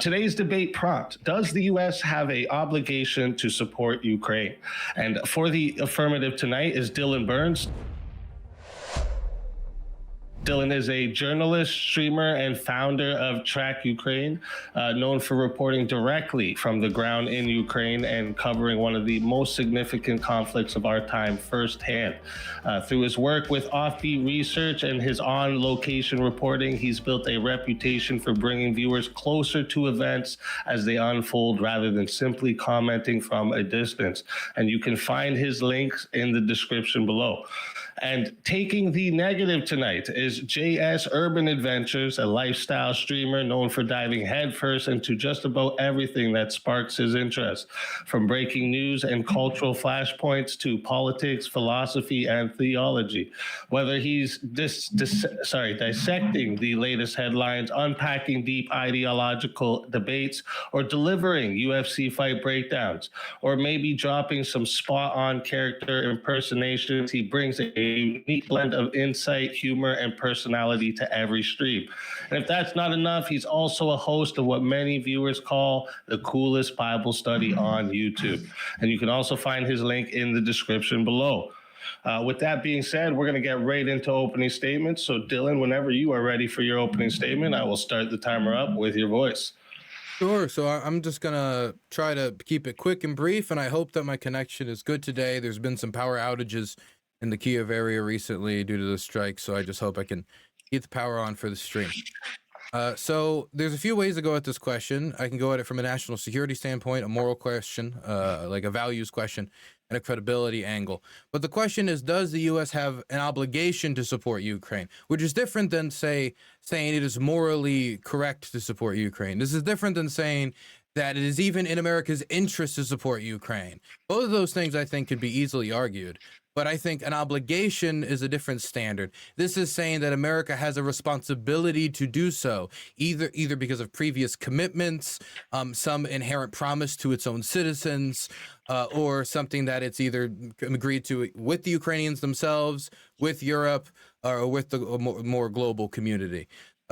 Today's debate prompt: does the U.S. have an obligation to support Ukraine? And for the affirmative tonight is Dylan Burns. Dylan is a journalist, streamer, and founder of Track Ukraine, known for reporting directly from the ground in Ukraine and covering one of the most significant conflicts of our time firsthand. Through his work with offbeat research and his on-location reporting, he's built a reputation for bringing viewers closer to events as they unfold rather than simply commenting from a distance. And you can find his links in the description below. And taking the negative tonight is JS Urban Adventures, a lifestyle streamer known for diving headfirst into just about everything that sparks his interest, from breaking news and cultural flashpoints to politics, philosophy, and theology. Whether he's dissecting the latest headlines, unpacking deep ideological debates, or delivering UFC fight breakdowns, or maybe dropping some spot-on character impersonations, he brings a unique blend of insight, humor, and personality to every stream. And if that's not enough, he's also a host of what many viewers call the coolest Bible study on YouTube. And you can also find his link in the description below. With that being said, we're going to get right into opening statements. So Dylan, whenever you are ready for your opening statement, I will start the timer up with your voice. Sure. So I'm just going to try to keep it quick and brief, and I hope that my connection is good today. There's been some power outages in the Kiev area recently due to the strike, so I just hope I can keep the power on for the stream. So there's a few ways to go at this question. I can go at it from a national security standpoint, a moral question, like a values question, and a credibility angle. But the question is, does the U.S. have an obligation to support Ukraine? Which is different than, saying it is morally correct to support Ukraine. This is different than saying that it is even in America's interest to support Ukraine. Both of those things, I think, could be easily argued. But I think an obligation is a different standard. This is saying that America has a responsibility to do so, either because of previous commitments, some inherent promise to its own citizens, or something that it's either agreed to with the Ukrainians themselves, with Europe, or with the more global community.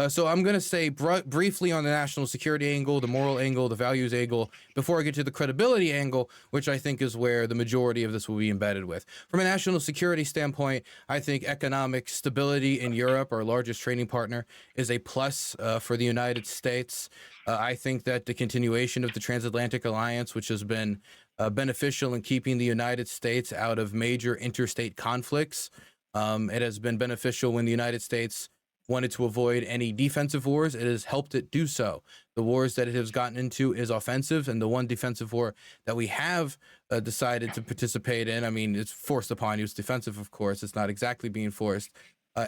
So I'm going to say briefly on the national security angle, the moral angle, the values angle, before I get to the credibility angle, which I think is where the majority of this will be embedded with. From a national security standpoint, I think economic stability in Europe, our largest trading partner, is a plus for the United States. I think that the continuation of the transatlantic alliance, which has been beneficial in keeping the United States out of major interstate conflicts, it has been beneficial when the United States wanted to avoid any defensive wars. It has helped it do so. The wars that it has gotten into is offensive, and the one defensive war that we have decided to participate in, I mean, it's forced upon you. It's defensive, of course. It's not exactly being forced.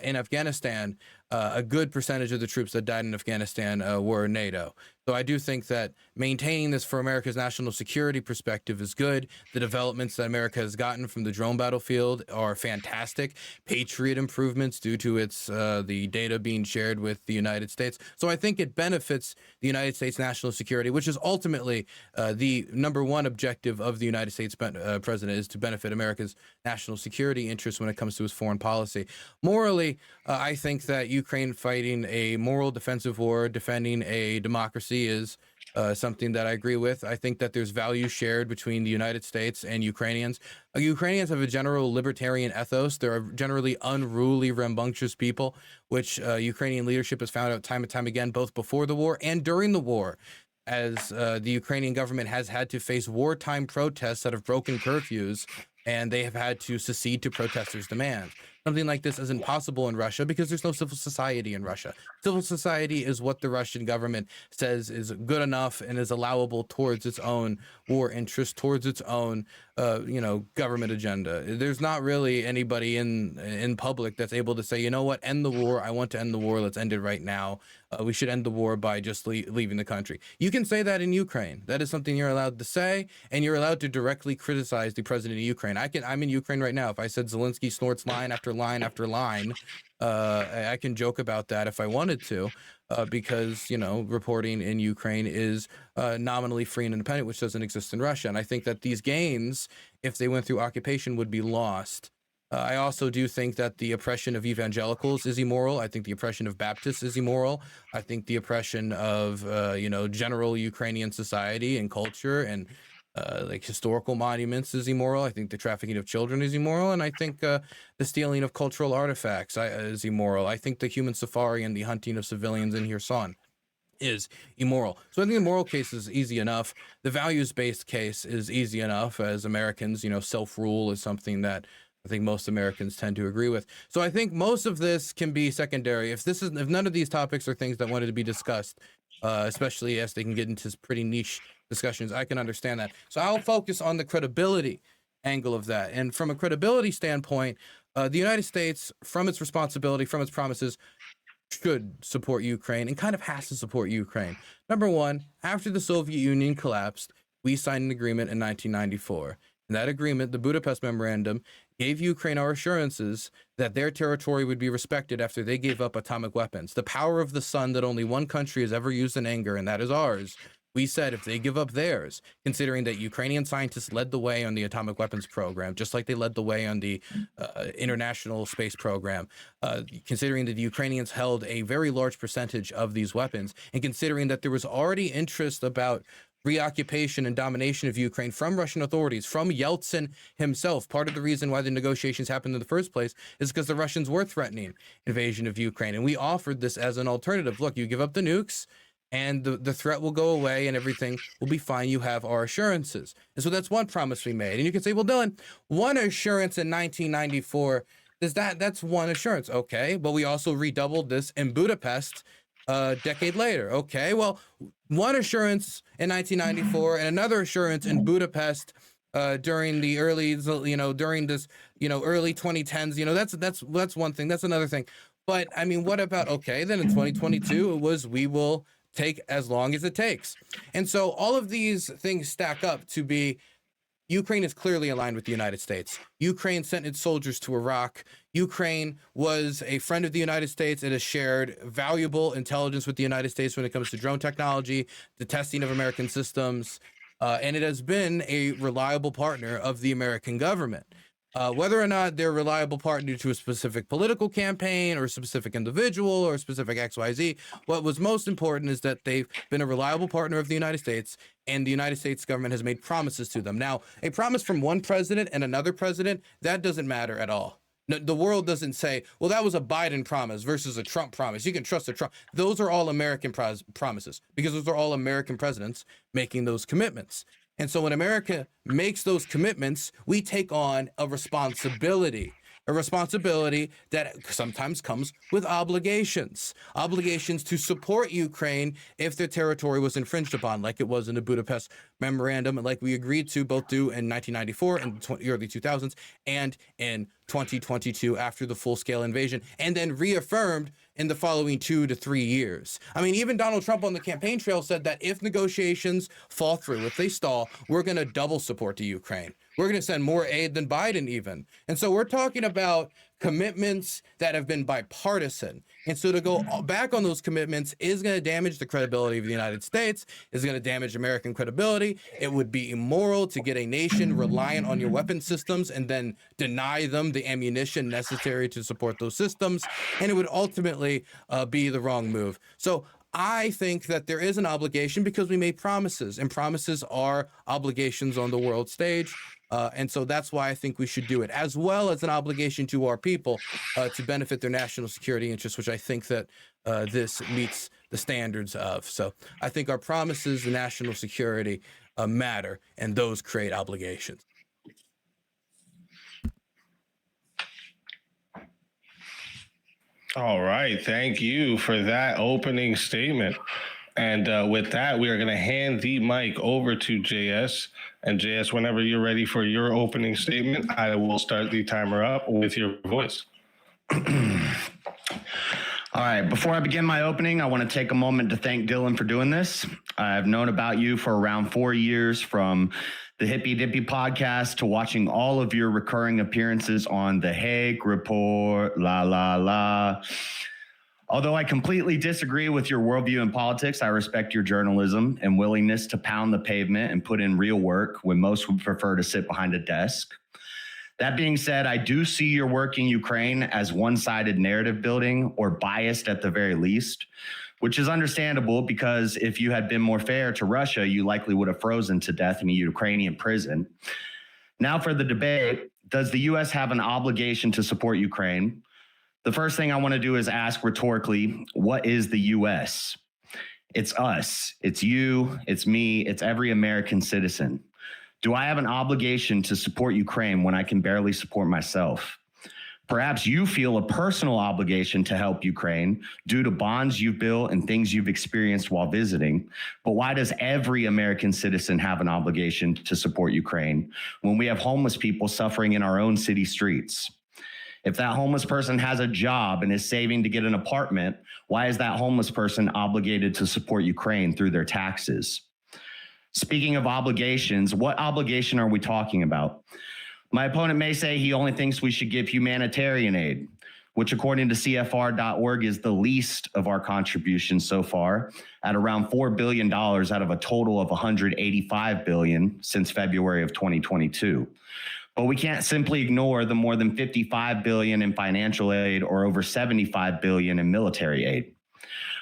In Afghanistan, a good percentage of the troops that died in Afghanistan were NATO. So I do think that maintaining this for America's national security perspective is good. The developments that America has gotten from the drone battlefield are fantastic. Patriot improvements due to its the data being shared with the United States. So I think it benefits the United States national security, which is ultimately the number one objective of the United States president, is to benefit America's national security interests when it comes to his foreign policy. Morally, I think that Ukraine fighting a moral defensive war, defending a democracy, is something that I agree with. I think that there's value shared between the United States and Ukrainians. Ukrainians have a general libertarian ethos. They're generally unruly, rambunctious people, which Ukrainian leadership has found out time and time again, both before the war and during the war, as the Ukrainian government has had to face wartime protests that have broken curfews, and they have had to secede to protesters' demands. Something like this isn't possible in Russia because there's no civil society in Russia. Civil society is what the Russian government says is good enough and is allowable towards its own war interest, towards its own, government agenda. There's not really anybody in public that's able to say, you know what, end the war. I want to end the war. Let's end it right now. We should end the war by just leaving the country. You can say that in Ukraine. That is something you're allowed to say, and you're allowed to directly criticize the president of Ukraine. I'm in Ukraine right now. If I said Zelensky snorts line after line after line, I can joke about that if I wanted to, because, reporting in Ukraine is nominally free and independent, which doesn't exist in Russia. And I think that these gains, if they went through occupation, would be lost I also do think that the oppression of evangelicals is immoral. I think the oppression of Baptists is immoral. I think the oppression of, general Ukrainian society and culture and like historical monuments is immoral. I think the trafficking of children is immoral. And I think the stealing of cultural artifacts is immoral. I think the human safari and the hunting of civilians in Kherson is immoral. So I think the moral case is easy enough. The values-based case is easy enough. As Americans, self-rule is something that I think most Americans tend to agree with. So I think most of this can be secondary. If none of these topics are things that wanted to be discussed, especially as they can get into pretty niche discussions, I can understand that. So I'll focus on the credibility angle of that. And from a credibility standpoint, the United States, from its responsibility, from its promises, should support Ukraine and kind of has to support Ukraine. Number one, after the Soviet Union collapsed, we signed an agreement in 1994. And that agreement, the Budapest Memorandum, gave Ukraine our assurances that their territory would be respected after they gave up atomic weapons. The power of the sun that only one country has ever used in anger, and that is ours. We said if they give up theirs, considering that Ukrainian scientists led the way on the atomic weapons program, just like they led the way on the international space program, considering that the Ukrainians held a very large percentage of these weapons, and considering that there was already interest about reoccupation and domination of Ukraine from Russian authorities, from Yeltsin himself. Part of the reason why the negotiations happened in the first place is because the Russians were threatening invasion of Ukraine. And we offered this as an alternative. Look, you give up the nukes and the threat will go away and everything will be fine. You have our assurances. And so that's one promise we made. And you can say, well, Dylan, one assurance in 1994, that's one assurance. Okay, but we also redoubled this in Budapest a decade later. Okay, well, one assurance in 1994 and another assurance in Budapest during the early, during this, early 2010s. That's one thing. That's another thing. But I mean, what about, okay, then in 2022, it was, we will take as long as it takes. And so all of these things stack up to be, Ukraine is clearly aligned with the United States. Ukraine sent its soldiers to Iraq. Ukraine was a friend of the United States. It has shared valuable intelligence with the United States when it comes to drone technology, the testing of American systems, and it has been a reliable partner of the American government. Whether or not they're a reliable partner to a specific political campaign or a specific individual or a specific XYZ, what was most important is that they've been a reliable partner of the United States, and the United States government has made promises to them. Now, a promise from one president and another president, that doesn't matter at all. No, the world doesn't say, well, that was a Biden promise versus a Trump promise. You can trust a Trump. Those are all American promises because those are all American presidents making those commitments. And so when America makes those commitments, we take on a responsibility that sometimes comes with obligations to support Ukraine if their territory was infringed upon, like it was in the Budapest Memorandum, and like we agreed to both do in 1994 and the early 2000s and in 2022 after the full-scale invasion, and then reaffirmed in the following 2 to 3 years. I mean, even Donald Trump on the campaign trail said that if negotiations fall through, if they stall, we're going to double support to Ukraine. We're going to send more aid than Biden even. And so we're talking about commitments that have been bipartisan. And so to go back on those commitments is going to damage the credibility of the United States, is going to damage American credibility. It would be immoral to get a nation reliant on your weapon systems and then deny them the ammunition necessary to support those systems. And it would ultimately be the wrong move. So I think that there is an obligation because we made promises, and promises are obligations on the world stage. And so that's why I think we should do it, as well as an obligation to our people to benefit their national security interests, which I think that this meets the standards of. So I think our promises, the national security matter, and those create obligations. All right. Thank you for that opening statement. And with that, we are going to hand the mic over to JS. And JS, whenever you're ready for your opening statement, I will start the timer up with your voice. All right. Before I begin my opening, I want to take a moment to thank Dylan for doing this. I've known about you for around 4 years, from the Hippy Dippy podcast to watching all of your recurring appearances on the Hague Report, la, la, la. Although I completely disagree with your worldview in politics, I respect your journalism and willingness to pound the pavement and put in real work when most would prefer to sit behind a desk. That being said, I do see your work in Ukraine as one-sided narrative building or biased at the very least, which is understandable because if you had been more fair to Russia, you likely would have frozen to death in a Ukrainian prison. Now for the debate, does the U.S. have an obligation to support Ukraine? The first thing I want to do is ask rhetorically, what is the U.S.? It's us, it's you, it's me, it's every American citizen. Do I have an obligation to support Ukraine when I can barely support myself? Perhaps you feel a personal obligation to help Ukraine due to bonds you've built and things you've experienced while visiting. But why does every American citizen have an obligation to support Ukraine when we have homeless people suffering in our own city streets? If that homeless person has a job and is saving to get an apartment, why is that homeless person obligated to support Ukraine through their taxes? Speaking of obligations, what obligation are we talking about? My opponent may say he only thinks we should give humanitarian aid, which according to CFR.org is the least of our contributions so far, at around $4 billion out of a total of $185 billion since February of 2022. But we can't simply ignore the more than $55 billion in financial aid or over $75 billion in military aid.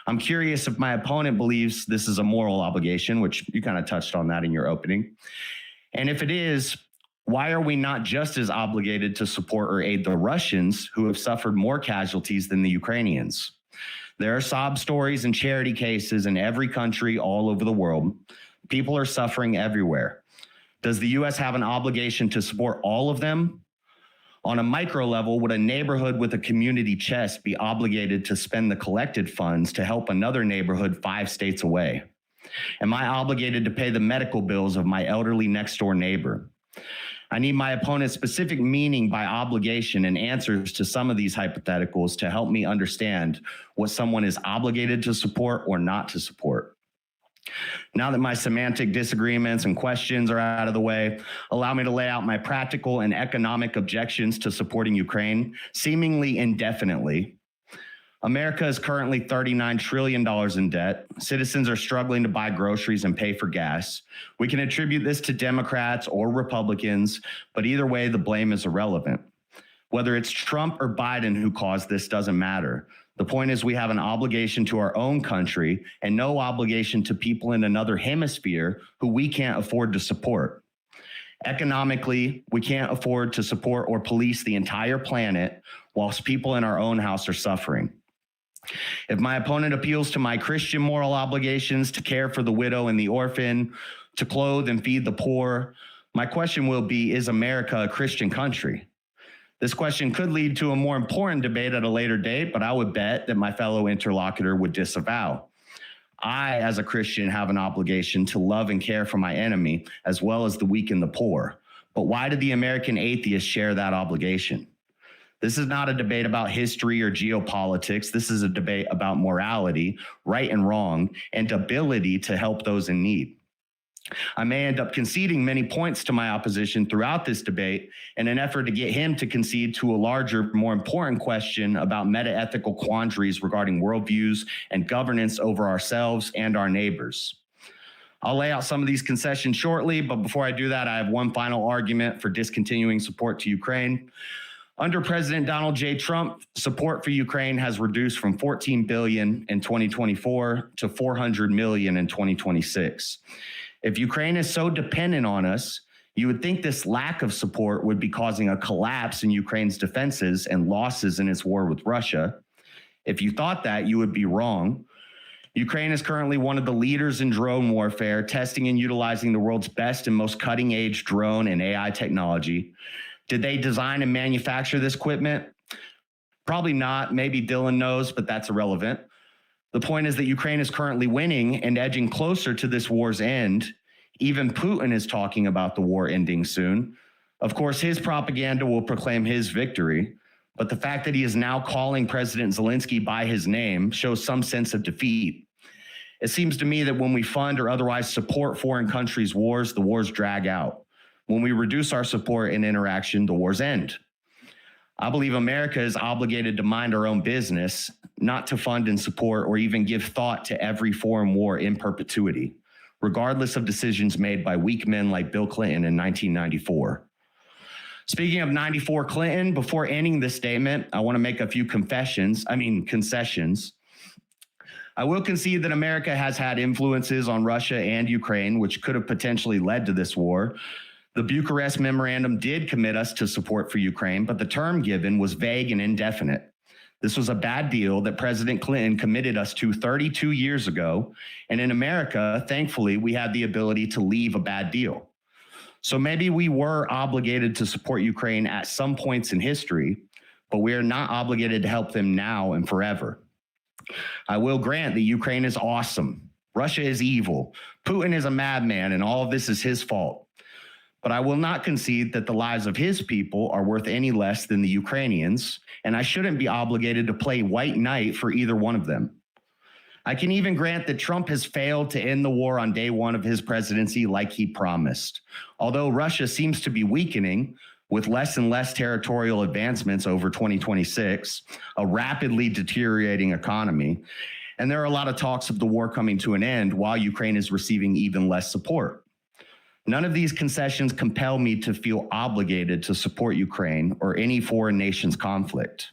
I'm curious if my opponent believes this is a moral obligation, which you kind of touched on that in your opening. And if it is, why are we not just as obligated to support or aid the Russians who have suffered more casualties than the Ukrainians? There are sob stories and charity cases in every country all over the world. People are suffering everywhere. Does the U.S. have an obligation to support all of them? On a micro level, would a neighborhood with a community chest be obligated to spend the collected funds to help another neighborhood 5 states away? Am I obligated to pay the medical bills of my elderly next door neighbor? I need my opponent's specific meaning by obligation and answers to some of these hypotheticals to help me understand what someone is obligated to support or not to support. Now that my semantic disagreements and questions are out of the way, allow me to lay out my practical and economic objections to supporting Ukraine, seemingly indefinitely. America is currently $39 trillion in debt. Citizens are struggling to buy groceries and pay for gas. We can attribute this to Democrats or Republicans, but either way, the blame is irrelevant. Whether it's Trump or Biden who caused this doesn't matter. The point is we have an obligation to our own country and no obligation to people in another hemisphere who we can't afford to support. Economically, we can't afford to support or police the entire planet whilst people in our own house are suffering. If my opponent appeals to my Christian moral obligations to care for the widow and the orphan, to clothe and feed the poor, my question will be, is America a Christian country? This question could lead to a more important debate at a later date, but I would bet that my fellow interlocutor would disavow. I, as a Christian, have an obligation to love and care for my enemy, as well as the weak and the poor. But why do the American atheists share that obligation? This is not a debate about history or geopolitics. This is a debate about morality, right and wrong, and ability to help those in need. I may end up conceding many points to my opposition throughout this debate in an effort to get him to concede to a larger, more important question about meta-ethical quandaries regarding worldviews and governance over ourselves and our neighbors. I'll lay out some of these concessions shortly, but before I do that, I have one final argument for discontinuing support to Ukraine. Under President Donald J. Trump, support for Ukraine has reduced from $14 billion in 2024 to $400 million in 2026. If Ukraine is so dependent on us, you would think this lack of support would be causing a collapse in Ukraine's defenses and losses in its war with Russia. If you thought that, you would be wrong. Ukraine is currently one of the leaders in drone warfare, testing and utilizing the world's best and most cutting-edge drone and AI technology. Did they design and manufacture this equipment? Probably not. Maybe Dylan knows, but that's irrelevant. The point is that Ukraine is currently winning and edging closer to this war's end. Even Putin is talking about the war ending soon. Of course, his propaganda will proclaim his victory, but the fact that he is now calling President Zelensky by his name shows some sense of defeat. It seems to me that when we fund or otherwise support foreign countries' wars, the wars drag out. When we reduce our support and interaction, the wars end. I believe America is obligated to mind our own business, not to fund and support or even give thought to every foreign war in perpetuity, regardless of decisions made by weak men like Bill Clinton in 1994. Speaking of 94 Clinton, before ending this statement, I want to make a few concessions. I will concede that America has had influences on Russia and Ukraine, which could have potentially led to this war. The Bucharest Memorandum did commit us to support for Ukraine, but the term given was vague and indefinite. This was a bad deal that President Clinton committed us to 32 years ago. And in America, thankfully, we had the ability to leave a bad deal. So maybe we were obligated to support Ukraine at some points in history, but we are not obligated to help them now and forever. I will grant that Ukraine is awesome. Russia is evil. Putin is a madman, and all of this is his fault. But I will not concede that the lives of his people are worth any less than the Ukrainians, and I shouldn't be obligated to play white knight for either one of them. I can even grant that Trump has failed to end the war on day one of his presidency like he promised. Although Russia seems to be weakening with less and less territorial advancements over 2026, a rapidly deteriorating economy, and there are a lot of talks of the war coming to an end while Ukraine is receiving even less support. None of these concessions compel me to feel obligated to support Ukraine or any foreign nation's conflict.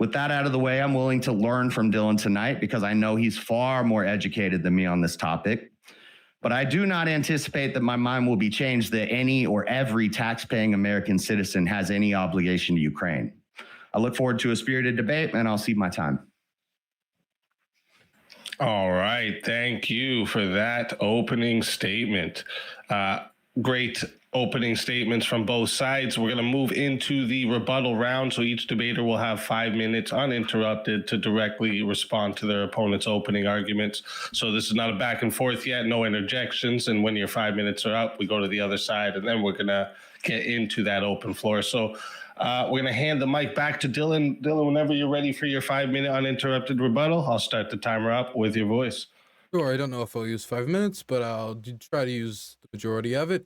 With that out of the way, I'm willing to learn from Dylan tonight because I know he's far more educated than me on this topic. But I do not anticipate that my mind will be changed that any or every tax-paying American citizen has any obligation to Ukraine. I look forward to a spirited debate, and I'll cede my time. All right. Thank you for that opening statement. Great opening statements from both sides. We're going to move into the rebuttal round. So each debater will have 5 minutes uninterrupted to directly respond to their opponent's opening arguments. So this is not a back and forth yet, no interjections. And when your 5 minutes are up, we go to the other side, and then we're going to get into that open floor. So we're going to hand the mic back to Dylan. Dylan, whenever you're ready for your 5 minute uninterrupted rebuttal, I'll start the timer up with your voice. Sure, I don't know if I'll use 5 minutes, but I'll try to use the majority of it.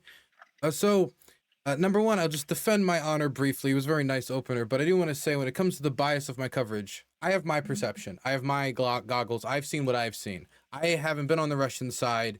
Number one, I'll just defend my honor briefly. It was a very nice opener, but I do want to say when it comes to the bias of my coverage, I have my perception. I have my goggles. I've seen what I've seen. I haven't been on the Russian side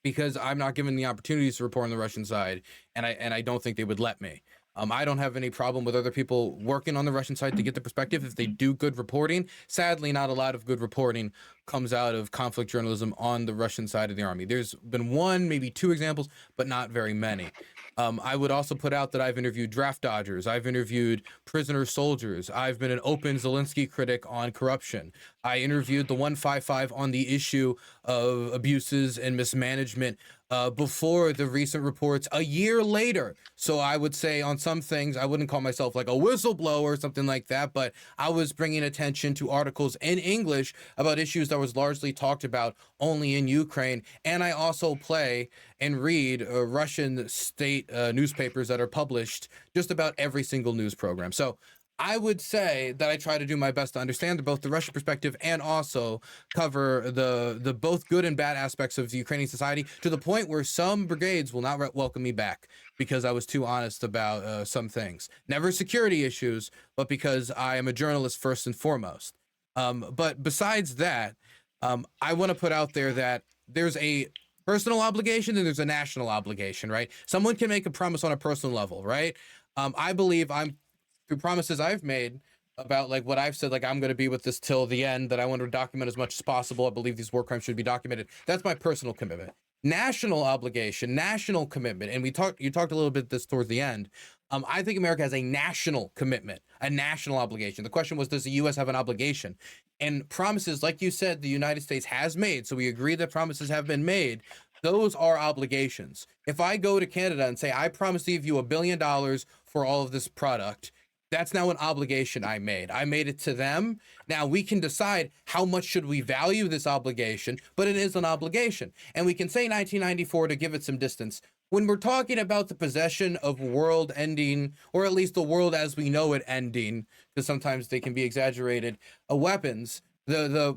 because I'm not given the opportunities to report on the Russian side, and I don't think they would let me. I don't have any problem with other people working on the Russian side to get the perspective if they do good reporting. Sadly, not a lot of good reporting comes out of conflict journalism on the Russian side of the army. There's been one, maybe two examples, but not very many. I would also put out that I've interviewed draft dodgers. I've interviewed prisoner soldiers. I've been an open Zelensky critic on corruption. I interviewed the 155 on the issue of abuses and mismanagement before the recent reports a year later. So I would say on some things, I wouldn't call myself like a whistleblower or something like that, but I was bringing attention to articles in English about issues that was largely talked about only in Ukraine. And I also play and read Russian state newspapers that are published just about every single news program. So I would say that I try to do my best to understand both the Russian perspective and also cover the both good and bad aspects of the Ukrainian society, to the point where some brigades will not welcome me back because I was too honest about some things. Never security issues, but because I am a journalist first and foremost. But besides that, I want to put out there that there's a personal obligation and there's a national obligation, right? Someone can make a promise on a personal level, right? I believe through promises I've made about like what I've said, like I'm going to be with this till the end, that I want to document as much as possible. I believe these war crimes should be documented. That's my personal commitment. National obligation, national commitment. And you talked a little bit this towards the end. I think America has a national commitment, a national obligation. The question was, does the U.S. have an obligation? And promises, like you said, the United States has made. So we agree that promises have been made. Those are obligations. If I go to Canada and say, I promise to give you $1 billion for all of this product, that's now an obligation I made. I made it to them. Now we can decide how much should we value this obligation, but it is an obligation. And we can say 1994 to give it some distance. When we're talking about the possession of world ending, or at least the world as we know it ending, because sometimes they can be exaggerated, weapons, the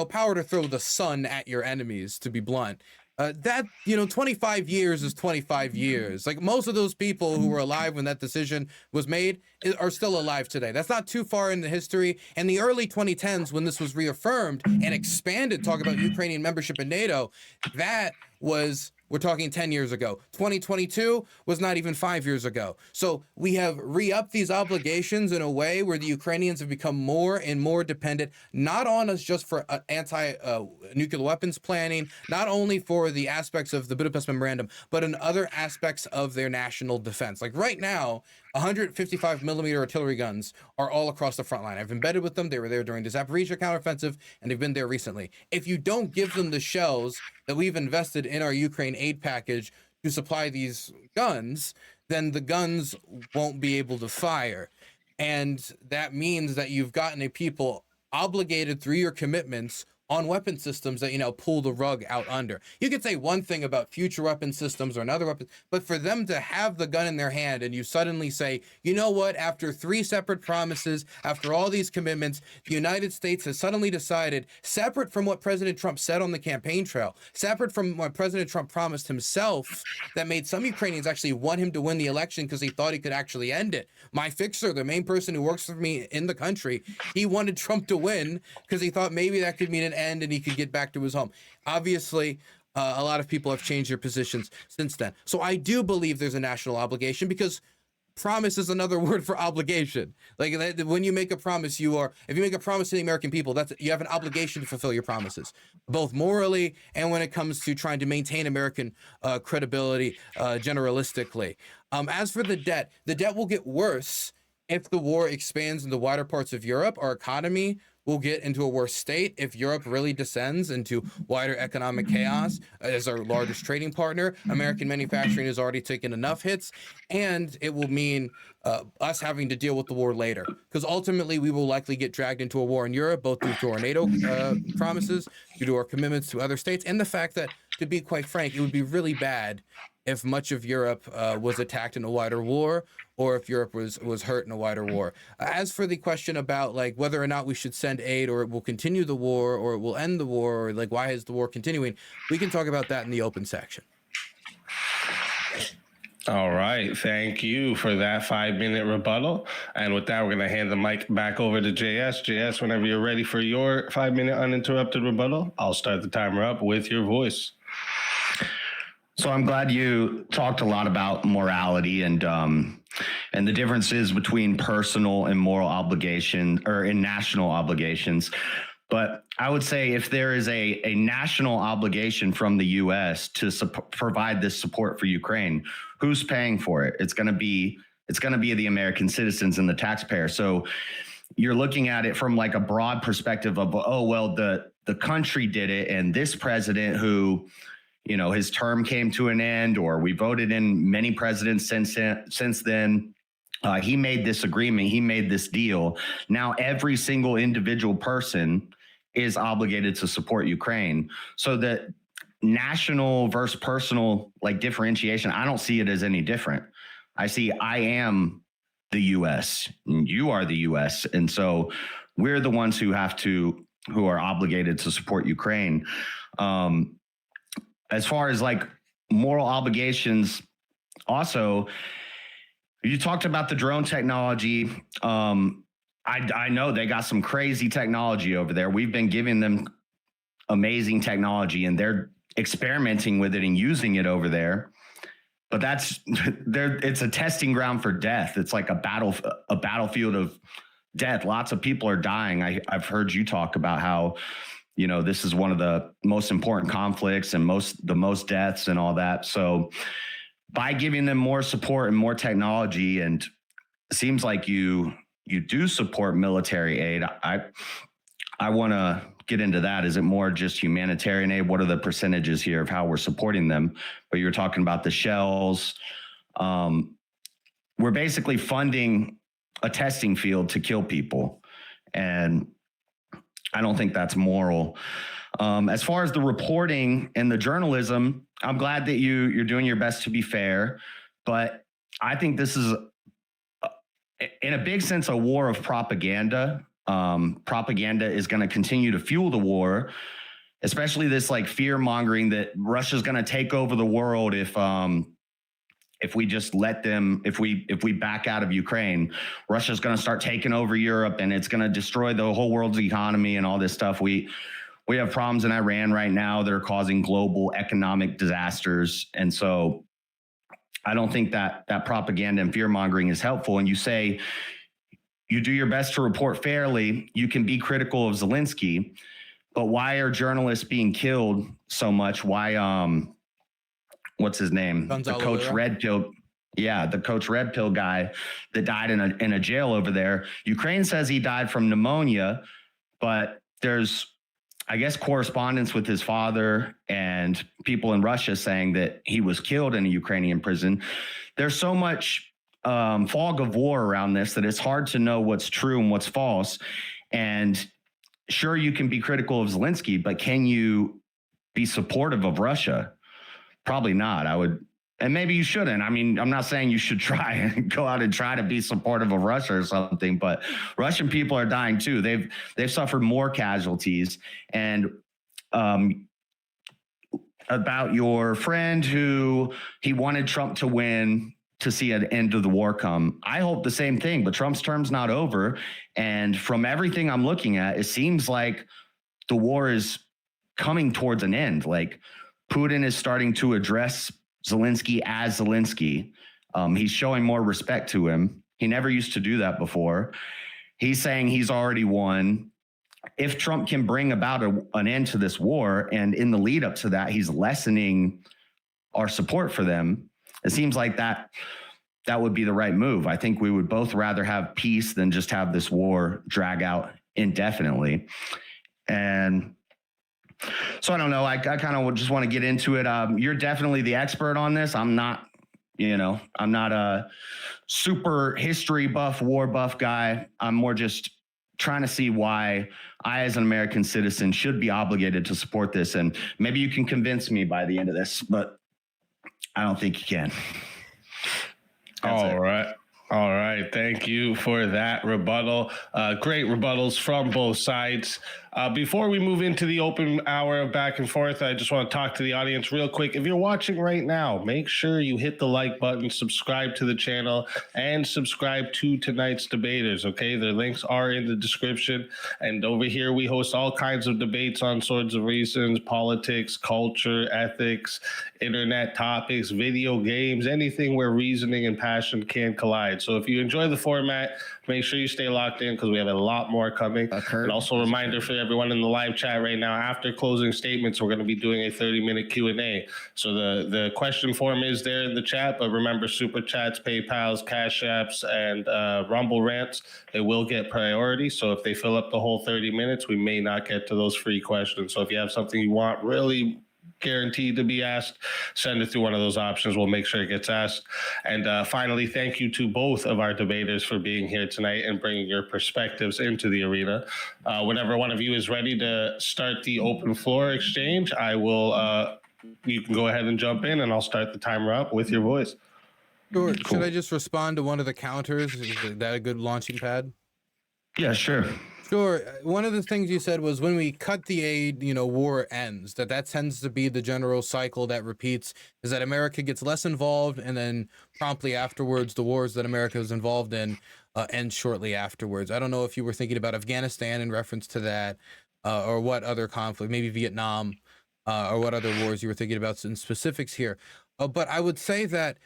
power to throw the sun at your enemies, to be blunt. 25 years is 25 years. Like most of those people who were alive when that decision was made are still alive today. That's not too far in the history. And the early 2010s, when this was reaffirmed and expanded, talk about Ukrainian membership in NATO, that was we're talking 10 years ago. 2022 was not even 5 years ago. So we have re-upped these obligations in a way where the Ukrainians have become more and more dependent, not on us just for anti-nuclear weapons planning, not only for the aspects of the Budapest Memorandum, but in other aspects of their national defense. Like right now, 155 millimeter artillery guns are all across the front line. I've embedded with them. They were there during the Zaporizhia counteroffensive, and they've been there recently. If you don't give them the shells that we've invested in our Ukraine aid package to supply these guns, then the guns won't be able to fire. And that means that you've gotten a people obligated through your commitments on weapon systems that, pull the rug out under. You could say one thing about future weapon systems or another weapon, but for them to have the gun in their hand and you suddenly say, you know what, after 3 separate promises, after all these commitments, the United States has suddenly decided, separate from what President Trump said on the campaign trail, separate from what President Trump promised himself, that made some Ukrainians actually want him to win the election because he thought he could actually end it. My fixer, the main person who works for me in the country, he wanted Trump to win because he thought maybe that could mean an end and he could get back to his home. Obviously, a lot of people have changed their positions since then. So I do believe there's a national obligation, because promise is another word for obligation. Like when you make a promise, if you make a promise to the American people, you have an obligation to fulfill your promises, both morally and when it comes to trying to maintain American credibility generalistically. As for the debt will get worse if the war expands into wider parts of Europe. Our economy will get into a worse state if Europe really descends into wider economic chaos. As our largest trading partner, American manufacturing has already taken enough hits, and it will mean us having to deal with the war later. Because ultimately, we will likely get dragged into a war in Europe, both due to our NATO promises, due to our commitments to other states, and the fact that, to be quite frank, it would be really bad if much of Europe was attacked in a wider war, or if Europe was hurt in a wider war. As for the question about whether or not we should send aid, or it will continue the war, or it will end the war, or why is the war continuing, we can talk about that in the open section. All right. Thank you for that 5-minute rebuttal. And with that, we're going to hand the mic back over to JS. JS, whenever you're ready for your 5-minute uninterrupted rebuttal, I'll start the timer up with your voice. So I'm glad you talked a lot about morality and the differences between personal and moral obligation, or in national obligations. But I would say if there is a national obligation from the U.S. to provide this support for Ukraine, who's paying for it? It's going to be the American citizens and the taxpayer. So you're looking at it from a broad perspective of, oh, well, the country did it, and this president who, his term came to an end, or we voted in many presidents since then. He made this agreement. He made this deal. Now every single individual person is obligated to support Ukraine. So that national versus personal differentiation, I don't see it as any different. I see I am the U.S. and you are the U.S. And so we're the ones who are obligated to support Ukraine. As far as moral obligations, also, you talked about the drone technology. I know they got some crazy technology over there. We've been giving them amazing technology, and they're experimenting with it and using it over there. But it's a testing ground for death. It's like a battlefield of death. Lots of people are dying. I've heard you talk about how, this is one of the most important conflicts and the most deaths and all that. So by giving them more support and more technology, and it seems like you do support military aid. I want to get into that. Is it more just humanitarian aid? What are the percentages here of how we're supporting them? But you're talking about the shells. We're basically funding a testing field to kill people. And I don't think that's moral. As far as the reporting and the journalism, I'm glad that you're doing your best to be fair, but I think this is, in a big sense, a war of propaganda. Propaganda is going to continue to fuel the war, especially this fear mongering that Russia's going to take over the world if we just let them, if we back out of Ukraine. Russia's going to start taking over Europe, and it's going to destroy the whole world's economy and all this stuff. We're we have problems in Iran right now that are causing global economic disasters. And so I don't think that propaganda and fear mongering is helpful. And you say you do your best to report fairly. You can be critical of Zelensky, but why are journalists being killed so much? Why, what's his name? The Coach Red Pill. Yeah, the Coach Red Pill guy that died in a jail over there. Ukraine says he died from pneumonia, but there's, I guess, correspondence with his father and people in Russia saying that he was killed in a Ukrainian prison. There's so much fog of war around this that it's hard to know what's true and what's false. And sure, you can be critical of Zelensky, but can you be supportive of Russia? Probably not. And maybe you shouldn't. I mean, I'm not saying you should try and go out and try to be supportive of Russia or something, but Russian people are dying too. They've suffered more casualties. And about your friend who he wanted Trump to win to see an end of the war come. I hope the same thing, but Trump's term's not over. And from everything I'm looking at, it seems like the war is coming towards an end. Like Putin is starting to address Zelensky as Zelensky. He's showing more respect to him. He never used to do that before. He's saying he's already won. If Trump can bring about an end to this war, and in the lead up to that, he's lessening our support for them, it seems like that would be the right move. I think we would both rather have peace than just have this war drag out indefinitely. And so I don't know. I kind of just want to get into it. You're definitely the expert on this. I'm not a super history buff, war buff guy. I'm more just trying to see why I, as an American citizen, should be obligated to support this. And maybe you can convince me by the end of this, but I don't think you can. All right. Thank you for that rebuttal. Great rebuttals from both sides. Before we move into the open hour of back and forth, I just want to talk to the audience real quick. If you're watching right now, make sure you hit the like button, subscribe to the channel, and subscribe to tonight's debaters, okay? Their links are in the description. And over here, we host all kinds of debates on Swords of Reasons, politics, culture, ethics, internet topics, video games, anything where reasoning and passion can collide. So if you enjoy the format, make sure you stay locked in because we have a lot more coming. And also a reminder for everyone in the live chat right now, after closing statements, we're going to be doing a 30-minute Q&A. So the question form is there in the chat, but remember, Super Chats, PayPals, Cash Apps, and Rumble Rants, they will get priority. So if they fill up the whole 30 minutes, we may not get to those free questions. So if you have something you want really guaranteed to be asked, send it through one of those options. We'll make sure it gets asked. And finally, thank you to both of our debaters for being here tonight and bringing your perspectives into the arena. Whenever one of you is ready to start the open floor exchange, I will, you can go ahead and jump in and I'll start the timer up with your voice. Sure. Cool. Should I just respond to one of the counters? Is that a good launching pad? Yeah, sure. Sure. One of the things you said was when we cut the aid, war ends. That tends to be the general cycle that repeats, is that America gets less involved, and then promptly afterwards, the wars that America is involved in end shortly afterwards. I don't know if you were thinking about Afghanistan in reference to that, or what other conflict, maybe Vietnam, or what other wars you were thinking about in specifics here. But I would say that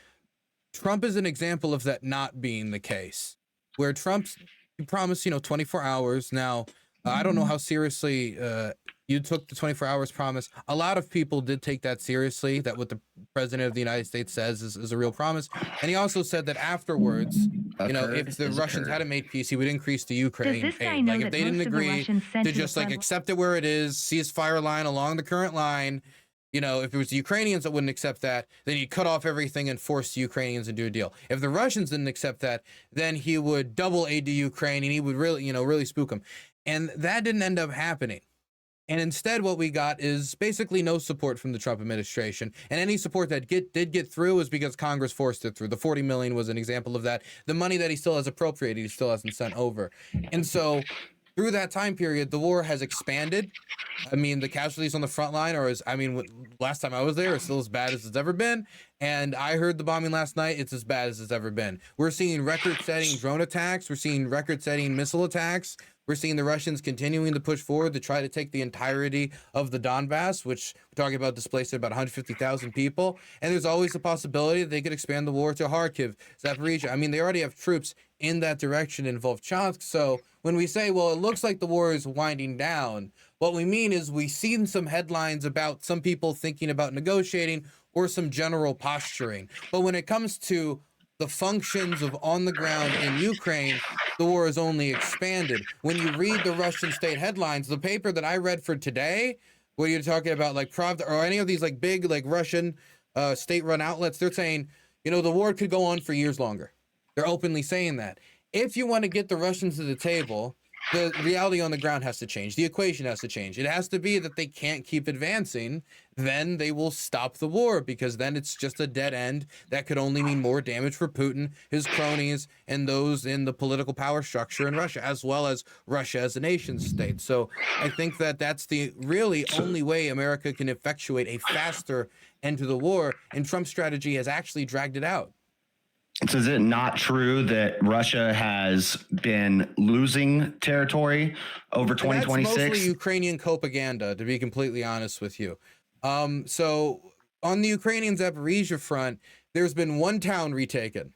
Trump is an example of that not being the case, where he promised, 24 hours. Now, I don't know how seriously you took the 24 hours promise. A lot of people did take that seriously, that what the president of the United States says is a real promise. And he also said that afterwards, if the Russians hadn't made peace, he would increase the Ukraine aid. Like if they didn't agree to just accept it where it is, ceasefire line along the current line, if it was the Ukrainians that wouldn't accept that, then he'd cut off everything and force the Ukrainians to do a deal. If the Russians didn't accept that, then he would double aid to Ukraine and he would really, really spook them. And that didn't end up happening. And instead, what we got is basically no support from the Trump administration. And any support that did get through is because Congress forced it through. The $40 million was an example of that. The money that he still has appropriated, he still hasn't sent over. And so through that time period, the war has expanded. I mean, the casualties on the front line are last time I was there, it's still as bad as it's ever been. And I heard the bombing last night, it's as bad as it's ever been. We're seeing record-setting drone attacks. We're seeing record-setting missile attacks. We're seeing the Russians continuing to push forward to try to take the entirety of the Donbass, which we're talking about displacing about 150,000 people. And there's always the possibility that they could expand the war to Kharkiv, Zaporizhia. I mean, they already have troops in that direction in Volchansk. So when we say, well, it looks like the war is winding down, what we mean is we've seen some headlines about some people thinking about negotiating or some general posturing. But when it comes to the functions of on the ground in Ukraine, the war has only expanded. When you read the Russian state headlines, the paper that I read for today, where you're talking about like Pravda or any of these like big like Russian state-run outlets, they're saying, you know, the war could go on for years longer. They're openly saying that. If you want to get the Russians to the table, the reality on the ground has to change. The equation has to change. It has to be that they can't keep advancing. Then they will stop the war, because then it's just a dead end that could only mean more damage for Putin, his cronies, and those in the political power structure in Russia, as well as Russia as a nation state. So I think that that's the really only way America can effectuate a faster end to the war, and Trump's strategy has actually dragged it out. So is it not true that Russia has been losing territory over 2026? That's mostly Ukrainian propaganda, to be completely honest with you. So on the Ukrainian Zaporizhia front, there's been one town retaken.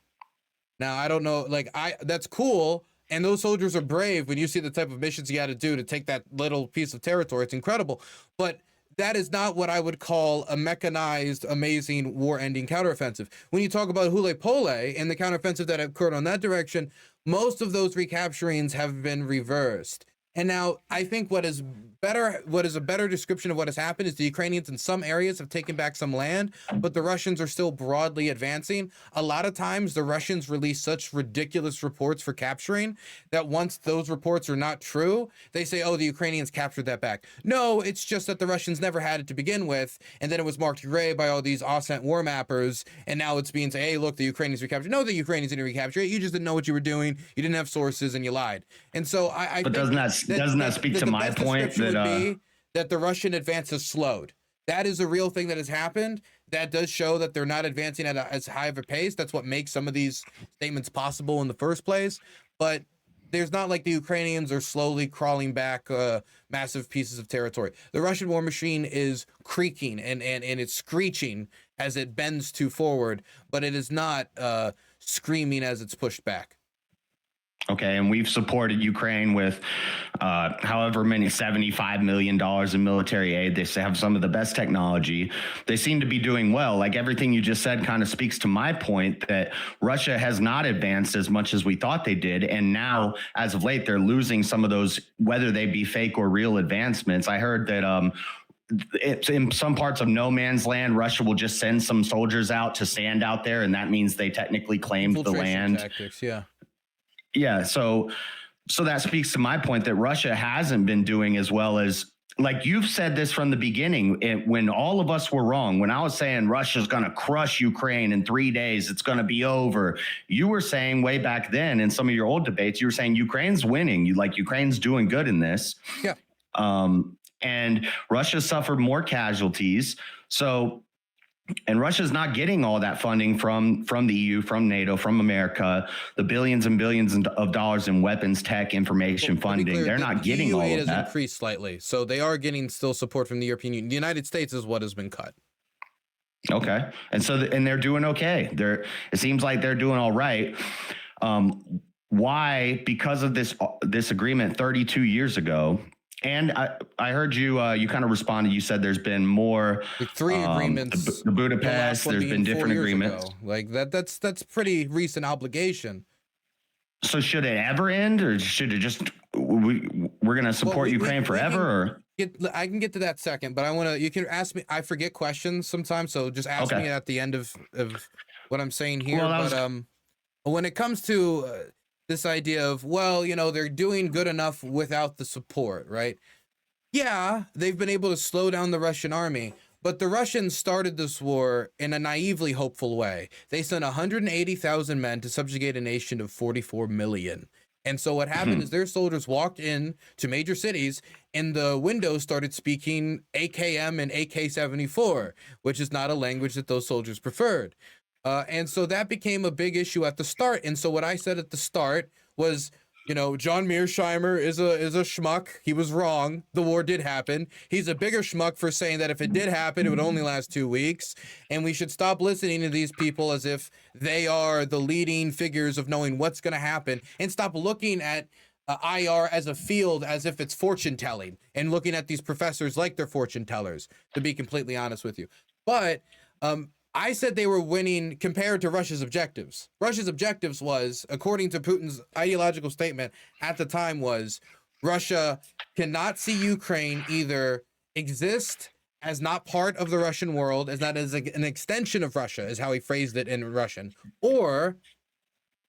Now, I don't know, like, that's cool. And those soldiers are brave. When you see the type of missions you got to do to take that little piece of territory, it's incredible. But that is not what I would call a mechanized, amazing war-ending counteroffensive. When you talk about Hule-Pole and the counteroffensive that occurred on that direction, most of those recapturings have been reversed. And now I think what is a better description of what has happened is the Ukrainians in some areas have taken back some land, but the Russians are still broadly advancing. A lot of times the Russians release such ridiculous reports for capturing that once those reports are not true, they say, oh, the Ukrainians captured that back. No, it's just that the Russians never had it to begin with, and then it was marked gray by all these Osant war mappers, and now it's being said, hey, look, the Ukrainians recaptured. No, the Ukrainians didn't recapture it. You just didn't know what you were doing. You didn't have sources, and you lied. And so I but think doesn't that speak to my point that the Russian advance has slowed? That is a real thing that has happened. That does show that they're not advancing at as high of a pace. That's what makes some of these statements possible in the first place. But there's not like the Ukrainians are slowly crawling back massive pieces of territory. The Russian war machine is creaking and it's screeching as it bends to forward, but it is not screaming as it's pushed back. Okay, and we've supported Ukraine with however many, $75 million in military aid. They have some of the best technology. They seem to be doing well. Like everything you just said kind of speaks to my point that Russia has not advanced as much as we thought they did. And now, as of late, they're losing some of those, whether they be fake or real advancements. I heard that it's in some parts of no man's land, Russia will just send some soldiers out to stand out there, and that means they technically claimed the land. Tactics, yeah. Yeah, so that speaks to my point that Russia hasn't been doing as well as, like you've said this from the beginning, when all of us were wrong, when I was saying Russia's going to crush Ukraine in 3 days, it's going to be over. You were saying way back then in some of your old debates, you were saying Ukraine's winning. Ukraine's doing good in this. Yeah. And Russia suffered more casualties. And Russia's not getting all that funding from the EU, from NATO, from America, the billions and billions of dollars in weapons, tech, information funding. They're not getting all of that. EU aid has increased slightly, so they are getting still support from the European Union. The United States is what has been cut. Okay, and so they're doing okay. It seems like they're doing all right. Why? Because of this agreement 32 years ago. And I heard you kind of responded. You said there's been more like 3 agreements. The Budapest, there's been different agreements. Ago. Like that's pretty recent obligation. So should it ever end, or should it just we're going to support Ukraine forever? I can get to that second, but I want to. You can ask me. I forget questions sometimes, so just ask me at the end of what I'm saying here. Well, but when it comes to this idea of, well, they're doing good enough without the support, right? Yeah, they've been able to slow down the Russian army, but the Russians started this war in a naively hopeful way. They sent 180,000 men to subjugate a nation of 44 million. And so what happened is their soldiers walked in to major cities and the windows started speaking AKM and AK-74, which is not a language that those soldiers preferred. And so that became a big issue at the start. And so what I said at the start was, You know, John Mearsheimer is a schmuck. He was wrong. The war did happen. He's a bigger schmuck for saying that if it did happen, it would only last 2 weeks. And we should stop listening to these people as if they are the leading figures of knowing what's going to happen, and stop looking at IR as a field as if it's fortune telling, and looking at these professors like they're fortune tellers, to be completely honest with you. But I said they were winning compared to Russia's objectives. Russia's objectives was, according to Putin's ideological statement at the time, was Russia cannot see Ukraine either exist as not part of the Russian world, as not as an extension of Russia, is how he phrased it in Russian, or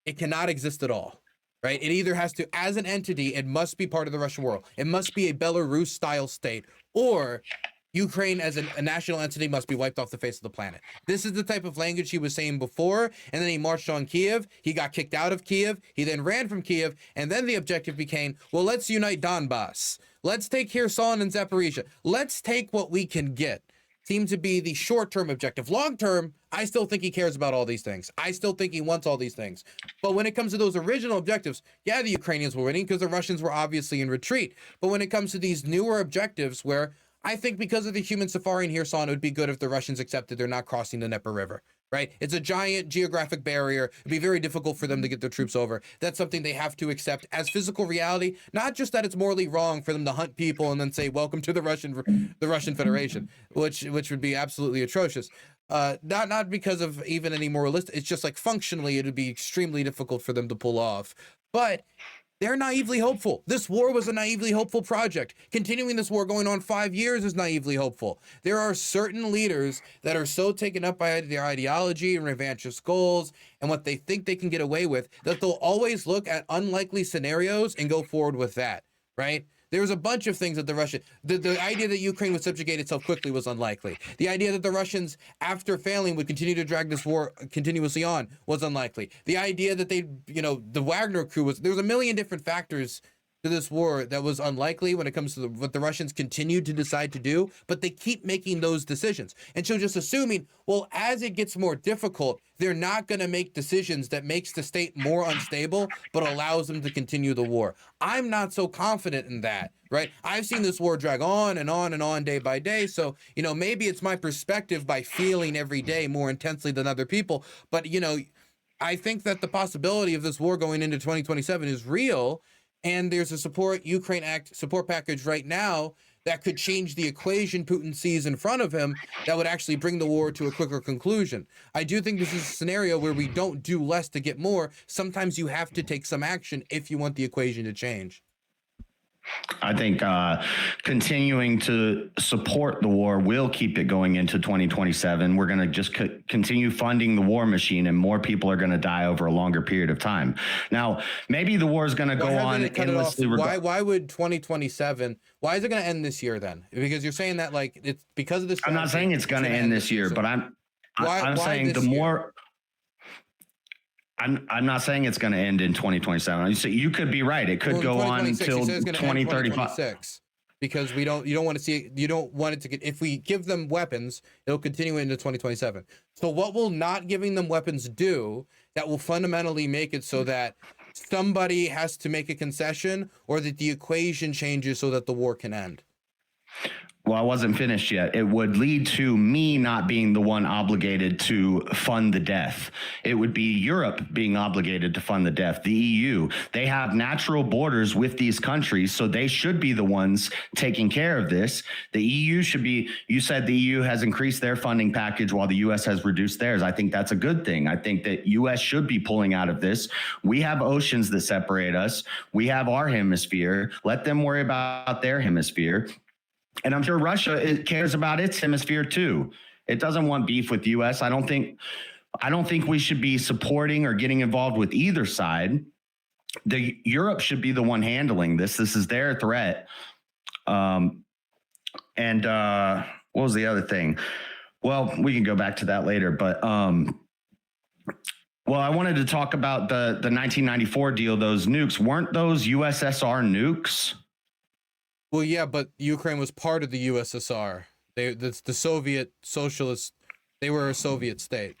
it cannot exist at all, right? It either has to, as an entity, it must be part of the Russian world. It must be a Belarus-style state, or Ukraine as a national entity must be wiped off the face of the planet. This is the type of language he was saying before, and then he marched on Kiev. He got kicked out of Kiev. He then ran from Kiev, and then the objective became, well, let's unite Donbass. Let's take Kherson and Zaporizhia. Let's take what we can get. Seemed to be the short-term objective. Long-term, I still think he cares about all these things. I still think he wants all these things. But when it comes to those original objectives, yeah, the Ukrainians were winning because the Russians were obviously in retreat. But when it comes to these newer objectives where I think because of the human safari in Kherson, it would be good if the Russians accepted they're not crossing the Dnieper River, right? It's a giant geographic barrier. It'd be very difficult for them to get their troops over. That's something they have to accept as physical reality, not just that it's morally wrong for them to hunt people and then say, welcome to the Russian Federation, which would be absolutely atrocious. Not because of even any moralistic, it's just like functionally, it would be extremely difficult for them to pull off. But they're naively hopeful. This war was a naively hopeful project. Continuing this war going on 5 years is naively hopeful. There are certain leaders that are so taken up by their ideology and revanchist goals and what they think they can get away with that they'll always look at unlikely scenarios and go forward with that, right? There was a bunch of things that the idea that Ukraine would subjugate itself quickly was unlikely. The idea that the Russians, after failing, would continue to drag this war continuously on was unlikely. The idea that the Wagner crew there was a million different factors to this war that was unlikely when it comes to what the Russians continued to decide to do, but they keep making those decisions. And so just assuming, well, as it gets more difficult, they're not going to make decisions that makes the state more unstable, but allows them to continue the war. I'm not so confident in that, right? I've seen this war drag on and on and on day by day. So, maybe it's my perspective by feeling every day more intensely than other people. But, I think that the possibility of this war going into 2027 is real. And there's a Ukraine Act support package right now that could change the equation Putin sees in front of him that would actually bring the war to a quicker conclusion. I do think this is a scenario where we don't do less to get more. Sometimes you have to take some action if you want the equation to change. I think continuing to support the war will keep it going into 2027. We're going to just continue funding the war machine, and more people are going to die over a longer period of time. Now, maybe the war is going to go on endlessly. Why would 2027? Why is it going to end this year then? Because you're saying that like it's because of this. I'm not saying it's going to end this year, but I'm saying the more. I'm not saying it's going to end in 2027. You could be right. It could go on until 2035. Because you don't want it to get, if we give them weapons, it'll continue into 2027. So what will not giving them weapons do that will fundamentally make it so that somebody has to make a concession or that the equation changes so that the war can end? Well, I wasn't finished yet. It would lead to me not being the one obligated to fund the death. It would be Europe being obligated to fund the death. The EU, they have natural borders with these countries, so they should be the ones taking care of this. The EU should be, you said the EU has increased their funding package while the US has reduced theirs. I think that's a good thing. I think that US should be pulling out of this. We have oceans that separate us. We have our hemisphere. Let them worry about their hemisphere. And I'm sure Russia cares about its hemisphere too. It doesn't want beef with the U.S. I don't think we should be supporting or getting involved with either side. Europe should be the one handling this. This is their threat. What was the other thing? Well, we can go back to that later. But I wanted to talk about the 1994 deal. Those nukes, weren't those USSR nukes? Well, yeah, but Ukraine was part of the USSR. The Soviet socialists, they were a Soviet state.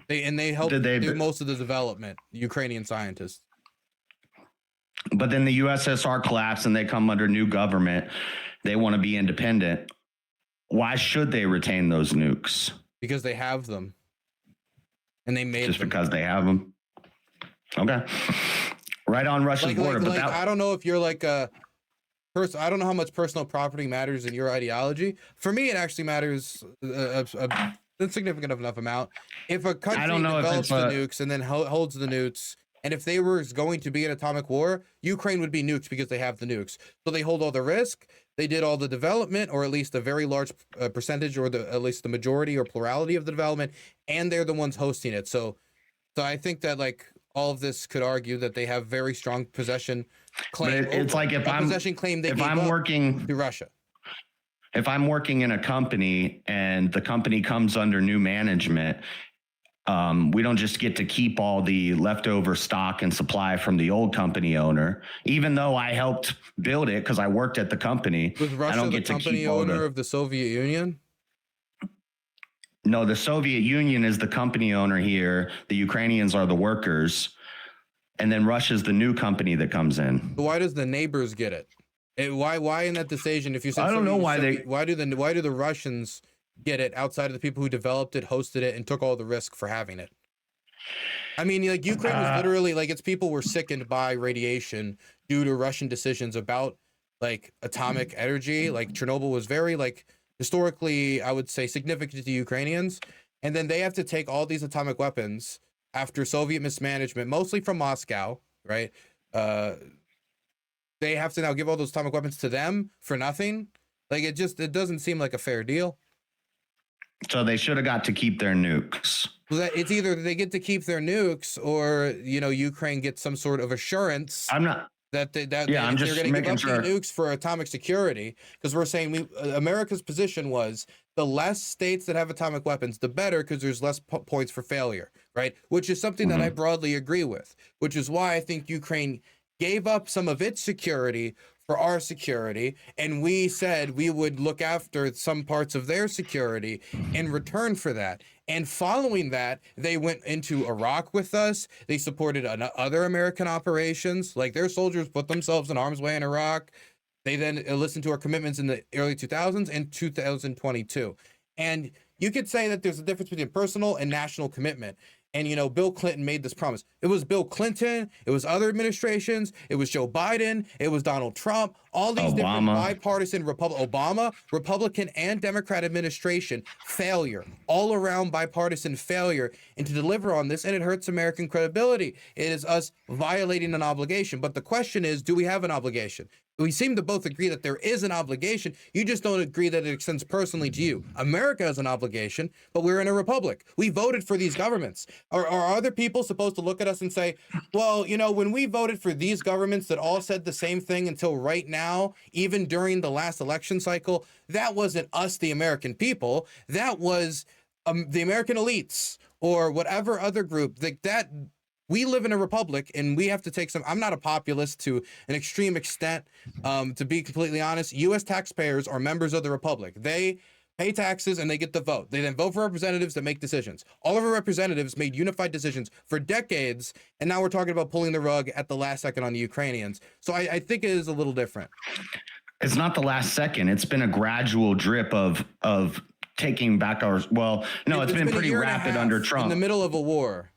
They helped do most of the development, Ukrainian scientists. But then the USSR collapsed and they come under new government. They want to be independent. Why should they retain those nukes? Because they have them. And they made Just them. because they have them? Okay. Right on Russia's border. But I don't know if you're like a person. I don't know how much personal property matters in your ideology. For me, it actually matters a significant enough amount. If a country develops the nukes and then holds the nukes, and if they were going to be an atomic war, Ukraine would be nuked because they have the nukes. So they hold all the risk. They did all the development, or at least a very large percentage, or at least the majority or plurality of the development, and they're the ones hosting it. So I think that like all of this could argue that they have very strong possession claim. But it's like if I'm possession claim they if I'm working to Russia. If I'm working in a company and the company comes under new management, we don't just get to keep all the leftover stock and supply from the old company owner, even though I helped build it because I worked at the company. Was Russia the company owner of the Soviet Union? No, the Soviet Union is the company owner here. The Ukrainians are the workers. And then Russia's the new company that comes in. Why does the neighbors get it? Why in that decision? If you said I don't know why why do the Russians get it outside of the people who developed it, hosted it, and took all the risk for having it? I mean, like Ukraine was literally like its people were sickened by radiation due to Russian decisions about like atomic energy. Like Chernobyl was very like historically, I would say, significant to Ukrainians, and then they have to take all these atomic weapons after Soviet mismanagement, mostly from Moscow, right? They have to now give all those atomic weapons to them for nothing. Like it doesn't seem like a fair deal. So they should have got to keep their nukes. It's either they get to keep their nukes, or Ukraine gets some sort of assurance. I'm not. I'm just they're going to give up their nukes for atomic security, because we're saying America's position was the less states that have atomic weapons, the better, because there's less points for failure, right? Which is something that I broadly agree with, which is why I think Ukraine gave up some of its security for our security, and we said we would look after some parts of their security in return for that. And following that, they went into Iraq with us. They supported other American operations, like their soldiers put themselves in harm's way in Iraq. They then listened to our commitments in the early 2000s and 2022. And you could say that there's a difference between personal and national commitment. And, Bill Clinton made this promise. It was Bill Clinton. It was other administrations. It was Joe Biden. It was Donald Trump. All these different bipartisan Republican and Democrat administration failure, all around bipartisan failure, and to deliver on this. And it hurts American credibility. It is us violating an obligation. But the question is, do we have an obligation? We seem to both agree that there is an obligation. You just don't agree that it extends personally to you. America has an obligation, but we're in a republic. We voted for these governments. Are other people supposed to look at us and say, well, when we voted for these governments that all said the same thing until right now, even during the last election cycle, that wasn't us, the American people. That was the American elites or whatever other group that we live in a republic, and we have to take some. I'm not a populist to an extreme extent. To be completely honest, U.S. taxpayers are members of the republic. They pay taxes and they get the vote. They then vote for representatives that make decisions. All of our representatives made unified decisions for decades, and now we're talking about pulling the rug at the last second on the Ukrainians. So I think it is a little different. It's not the last second. It's been a gradual drip of taking back our. Well, no, it's been pretty rapid under Trump. In the middle of a war.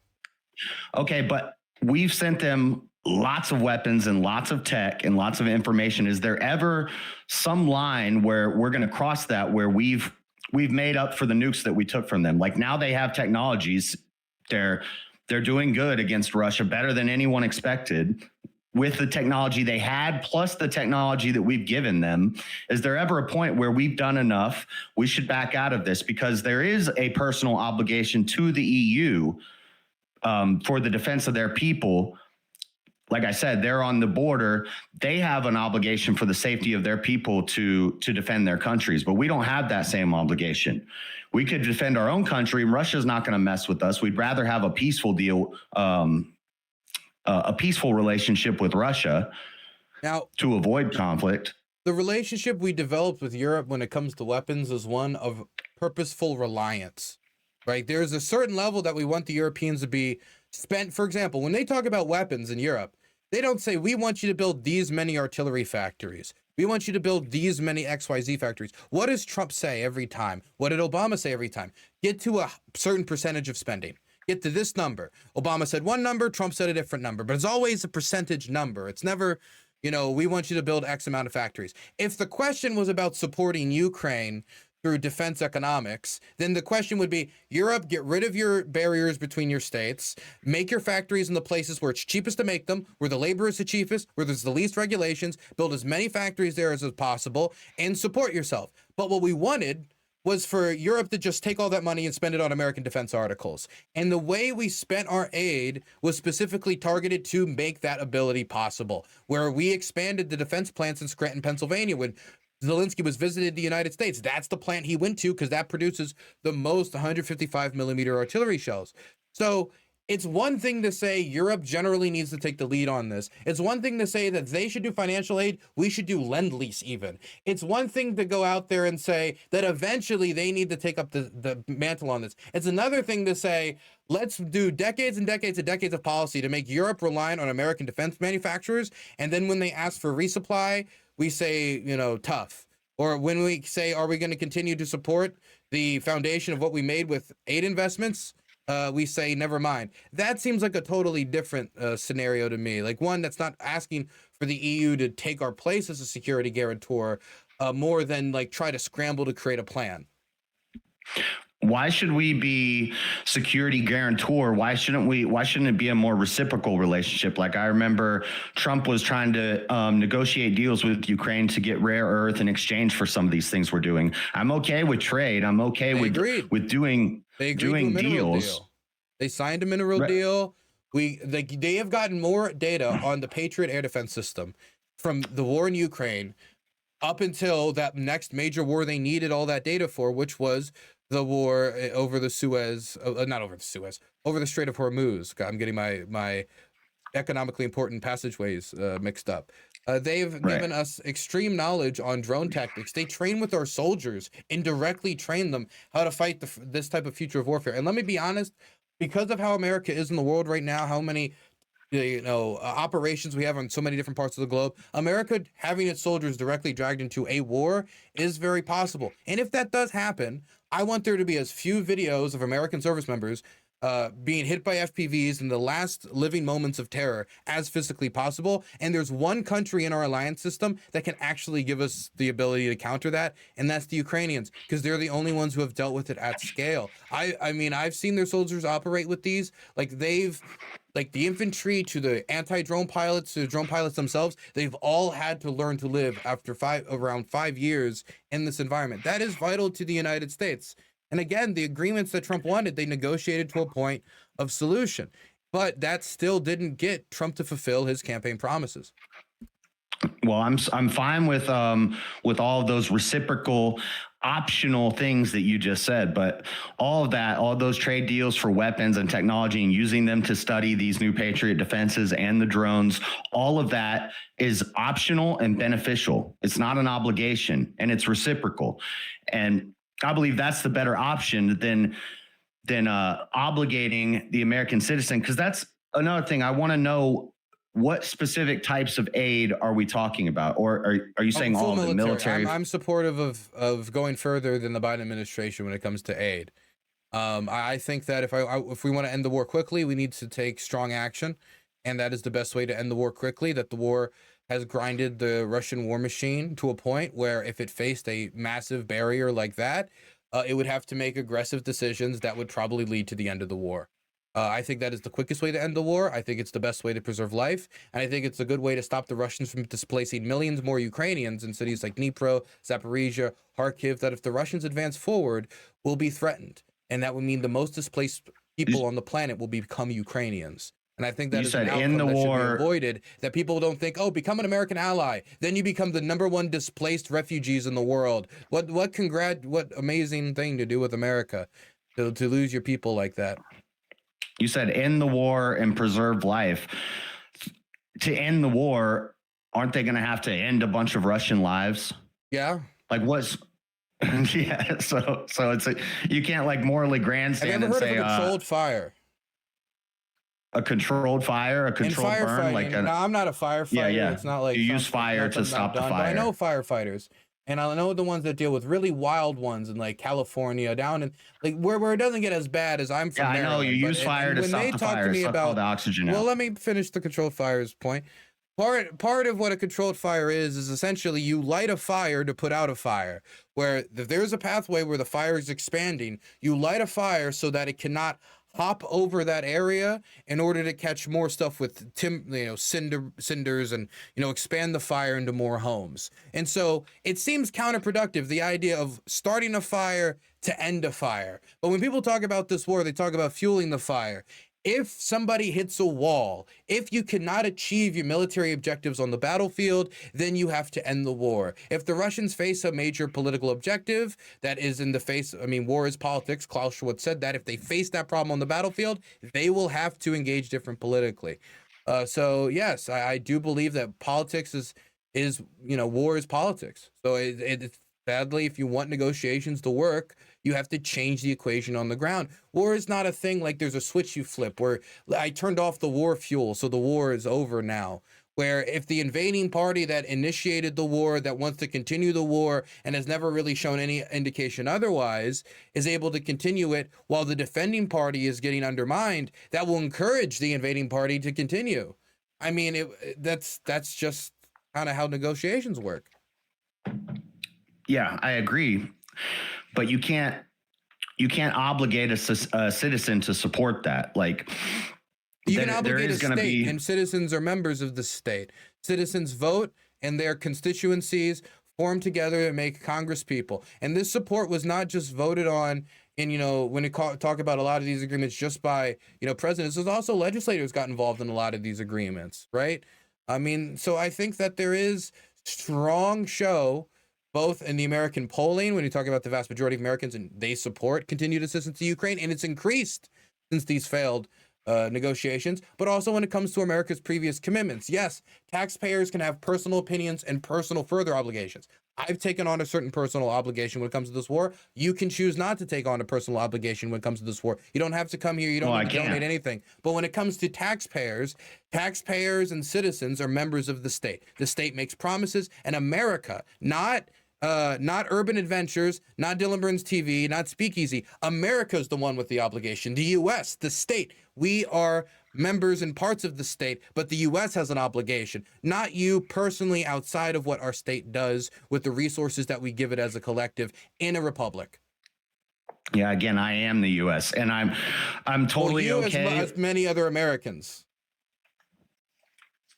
Okay, but we've sent them lots of weapons and lots of tech and lots of information. Is there ever some line where we're going to cross that, where we've made up for the nukes that we took from them? Like now they have technologies. They're doing good against Russia, better than anyone expected, with the technology they had, plus the technology that we've given them. Is there ever a point where we've done enough, we should back out of this? Because there is a personal obligation to the EU for the defense of their people. Like I said, they're on the border. They have an obligation for the safety of their people to defend their countries, but we don't have that same obligation. We could defend our own country, and Russia's not going to mess with us. We'd rather have a peaceful deal, a peaceful relationship with Russia now to avoid conflict. The relationship we developed with Europe when it comes to weapons is one of purposeful reliance. Right? There's a certain level that we want the Europeans to be spent. For example, when they talk about weapons in Europe, They don't say, we want you to build these many artillery factories. We want you to build these many XYZ factories. What does Trump say every time? What did Obama say every time? Get to a certain percentage of spending. Get to this number. Obama said one number, Trump said a different number, but it's always a percentage number. It's never, we want you to build X amount of factories. If the question was about supporting Ukraine through defense economics, then the question would be, Europe, get rid of your barriers between your states, make your factories in the places where it's cheapest to make them, where the labor is the cheapest, where there's the least regulations, build as many factories there as possible, and support yourself. But what we wanted was for Europe to just take all that money and spend it on American defense articles. And the way we spent our aid was specifically targeted to make that ability possible, where we expanded the defense plants in Scranton, Pennsylvania, when Zelensky was visited the United States. That's the plant he went to because that produces the most 155 millimeter artillery shells. So it's one thing to say Europe generally needs to take the lead on this. It's one thing to say that they should do financial aid. We should do lend-lease even. It's one thing to go out there and say that eventually they need to take up the mantle on this. It's another thing to say, let's do decades and decades and decades of policy to make Europe reliant on American defense manufacturers. And then when they ask for resupply, we say, tough. Or when we say, are we going to continue to support the foundation of what we made with aid investments? We say, never mind. That seems like a totally different scenario to me. Like one that's not asking for the EU to take our place as a security guarantor, more than like try to scramble to create a plan. Why should we be security guarantor? Why shouldn't it be a more reciprocal relationship? Like I remember Trump was trying to negotiate deals with Ukraine to get rare earth in exchange for some of these things we're doing. I'm okay with trade. I'm okay with doing deals. Deal. They signed a mineral deal. They have gotten more data on the Patriot air defense system from the war in Ukraine up until that next major war they needed all that data for, which was the war over the Suez, not over the Suez, over the Strait of Hormuz. I'm getting my economically important passageways mixed up. They've given us extreme knowledge on drone tactics. They train with our soldiers and directly train them how to fight this type of future of warfare. And let me be honest, because of how America is in the world right now, how many operations we have on so many different parts of the globe, America having its soldiers directly dragged into a war is very possible. And if that does happen, I want there to be as few videos of American service members being hit by FPVs in the last living moments of terror as physically possible. And there's one country in our alliance system that can actually give us the ability to counter that, and that's the Ukrainians, because they're the only ones who have dealt with it at scale. I mean, I've seen their soldiers operate with these. Like the infantry to the anti-drone pilots to the drone pilots themselves, they've all had to learn to live after around 5 years in this environment. That is vital to the United States. And again, the agreements that Trump wanted, they negotiated to a point of solution. But that still didn't get Trump to fulfill his campaign promises. Well, I'm fine with all of those reciprocal optional things that you just said, but all those trade deals for weapons and technology and using them to study these new Patriot defenses and the drones, all of that is optional and beneficial. It's not an obligation, and it's reciprocal. And I believe that's the better option than obligating the American citizen, because that's another thing. I want to know, what specific types of aid are we talking about? Or are you saying all of the military? I'm supportive of going further than the Biden administration when it comes to aid. I think that if we want to end the war quickly, we need to take strong action. And that is the best way to end the war quickly, that the war has grinded the Russian war machine to a point where if it faced a massive barrier like that, it would have to make aggressive decisions that would probably lead to the end of the war. I think that is the quickest way to end the war. I think it's the best way to preserve life. And I think it's a good way to stop the Russians from displacing millions more Ukrainians in cities like Dnipro, Zaporizhia, Kharkiv, that if the Russians advance forward, will be threatened. And that would mean the most displaced people on the planet will become Ukrainians. And I think that is an outcome that should be avoided, that people don't think, oh, become an American ally. Then you become the #1 displaced refugees in the world. What amazing thing to do with America, to lose your people like that. You said end the war and preserve life. To end the war, aren't they going to have to end a bunch of Russian lives? Yeah. Like what's... yeah, so it's you can't like morally grandstand and say... Have you ever heard of a controlled fire? a controlled fire, a And controlled burn, like firefighting, no, I'm not a firefighter. yeah. It's not like You use something fire else to I've not stop the done, but I know fire. firefighters, and I know the ones that deal with really wild ones in like California, down in like where it doesn't get as bad as I'm Yeah, from I know. You Maryland. But use fire to when they stop the talk to fire, me suck all about, the oxygen well, out. let me finish the controlled fires point. Part of what a controlled fire is essentially you light a fire to put out a fire. Where if there's a pathway where the fire is expanding, you light a fire so that it cannot hop over that area in order to catch more stuff with cinders and expand the fire into more homes. And so it seems counterproductive, the idea of starting a fire to end a fire. But when people talk about this war, they talk about fueling the fire. If somebody hits a wall, if you cannot achieve your military objectives on the battlefield, then you have to end the war. If the Russians face a major political objective that is in the face, war is politics. Klaus Schwab said that if they face that problem on the battlefield, they will have to engage different politically. So yes, I do believe that politics is war is politics. So it's sadly, if you want negotiations to work, you have to change the equation on the ground. War is not a thing like there's a switch you flip where I turned off the war fuel, so the war is over now. Where if the invading party that initiated the war, that wants to continue the war and has never really shown any indication otherwise, is able to continue it while the defending party is getting undermined, that will encourage the invading party to continue. That's just kind of how negotiations work. Yeah, I agree. But you can't obligate a citizen to support that. Like you can obligate a state, and citizens are members of the state. Citizens vote, and their constituencies form together to make Congress people. And this support was not just voted on in, when it talk about a lot of these agreements just by, presidents. There's also legislators got involved in a lot of these agreements, right? So I think that there is strong show both in the American polling, when you talk about the vast majority of Americans, and they support continued assistance to Ukraine, and it's increased since these failed negotiations, but also when it comes to America's previous commitments. Yes, taxpayers can have personal opinions and personal further obligations. I've taken on a certain personal obligation when it comes to this war. You can choose not to take on a personal obligation when it comes to this war. You don't have to come here. You don't need to donate anything. But when it comes to taxpayers and citizens are members of the state. The state makes promises, and America, not Urban Adventures, not Dylan Burns TV, not Speakeasy. America's the one with the obligation. The U.S., the state. We are members and parts of the state, but the U.S. has an obligation, not you personally outside of what our state does with the resources that we give it as a collective in a republic. Yeah, again, I am the U.S. and I'm totally okay. As many other Americans.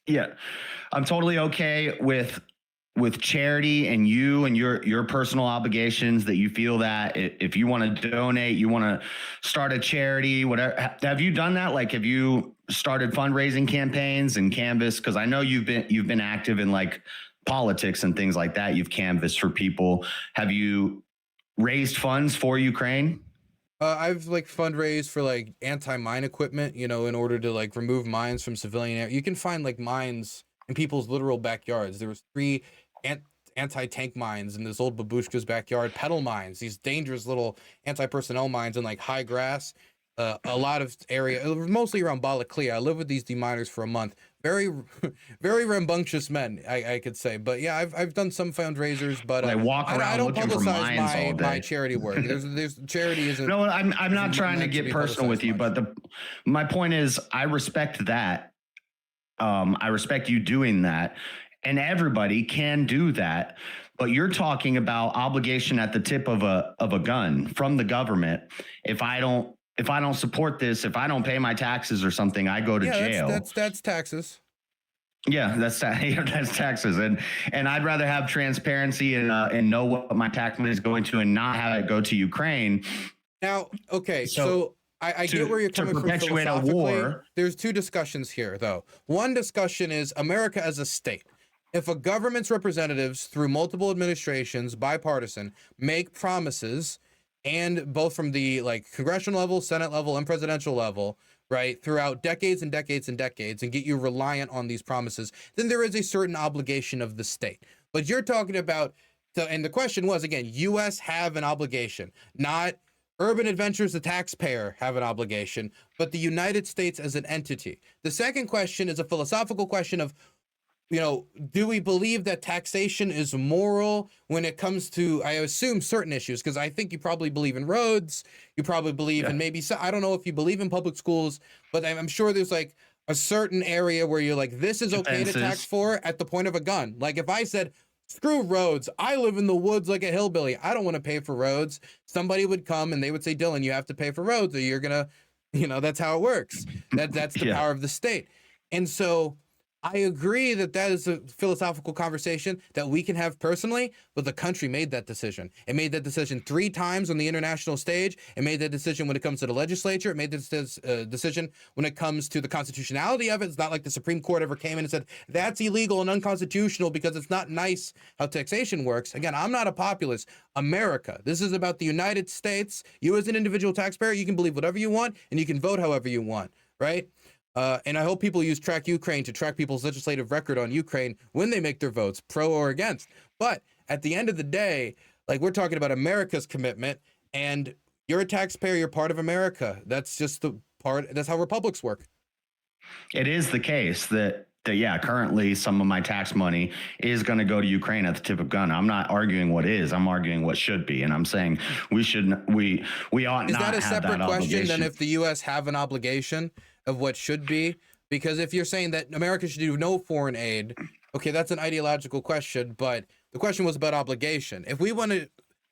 Yeah, I'm totally okay with charity and you and your personal obligations, that you feel that if you want to donate, you want to start a charity, whatever. Have you done that? Like, have you started fundraising campaigns and canvassed? Because I know you've been active in like politics and things like that. You've canvassed for people. Have you raised funds for Ukraine? I've fundraised for anti-mine equipment, in order to remove mines from civilian areas. You can find mines in people's literal backyards. There was 3 anti-tank mines in this old babushka's backyard, pedal mines, these dangerous little anti-personnel mines in high grass, a lot of area, mostly around Balaklia. I lived with these deminers for a month. Very, very rambunctious men, I could say. But yeah, I've done some fundraisers, but I don't publicize my charity work. There's charity isn't. No, I'm not trying to get personal with you, but my point is, I respect that. I respect you doing that. And everybody can do that, but you're talking about obligation at the tip of a gun from the government. If I don't support this, if I don't pay my taxes or something, I go to jail. That's taxes. Yeah, that's taxes, and I'd rather have transparency and know what my tax money is going to, and not have it go to Ukraine. Now, okay, so I get where you're coming from philosophically. A war. There's 2 discussions here, though. One discussion is America as a state. If a government's representatives, through multiple administrations, bipartisan, make promises, and both from the congressional level, Senate level, and presidential level, right, throughout decades and decades and decades, and get you reliant on these promises, then there is a certain obligation of the state. But you're talking about, and the question was, again, U.S. have an obligation, not Urban Adventures, the taxpayer, have an obligation, but the United States as an entity. The second question is a philosophical question of, do we believe that taxation is moral when it comes to, I assume, certain issues? Because I think you probably believe in roads, you probably believe in maybe, I don't know if you believe in public schools, but I'm sure there's like a certain area where you're like, this is okay to tax for at the point of a gun. Like if I said, screw roads, I live in the woods like a hillbilly, I don't want to pay for roads, somebody would come and they would say, Dylan, you have to pay for roads or you're gonna, that's how it works. That's the power of the state. And so I agree that is a philosophical conversation that we can have personally, but the country made that decision. It made that decision 3 times on the international stage. It made that decision when it comes to the legislature. It made this decision when it comes to the constitutionality of it. It's not like the Supreme Court ever came in and said, that's illegal and unconstitutional because it's not nice how taxation works. Again, I'm not a populist. America. This is about the United States. You as an individual taxpayer, you can believe whatever you want and you can vote however you want, right? And I hope people use Track Ukraine to track people's legislative record on Ukraine when they make their votes, pro or against. But at the end of the day, like we're talking about America's commitment, and you're a taxpayer, you're part of America. That's just that's how republics work. It is the case that currently some of my tax money is going to go to Ukraine at the tip of gun. I'm not arguing what is, I'm arguing what should be. And I'm saying we ought not have that obligation. Is that a separate question than if the U.S. have an obligation of what should be? Because if you're saying that America should do no foreign aid, okay, that's an ideological question, but the question was about obligation. If we want to,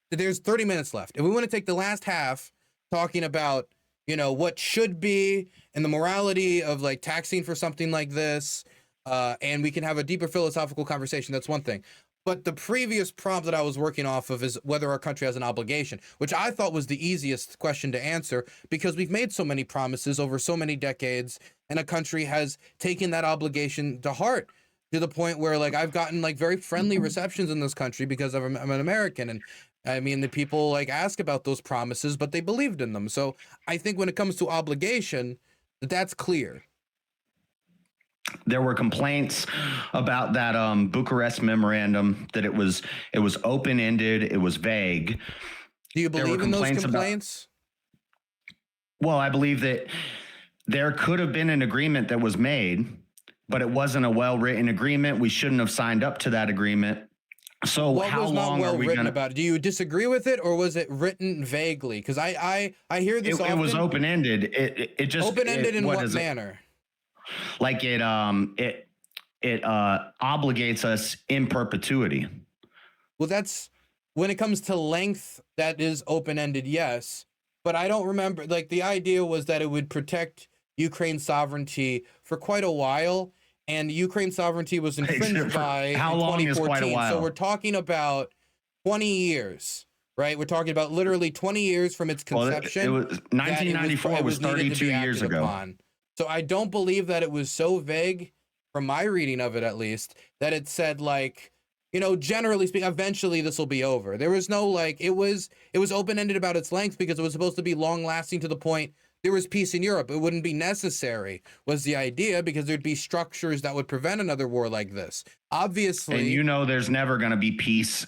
there's 30 minutes left. If we want to take the last half talking about, what should be and the morality of like taxing for something like this, and we can have a deeper philosophical conversation, that's one thing. But the previous prompt that I was working off of is whether our country has an obligation, which I thought was the easiest question to answer because we've made so many promises over so many decades, and a country has taken that obligation to heart to the point where like I've gotten like very friendly receptions in this country because I'm an American. And I mean, the people like ask about those promises, but they believed in them. So I think when it comes to obligation, that's clear. There were complaints about that Bucharest memorandum, that it was open-ended, it was vague. Do you believe in those complaints? Well, I believe that there could have been an agreement that was made, but it wasn't a well-written agreement. We shouldn't have signed up to that agreement. So how long are we going to about it? Do you disagree with it, or was it written vaguely? Because I hear this often. It was open-ended. It just open-ended in what manner? Like it obligates us in perpetuity. Well, that's when it comes to length, that is open-ended, yes. But I don't remember, like the idea was that it would protect Ukraine's sovereignty for quite a while, and Ukraine's sovereignty was infringed by how long is quite a while? So we're talking about 20 years, right? We're talking about literally 20 years from its conception. Well, it was 1994 was 32 years ago. So I don't believe that it was so vague, from my reading of it at least, that it said like, generally speaking, eventually this will be over. There was no like, it was open-ended about its length because it was supposed to be long-lasting to the point there was peace in Europe. It wouldn't be necessary, was the idea, because there'd be structures that would prevent another war like this. Obviously. And there's never going to be peace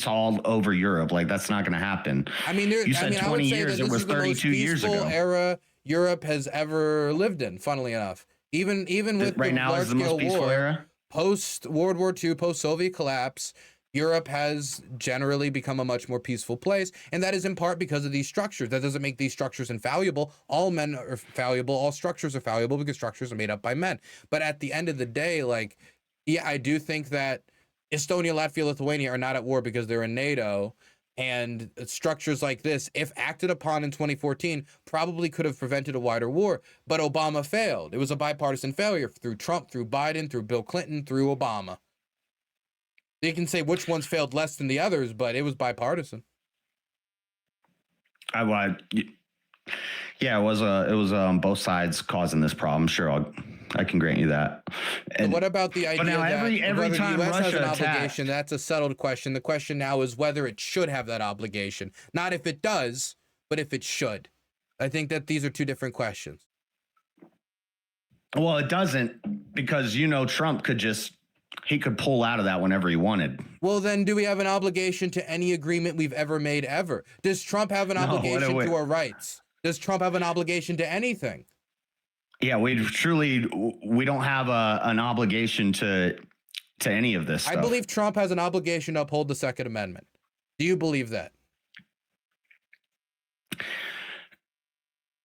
all over Europe. Like that's not going to happen. I mean, you said 20 years, it was 32 years ago. Era Europe has ever lived in, funnily enough. Even with right the now is the most peaceful era. Post World War II, post Soviet collapse, Europe has generally become a much more peaceful place, and that is in part because of these structures. That doesn't make these structures infallible. All men are fallible. All structures are fallible because structures are made up by men. But at the end of the day, like, yeah, I do think that Estonia, Latvia, Lithuania are not at war because they're in NATO. And structures like this, if acted upon in 2014, probably could have prevented a wider war. But Obama failed. It was a bipartisan failure through Trump, through Biden, through Bill Clinton, through Obama. You can say which ones failed less than the others, but it was bipartisan. Yeah, it was both sides causing this problem. Sure, I can grant you that. And what about the idea now that every time the US has Russia an obligation? That's a settled question. The question now is whether it should have that obligation. Not if it does, but if it should. I think that these are two different questions. Well, it doesn't, because Trump could just he could pull out of that whenever he wanted. Well, then do we have an obligation to any agreement we've ever made ever? Does Trump have an obligation to our rights? Does Trump have an obligation to anything? Yeah, we don't have an obligation to any of this stuff. I believe Trump has an obligation to uphold the Second Amendment. Do you believe that?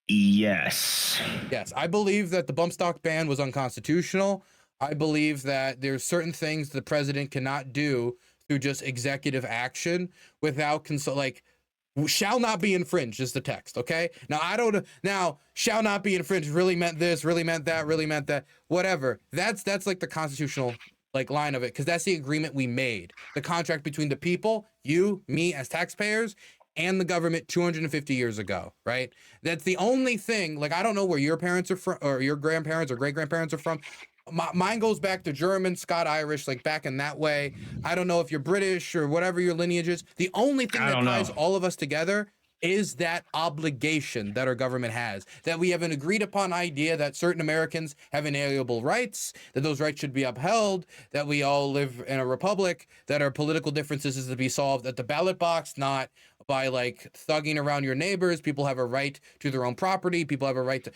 Yes. Yes, I believe that the bump stock ban was unconstitutional. I believe that there's certain things the president cannot do through just executive action without shall not be infringed is the text. Okay. Now shall not be infringed really meant this, really meant that, really meant that, whatever. That's like the constitutional line of it. Cause that's the agreement we made, the contract between the people, you, me as taxpayers, and the government 250 years ago, right? That's the only thing. I don't know where your parents are from, or your grandparents or great grandparents are from. Mine goes back to German, Scott, Irish, back in that way. I don't know if you're British or whatever your lineage is. The only thing that ties all of us together is that obligation that our government has, that we have an agreed upon idea that certain Americans have inalienable rights, that those rights should be upheld, that we all live in a republic, that our political differences is to be solved at the ballot box, not by thugging around your neighbors. People have a right to their own property. People have a right to,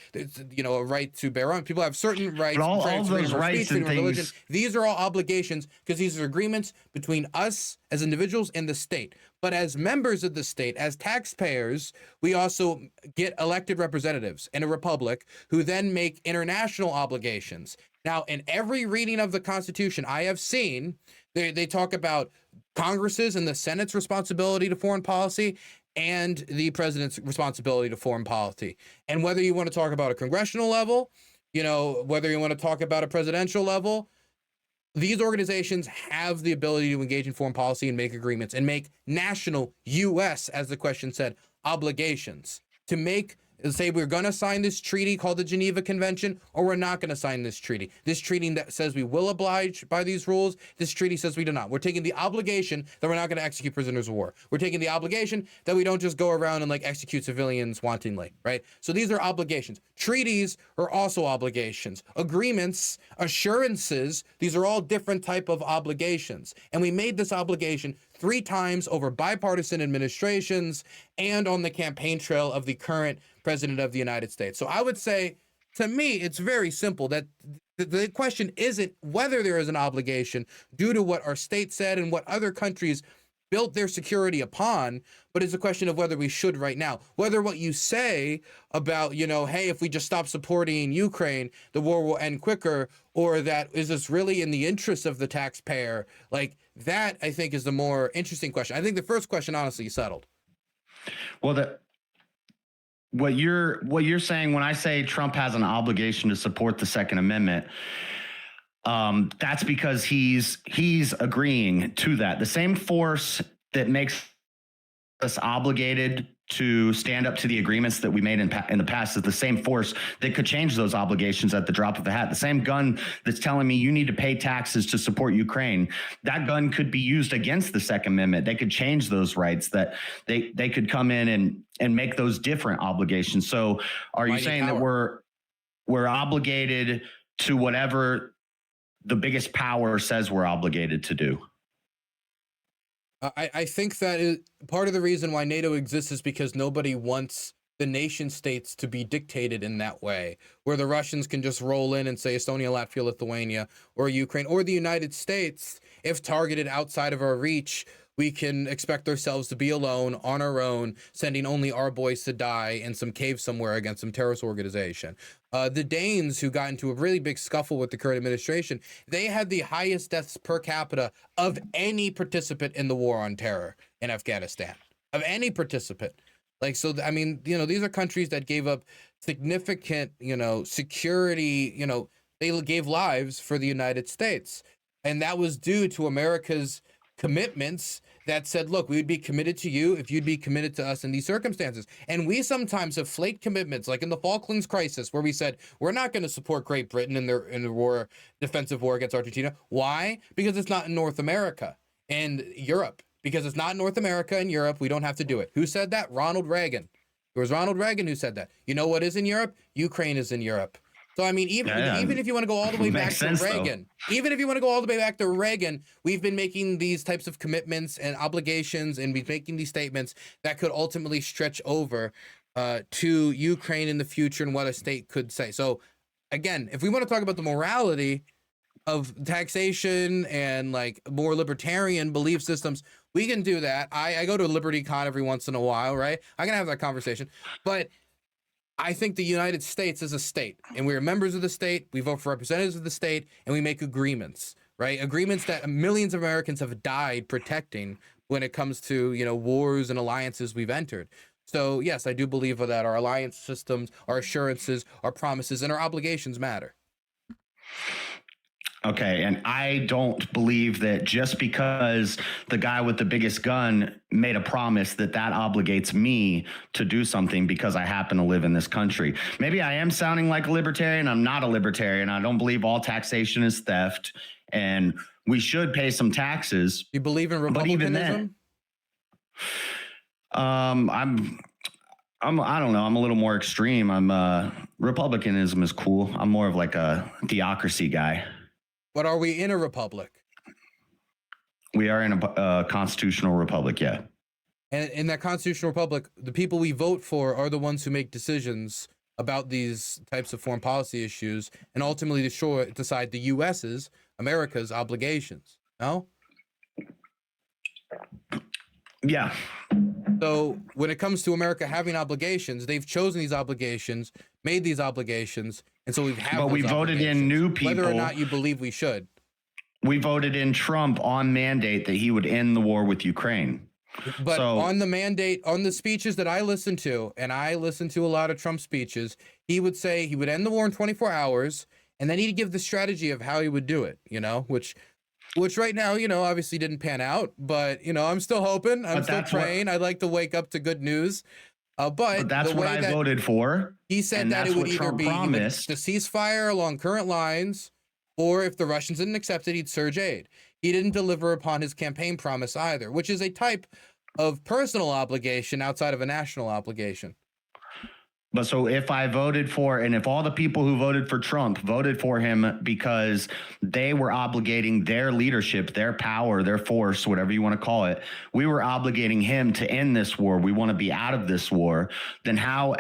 a right to bear arms. People have certain rights. But all those rights and things. Religion. These are all obligations because these are agreements between us as individuals and the state. But as members of the state, as taxpayers, we also get elected representatives in a republic who then make international obligations. Now, in every reading of the Constitution I have seen, they talk about Congress's and the Senate's responsibility to foreign policy and the president's responsibility to foreign policy. And whether you want to talk about a congressional level, whether you want to talk about a presidential level, these organizations have the ability to engage in foreign policy and make agreements and make national U.S., as the question said, obligations to say we're going to sign this treaty called the Geneva Convention, or we're not going to sign this treaty. This treaty that says we will oblige by these rules, this treaty says we do not. We're taking the obligation that we're not going to execute prisoners of war. We're taking the obligation that we don't just go around and execute civilians wantonly, right? So these are obligations. Treaties are also obligations. Agreements, assurances, these are all different type of obligations. And we made this obligation 3 times over bipartisan administrations and on the campaign trail of the current president of the United States. So I would say, to me, it's very simple that the question isn't whether there is an obligation due to what our state said and what other countries built their security upon, but it's a question of whether we should right now. Whether what you say about, hey, if we just stop supporting Ukraine, the war will end quicker, or that is this really in the interest of the taxpayer? That, I think, is the more interesting question. I think the first question, honestly, you settled. Well, what you're saying when I say Trump has an obligation to support the Second Amendment, that's because he's agreeing to that. The same force that makes us obligated to stand up to the agreements that we made in the past is the same force that could change those obligations at the drop of a hat. The same gun that's telling me you need to pay taxes to support Ukraine, that gun could be used against the Second Amendment. They could change those rights, that they could come in and make those different obligations. So are you saying that we're obligated to whatever the biggest power says we're obligated to do? I think that is part of the reason why NATO exists is because nobody wants the nation states to be dictated in that way, where the Russians can just roll in and say Estonia, Latvia, Lithuania, or Ukraine, or the United States, if targeted outside of our reach, we can expect ourselves to be alone on our own, sending only our boys to die in some cave somewhere against some terrorist organization. The Danes, who got into a really big scuffle with the current administration, they had the highest deaths per capita of any participant in the war on terror in Afghanistan, of any participant. These are countries that gave up significant, security, they gave lives for the United States. And that was due to America's commitments that said, look, we would be committed to you if you'd be committed to us in these circumstances. And we sometimes have flaked commitments, like in the Falklands crisis, where we said, we're not going to support Great Britain in the defensive war against Argentina. Why? Because it's not in North America and Europe. Because it's not North America and Europe, we don't have to do it. Who said that? Ronald Reagan. It was Ronald Reagan who said that. You know what is in Europe? Ukraine is in Europe. So I mean, even if you want to go all the way back to Reagan, even if you want to go all the way back to Reagan, we've been making these types of commitments and obligations, and we're making these statements that could ultimately stretch over to Ukraine in the future and what a state could say. So again, if we want to talk about the morality of taxation and like more libertarian belief systems, we can do that. I go to LibertyCon every once in a while, right? I can have that conversation. But I think the United States is a state, and we're members of the state. We vote for representatives of the state, and we make agreements, right? Agreements that millions of Americans have died protecting when it comes to, you know, wars and alliances we've entered. So yes, I do believe that our alliance systems, our assurances, our promises, and our obligations matter. Okay, and I don't believe that just because the guy with the biggest gun made a promise that obligates me to do something because I happen to live in this country. Maybe I am sounding like a libertarian. I'm not a libertarian. I don't believe all taxation is theft, and we should pay some taxes. You believe in republicanism? But even then, I don't know. I'm a little more extreme. Republicanism is cool. I'm more of like a theocracy guy. But are we in a republic? We are in a constitutional republic, yeah. And in that constitutional republic, the people we vote for are the ones who make decisions about these types of foreign policy issues and ultimately decide the U.S.'s, America's obligations. No? Yeah. So when it comes to America having obligations, they've chosen these obligations, made these obligations, and so we voted in new people. Whether or not you believe we should. We voted in Trump on mandate that he would end the war with Ukraine. But on the mandate, on the speeches that I listened to, and I listened to a lot of Trump speeches, he would say he would end the war in 24 hours, and then he'd give the strategy of how he would do it, you know, which right now, you know, obviously didn't pan out, but, you know, I'm still hoping. I'm still praying. I'd like to wake up to good news. But that's what I voted for. He said that it would either be the ceasefire along current lines, or if the Russians didn't accept it, he'd surge aid. He didn't deliver upon his campaign promise either, which is a type of personal obligation outside of a national obligation. But so if I voted for, and if all the people who voted for Trump voted for him because they were obligating their leadership, their power, their force, whatever you want to call it, we were obligating him to end this war. We want to be out of this war. Then how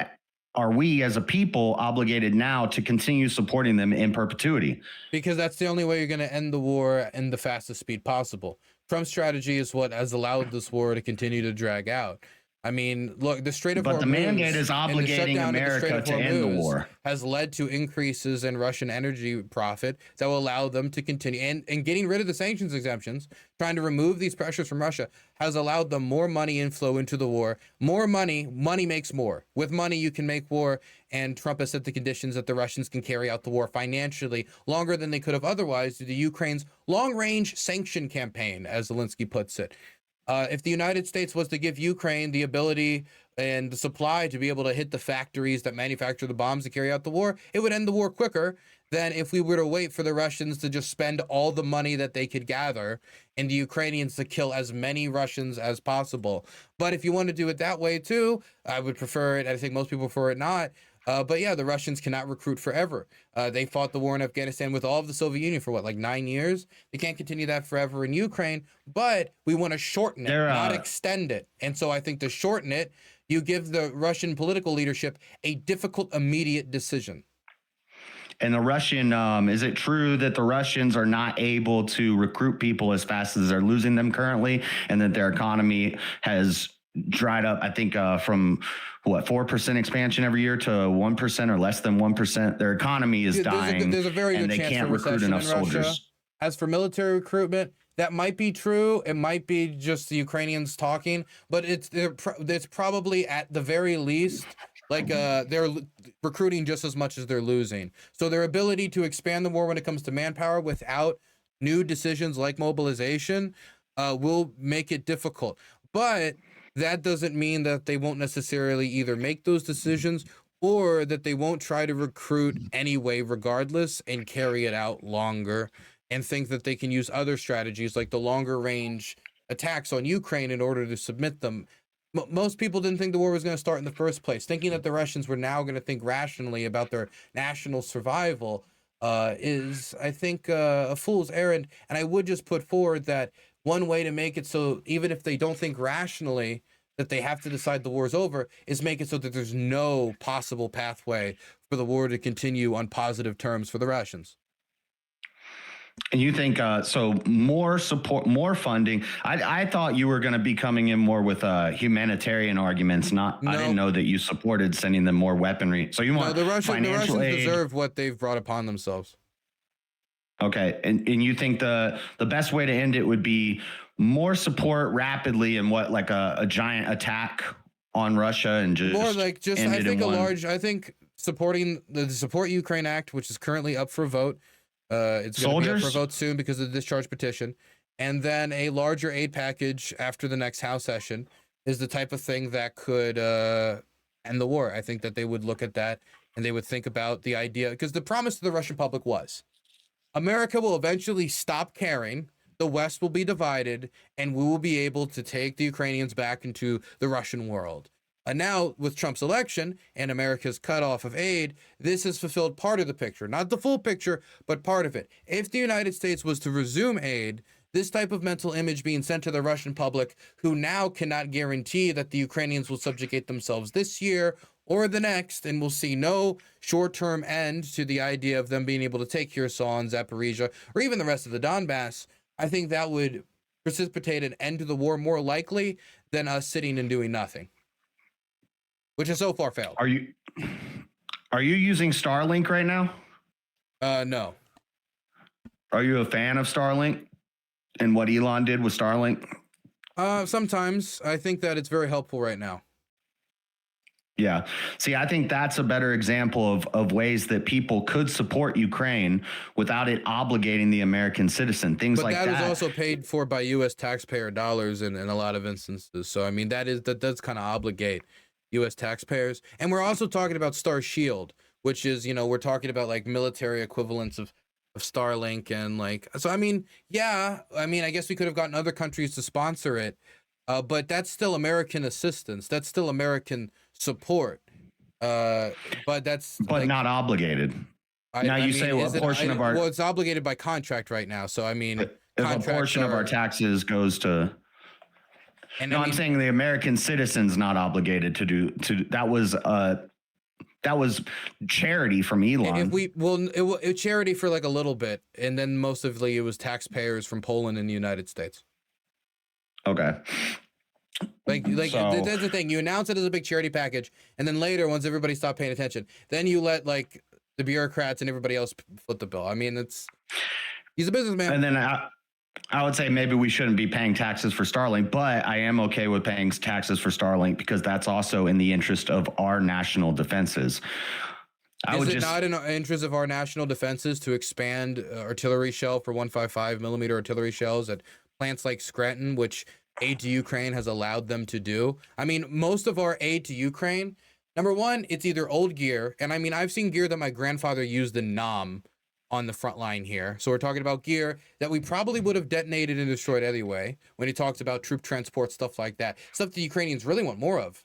are we as a people obligated now to continue supporting them in perpetuity? Because that's the only way you're going to end the war in the fastest speed possible. Trump's strategy is what has allowed this war to continue to drag out. I mean, look, the Strait of Hormuz, but the mandate is obligating America to end the war, has led to increases in Russian energy profit that will allow them to continue. And getting rid of the sanctions exemptions, trying to remove these pressures from Russia, has allowed them more money inflow into the war. More money makes more. With money, you can make war. And Trump has set the conditions that the Russians can carry out the war financially longer than they could have otherwise due to Ukraine's long-range sanction campaign, as Zelensky puts it. If the United States was to give Ukraine the ability and the supply to be able to hit the factories that manufacture the bombs to carry out the war, it would end the war quicker than if we were to wait for the Russians to just spend all the money that they could gather and the Ukrainians to kill as many Russians as possible. But if you want to do it that way too, I would prefer it. I think most people prefer it not. But yeah, the Russians cannot recruit forever. They fought the war in Afghanistan with all of the Soviet Union for what, like 9 years? They can't continue that forever in Ukraine, but we want to shorten it, not extend it. And so I think to shorten it, you give the Russian political leadership a difficult, immediate decision. And the Russian, is it true that the Russians are not able to recruit people as fast as they're losing them currently, and that their economy has dried up, I think, from 4% expansion every year to 1% or less than 1%. Their economy is dying. There's a very good chance for recession in Russia. As for military recruitment, that might be true. It might be just the Ukrainians talking, but it's probably at the very least like they're recruiting just as much as they're losing. So their ability to expand the war when it comes to manpower without new decisions like mobilization will make it difficult. But that doesn't mean that they won't necessarily either make those decisions or that they won't try to recruit anyway, regardless, and carry it out longer and think that they can use other strategies like the longer range attacks on Ukraine in order to submit them. Most people didn't think the war was going to start in the first place. Thinking that the Russians were now going to think rationally about their national survival is, I think, a fool's errand. And I would just put forward that one way to make it so even if they don't think rationally that they have to decide the war's over is make it so that there's no possible pathway for the war to continue on positive terms for the Russians. And you think so? More support, more funding. I thought you were going to be coming in more with humanitarian arguments. Not, No. I didn't know that you supported sending them more weaponry. So you want the Russians financial aid. deserve what they've brought upon themselves. Okay, and you think the best way to end it would be more support rapidly and what, like a giant attack on Russia and just More like just end I it think in a one- large. I think supporting the Support Ukraine Act, which is currently up for vote. It's going to be up for Soldiers? vote soon because of the discharge petition, and then a larger aid package after the next House session is the type of thing that could end the war. I think that they would look at that and they would think about the idea, because the promise to the Russian public was America will eventually stop caring, the West will be divided, and we will be able to take the Ukrainians back into the Russian world. And now, with Trump's election and America's cutoff of aid, this has fulfilled part of the picture. Not the full picture, but part of it. If the United States was to resume aid, this type of mental image being sent to the Russian public, who now cannot guarantee that the Ukrainians will subjugate themselves this year or the next, and will see no short-term end to the idea of them being able to take Kherson, Zaporizhia, or even the rest of the Donbass, I think that would precipitate an end to the war more likely than us sitting and doing nothing, which has so far failed. Are you using Starlink right now? No. Are you a fan of Starlink and what Elon did with Starlink? Sometimes I think that it's very helpful right now. Yeah. See, I think that's a better example of ways that people could support Ukraine without it obligating the American citizen. Things But like that that. is also paid for by U.S. taxpayer dollars in a lot of instances. So I mean, that does kind of obligate U.S. taxpayers. And we're also talking about Star Shield, which is, we're talking about like military equivalents of Starlink and like, so I mean, yeah, I mean, I guess we could have gotten other countries to sponsor it, but that's still American assistance. That's still American support. But that's not obligated. Now you say a portion of our well, it's obligated by contract right now. So I mean, if a portion of our taxes goes to. And No, I'm saying the American citizen's not obligated to do that was charity from Elon. It charity for like a little bit, and then mostly it was taxpayers from Poland and the United States. Okay. Like So- that's the thing. You announce it as a big charity package, and then later, once everybody stopped paying attention, then you let like the bureaucrats and everybody else foot the bill. I mean, he's a businessman. And then I would say maybe we shouldn't be paying taxes for Starlink, but I am okay with paying taxes for Starlink because that's also in the interest of our national defenses. Is it not in the interest of our national defenses to expand artillery shell for 155 millimeter artillery shells at plants like Scranton, which aid to Ukraine has allowed them to do? I mean, most of our aid to Ukraine, number one, it's either old gear, and I mean, I've seen gear that my grandfather used in Nam on the front line here. So we're talking about gear that we probably would have detonated and destroyed anyway when he talks about troop transport, stuff like that. Stuff the Ukrainians really want more of.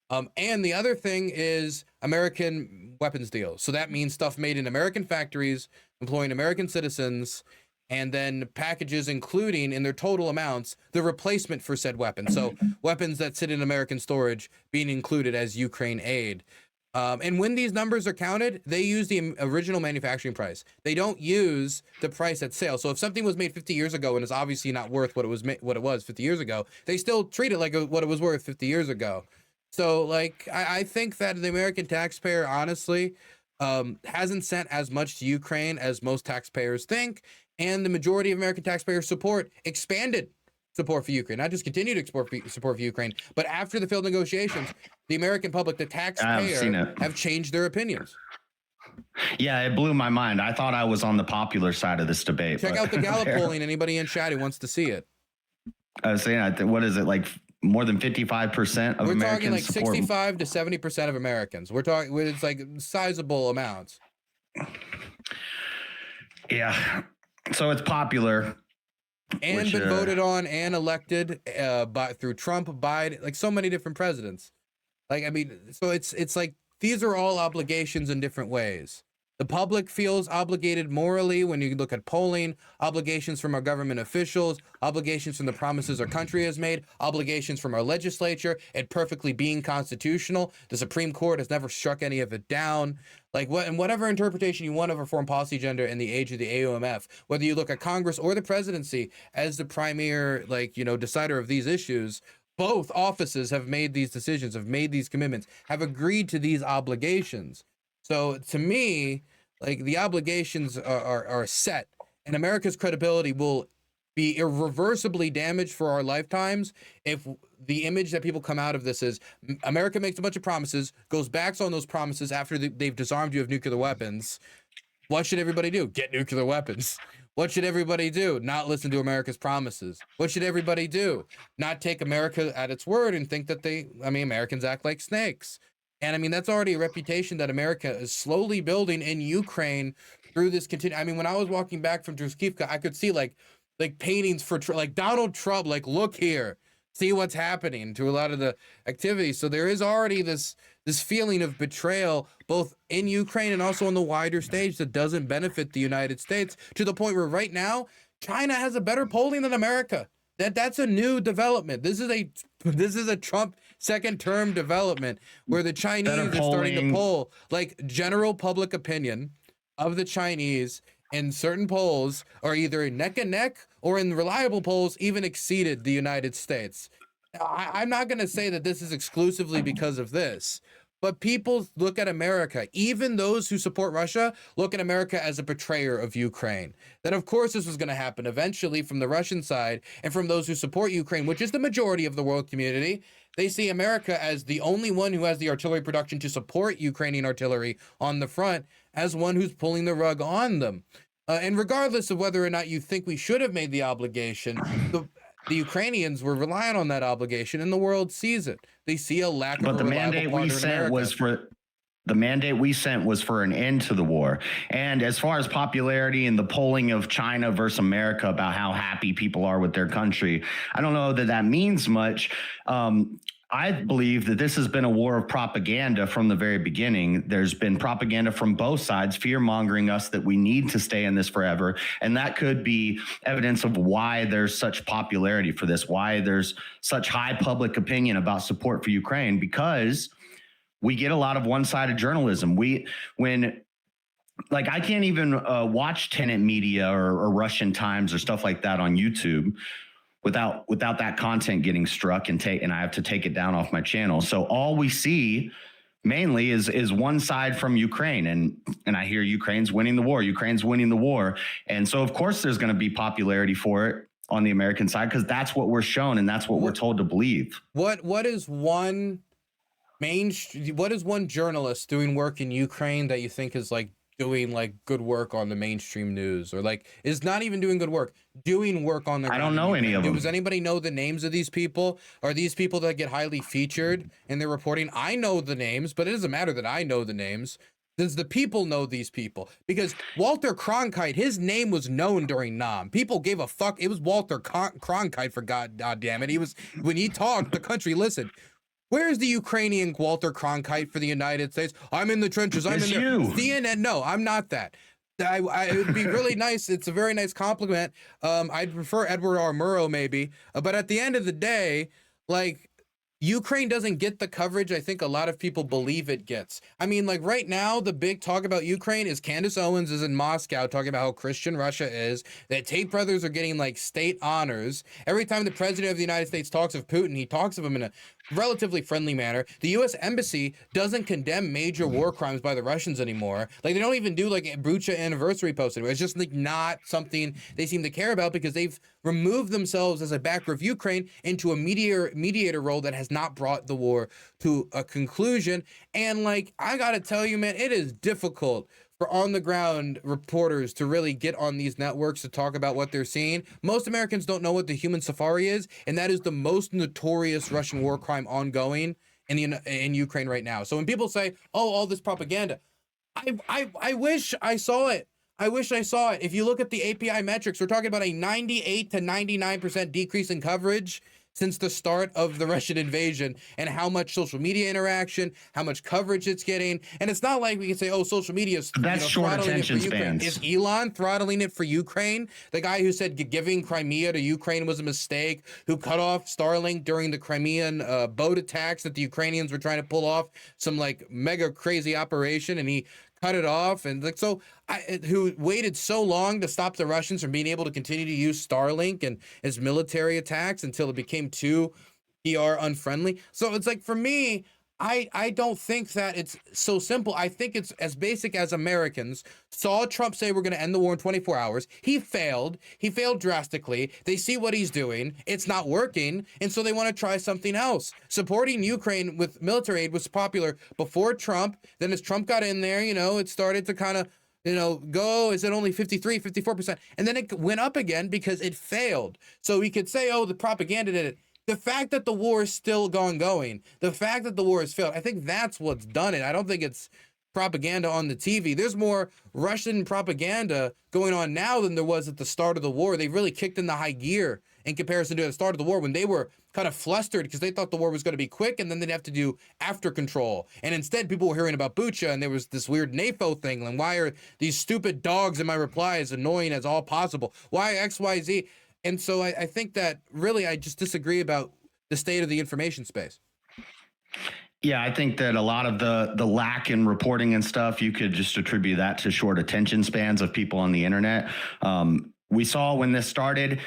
And the other thing is American weapons deals. So that means stuff made in American factories, employing American citizens, and then packages including in their total amounts the replacement for said weapons. So weapons that sit in American storage being included as Ukraine aid. And when these numbers are counted, they use the original manufacturing price. They don't use the price at sale. So if something was made 50 years ago and is obviously not worth what it was 50 years ago, they still treat it like what it was worth 50 years ago. So like I think that the American taxpayer honestly hasn't sent as much to Ukraine as most taxpayers think, and the majority of American taxpayers support expanded support for Ukraine, not just continued support for Ukraine, but after the failed negotiations, the American public, the taxpayer, have changed their opinions. Yeah, it blew my mind. I thought I was on the popular side of this debate. Check out the Gallup polling. Anybody in chat who wants to see it. I was saying, what is it, like more than 55% of Americans? We're talking like support 65 to 70% of Americans. We're talking, it's like sizable amounts. Yeah. So it's popular. and Which, been voted on and elected through Trump, Biden, like so many different presidents. Like, I mean, so it's like these are all obligations in different ways. The public feels obligated morally when you look at polling, obligations from our government officials, obligations from the promises our country has made, obligations from our legislature, it perfectly being constitutional. The Supreme Court has never struck any of it down. Like, and whatever interpretation you want of our foreign policy agenda in the age of the AOMF, whether you look at Congress or the presidency as the premier, like, you know, decider of these issues, both offices have made these decisions, have made these commitments, have agreed to these obligations. So to me, like, the obligations are set, and America's credibility will be irreversibly damaged for our lifetimes if the image that people come out of this is America makes a bunch of promises, goes back on those promises after they've disarmed you of nuclear weapons. What should everybody do? Get nuclear weapons. What should everybody do? Not listen to America's promises. What should everybody do? Not take America at its word and think that Americans act like snakes. And I mean, that's already a reputation that America is slowly building in Ukraine through this I mean, when I was walking back from Druskivka, I could see like paintings for like Donald Trump, like, look here, see what's happening to a lot of the activities. So there is already this feeling of betrayal, both in Ukraine and also on the wider stage, that doesn't benefit the United States, to the point where right now China has a better polling than America. That's a new development. This is a Trump second term development where the Chinese are starting to poll, like, general public opinion of the Chinese in certain polls are either neck and neck, or in reliable polls even exceeded the United States. I'm not going to say that this is exclusively because of this, but people look at America, even those who support Russia, look at America as a betrayer of Ukraine. That, of course, this was going to happen eventually from the Russian side, and from those who support Ukraine, which is the majority of the world community. They see America as the only one who has the artillery production to support Ukrainian artillery on the front, as one who's pulling the rug on them. And regardless of whether or not you think we should have made the obligation, the Ukrainians were relying on that obligation, and the world sees it. They see a lack of a reliable partner in America. The mandate we sent was for an end to the war. And as far as popularity and the polling of China versus America about how happy people are with their country, I don't know that means much. I believe that this has been a war of propaganda from the very beginning. There's been propaganda from both sides, fear-mongering us that we need to stay in this forever. And that could be evidence of why there's such popularity for this, why there's such high public opinion about support for Ukraine, because we get a lot of one-sided journalism. I can't even watch tenant media or Russian Times or stuff like that on YouTube without that content getting struck and I have to take it down off my channel. So all we see mainly is one side from Ukraine, and I hear Ukraine's winning the war. And so of course there's going to be popularity for it on the American side, because that's what we're shown and that's what we're told to believe. What is one journalist doing work in Ukraine that you think is like doing like good work on the mainstream news, or like is not even doing good work, doing work on the ground? I don't know any of them. Does anybody know the names of these people? Are these people that get highly featured in their reporting? I know the names, but it doesn't matter that I know the names. Does the people know these people? Because Walter Cronkite, his name was known during Nam. People gave a fuck. It was Walter Cronkite, for God damn it. When he talked, the country listened. Where's the Ukrainian Walter Cronkite for the United States? I'm in the trenches. I'm in there. CNN, no, I'm not that. It would be really nice. It's a very nice compliment. I'd prefer Edward R. Murrow maybe. But at the end of the day, like, Ukraine doesn't get the coverage I think a lot of people believe it gets. I mean, like, right now, the big talk about Ukraine is Candace Owens is in Moscow talking about how Christian Russia is, that Tate brothers are getting, like, state honors. Every time the president of the United States talks of Putin, he talks of him in a relatively friendly manner. The U.S. Embassy doesn't condemn major war crimes by the Russians anymore. Like, they don't even do, like, a Bucha anniversary post anymore. It's just, like, not something they seem to care about, because they've removed themselves as a backer of Ukraine into a mediator role that has not brought the war to a conclusion. And, like, I gotta tell you, man, it is difficult for on-the-ground reporters to really get on these networks to talk about what they're seeing. Most Americans don't know what the human safari is, and that is the most notorious Russian war crime ongoing in Ukraine right now. So when people say, "Oh, all this propaganda," I wish I saw it. I wish I saw it. If you look at the API metrics, we're talking about a 98 to 99% decrease in coverage since the start of the Russian invasion, and how much social media interaction, how much coverage it's getting. And it's not like we can say, oh, social media is short attention spans. Is Elon throttling it for Ukraine? The guy who said giving Crimea to Ukraine was a mistake, who cut off Starlink during the Crimean boat attacks that the Ukrainians were trying to pull off some like mega crazy operation, and he cut it off. And like, so who waited so long to stop the Russians from being able to continue to use Starlink and his military attacks until it became too PR unfriendly. So it's like, for me, I don't think that it's so simple. I think it's as basic as Americans saw Trump say we're going to end the war in 24 hours. He failed. He failed drastically. They see what he's doing. It's not working. And so they want to try something else. Supporting Ukraine with military aid was popular before Trump. Then as Trump got in there, it started to kind of, go, is it only 53, 54%? And then it went up again because it failed. So we could say, oh, the propaganda did it. The fact that the war is still going, the fact that the war has failed, I think that's what's done it. I don't think it's propaganda on the TV. There's more Russian propaganda going on now than there was at the start of the war. They really kicked in the high gear in comparison to the start of the war, when they were kind of flustered because they thought the war was going to be quick and then they'd have to do after control. And instead, people were hearing about Bucha, and there was this weird NAFO thing. And why are these stupid dogs in my reply as annoying as all possible? Why XYZ? And so I think that really I just disagree about the state of the information space. Yeah, I think that a lot of the lack in reporting and stuff, you could just attribute that to short attention spans of people on the internet. We saw when this started,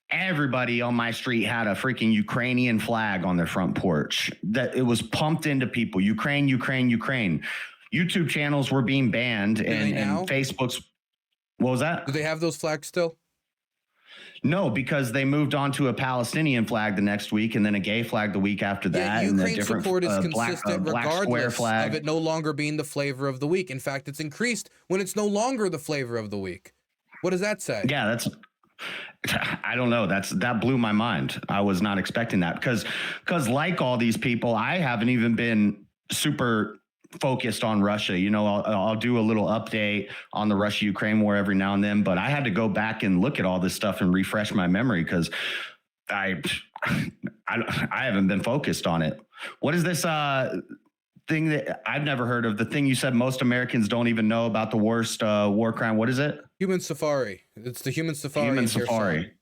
everybody on my street had a freaking Ukrainian flag on their front porch. That it was pumped into people. Ukraine, Ukraine, Ukraine. YouTube channels were being banned, and Facebook's. What was that? Do they have those flags still? No, because they moved on to a Palestinian flag the next week, and then a gay flag the week after that. Yeah, Ukraine and a support is consistent regardless of it no longer being the flavor of the week. In fact, it's increased when it's no longer the flavor of the week. What does that say? Yeah, I don't know. That blew my mind. I was not expecting that because like all these people, I haven't even been super focused on Russia. I'll do a little update on the Russia-Ukraine war every now and then, but I had to go back and look at all this stuff and refresh my memory because I haven't been focused on it. What is this thing that I've never heard of? The thing you said most Americans don't even know about, the worst war crime. What is it? Human safari. It's the human safari. Human safari.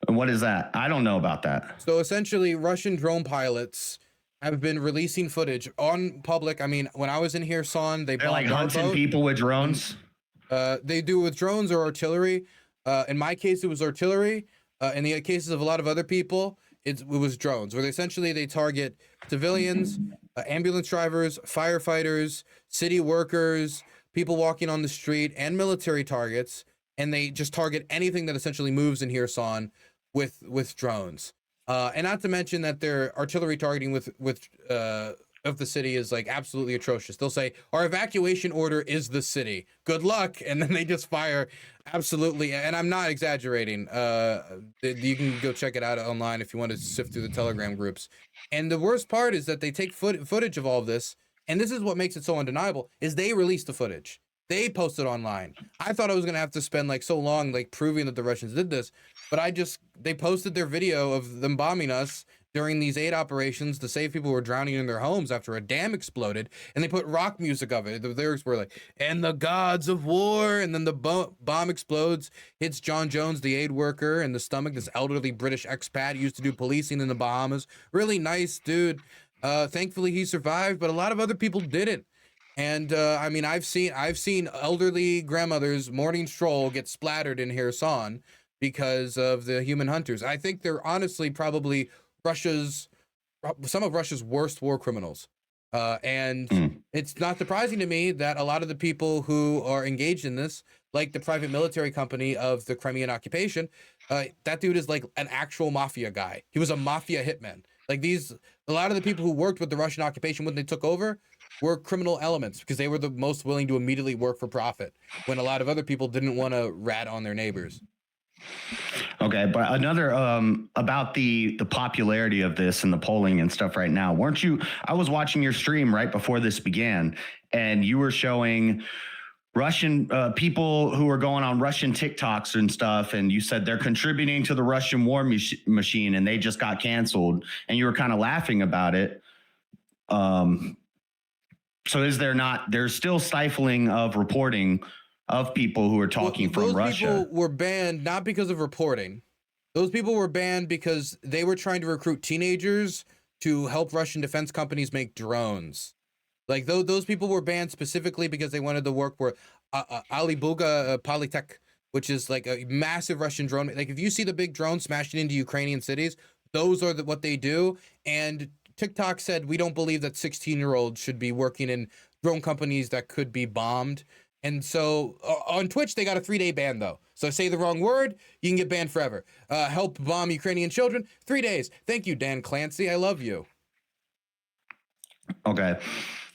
And what is that? I don't know about that. So essentially, Russian drone pilots have been releasing footage on public. I mean, when I was in Kherson, they're like hunting people with drones. They do it with drones or artillery. In my case, it was artillery. In the cases of a lot of other people, it was drones, where they target civilians, ambulance drivers, firefighters, city workers, people walking on the street, and military targets. And they just target anything that essentially moves in Kherson with drones. And not to mention that their artillery targeting of the city is like absolutely atrocious. They'll say, our evacuation order is the city. Good luck. And then they just fire absolutely. And I'm not exaggerating. You can go check it out online if you want to sift through the Telegram groups. And the worst part is that they take footage of all of this. And this is what makes it so undeniable, is they released the footage. They posted online. I thought I was going to have to spend like so long like proving that the Russians did this, but they posted their video of them bombing us during these aid operations to save people who were drowning in their homes after a dam exploded, and they put rock music of it. The lyrics were like, and the gods of war, and then the bomb explodes, hits John Jones, the aid worker, in the stomach, this elderly British expat used to do policing in the Bahamas. Really nice dude. Thankfully he survived, but a lot of other people didn't. And I mean, I've seen elderly grandmothers morning stroll get splattered in Kherson because of the human hunters. I think they're honestly probably some of Russia's worst war criminals. And it's not surprising to me that a lot of the people who are engaged in this, like the private military company of the Crimean occupation, that dude is like an actual mafia guy. He was a mafia hitman. Like a lot of the people who worked with the Russian occupation when they took over were criminal elements because they were the most willing to immediately work for profit when a lot of other people didn't want to rat on their neighbors. Okay, but another about the popularity of this and the polling and stuff right now. I was watching your stream right before this began, and you were showing Russian people who are going on Russian TikToks and stuff, and you said they're contributing to the Russian war machine, and they just got canceled, and you were kind of laughing about it. So is there not? There's still stifling of reporting of people who are talking from Russia. Those people were banned not because of reporting. Those people were banned because they were trying to recruit teenagers to help Russian defense companies make drones. Like those people were banned specifically because they wanted to work for Alibuga Polytech, which is like a massive Russian drone. Like if you see the big drone smashing into Ukrainian cities, those are what they do. And TikTok said, we don't believe that 16-year-olds should be working in drone companies that could be bombed. And so on Twitch, they got a 3-day ban, though. So say the wrong word, you can get banned forever. Help bomb Ukrainian children, 3 days. Thank you, Dan Clancy. I love you. Okay.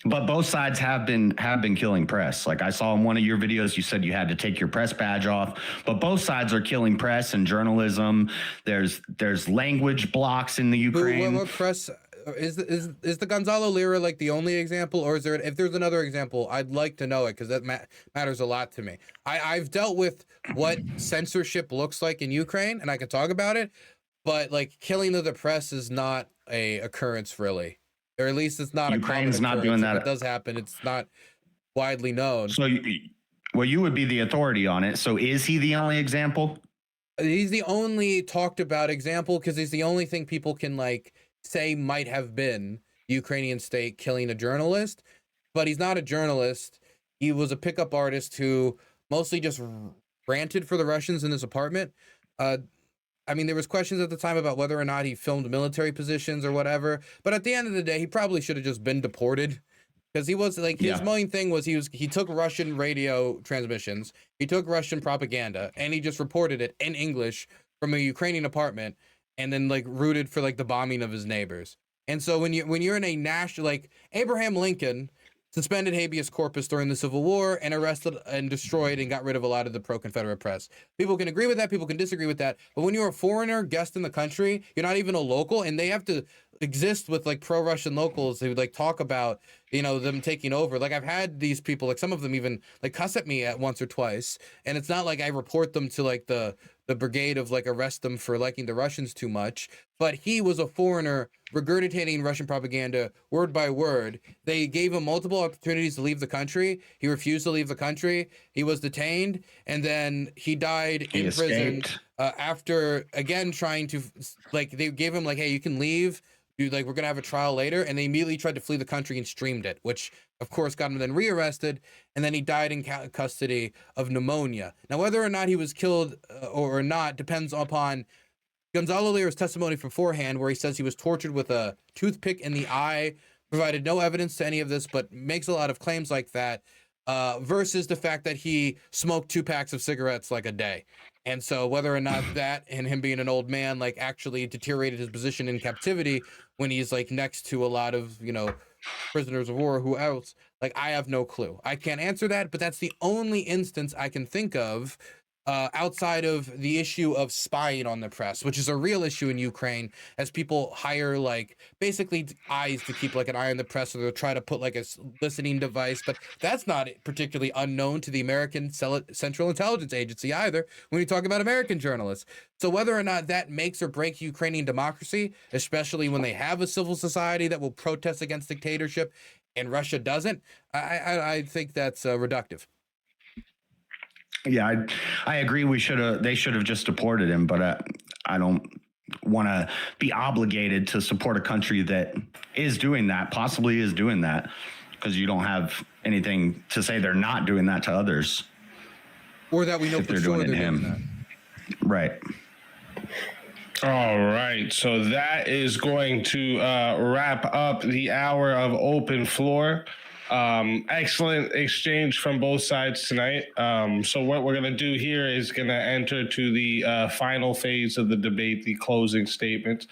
But both sides have been killing press. Like I saw in one of your videos, you said you had to take your press badge off. But both sides are killing press and journalism. There's language blocks in the Ukraine. What press is the Gonzalo Lira like the only example, or is there? If there's another example, I'd like to know it because that matters a lot to me. I've dealt with what censorship looks like in Ukraine, and I can talk about it. But like killing of the press is not a occurrence really. Or at least it's not. Ukraine's not doing that. If it does happen, it's not widely known. So, you would be the authority on it. So, is he the only example? He's the only talked about example because he's the only thing people can like say might have been the Ukrainian state killing a journalist, but he's not a journalist. He was a pickup artist who mostly just ranted for the Russians in his apartment. I mean, there was questions at the time about whether or not he filmed military positions or whatever. But at the end of the day, he probably should have just been deported because he was like his main thing was he took Russian radio transmissions, he took Russian propaganda, and he just reported it in English from a Ukrainian apartment, and then like rooted for like the bombing of his neighbors. And so when you're in a national, like Abraham Lincoln suspended habeas corpus during the Civil War and arrested and destroyed and got rid of a lot of the pro-Confederate press. People can agree with that, people can disagree with that, but when you're a foreigner guest in the country, you're not even a local, and they have to exist with like pro-Russian locals who like talk about, you know, them taking over. Like I've had these people, like some of them even like cuss at me at once or twice, and it's not like I report them to like the brigade of like arrest them for liking the Russians too much, but he was a foreigner regurgitating Russian propaganda word by word. They gave him multiple opportunities to leave the country. He refused to leave the country. He was detained, and then he died in prison after again trying to like they gave him like, hey, you can leave. Dude, like we're gonna have a trial later, and they immediately tried to flee the country and streamed it, which of course got him then rearrested, and then he died in custody of pneumonia. Now, whether or not he was killed or not depends upon Gonzalo Lira's testimony beforehand, where he says he was tortured with a toothpick in the eye, provided no evidence to any of this, but makes a lot of claims like that, versus the fact that he smoked 2 packs of cigarettes like a day. And so whether or not that and him being an old man like actually deteriorated his position in captivity when he's like next to a lot of, you know, prisoners of war, who else, like I have no clue. I can't answer that, but that's the only instance I can think of outside of the issue of spying on the press, which is a real issue in Ukraine, as people hire like basically eyes to keep like an eye on the press, or they'll try to put like a listening device, but that's not particularly unknown to the American Central Intelligence Agency either when you talk about American journalists. So whether or not that makes or breaks Ukrainian democracy, especially when they have a civil society that will protest against dictatorship and Russia doesn't, I think that's reductive. Yeah, I agree. They should have just deported him, but I don't want to be obligated to support a country that is doing that, possibly is doing that, because you don't have anything to say they're not doing that to others, or that we know for sure they're doing that. Right. All right, so that is going to wrap up the hour of open floor. Excellent exchange from both sides tonight. So what we're going to do here is going to enter to the final phase of the debate, the closing statements.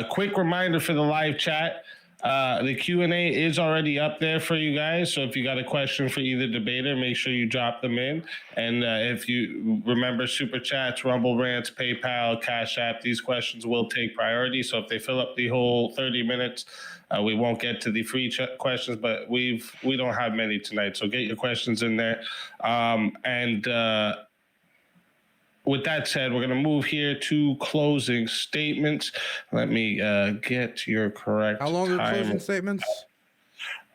Quick reminder for the live chat. The Q&A is already up there for you guys. So if you got a question for either debater, make sure you drop them in. And if you remember, Super Chats, Rumble Rants, PayPal, Cash App, these questions will take priority. So if they fill up the whole 30 minutes, we won't get to the free questions, but we don't have many tonight. So get your questions in there. With that said, we're going to move here to closing statements. Let me get your correct. How long are time. closing statements?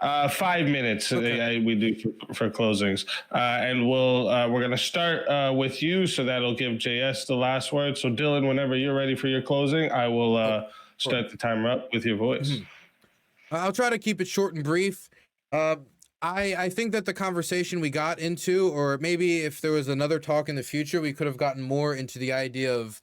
5 minutes. Okay. We do for closings, and we're going to start with you, so that'll give JS the last word. So Dylan, whenever you're ready for your closing, I will start the timer up with your voice. Mm-hmm. I'll try to keep it short and brief. I think that the conversation we got into, or maybe if there was another talk in the future, we could have gotten more into the idea of,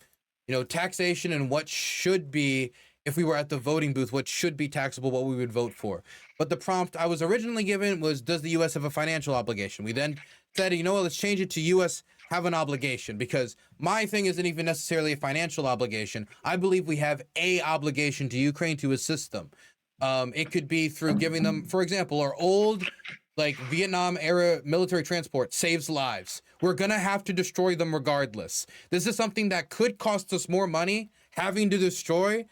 taxation and what should be, if we were at the voting booth, what should be taxable, what we would vote for. But the prompt I was originally given was, does the U.S. have a financial obligation? We then said, let's change it to U.S. have an obligation, because my thing isn't even necessarily a financial obligation. I believe we have a obligation to Ukraine to assist them. It could be through giving them, for example, our old Vietnam era military transport saves lives. We're going to have to destroy them regardless. This is something that could cost us more money having to destroy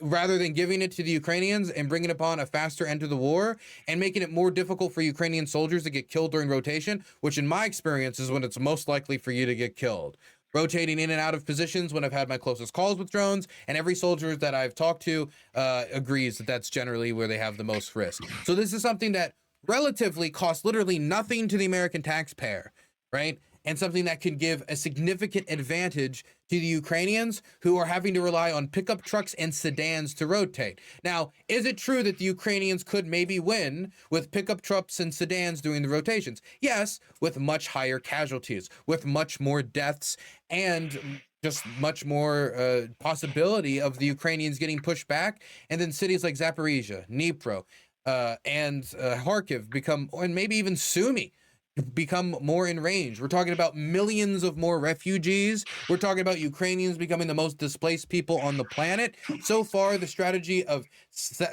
rather than giving it to the Ukrainians and bringing upon a faster end to the war and making it more difficult for Ukrainian soldiers to get killed during rotation, which in my experience is when it's most likely for you to get killed. Rotating in and out of positions when I've had my closest calls with drones, and every soldier that I've talked to agrees that that's generally where they have the most risk. So this is something that relatively costs literally nothing to the American taxpayer, right? And something that can give a significant advantage to the Ukrainians who are having to rely on pickup trucks and sedans to rotate. Now, is it true that the Ukrainians could maybe win with pickup trucks and sedans doing the rotations? Yes, with much higher casualties, with much more deaths, and just much more possibility of the Ukrainians getting pushed back. And then cities like Zaporizhia, Dnipro, and Kharkiv become, and maybe even Sumy, become more in range. We're talking about millions of more refugees. We're talking about Ukrainians becoming the most displaced people on the planet. So far, the strategy of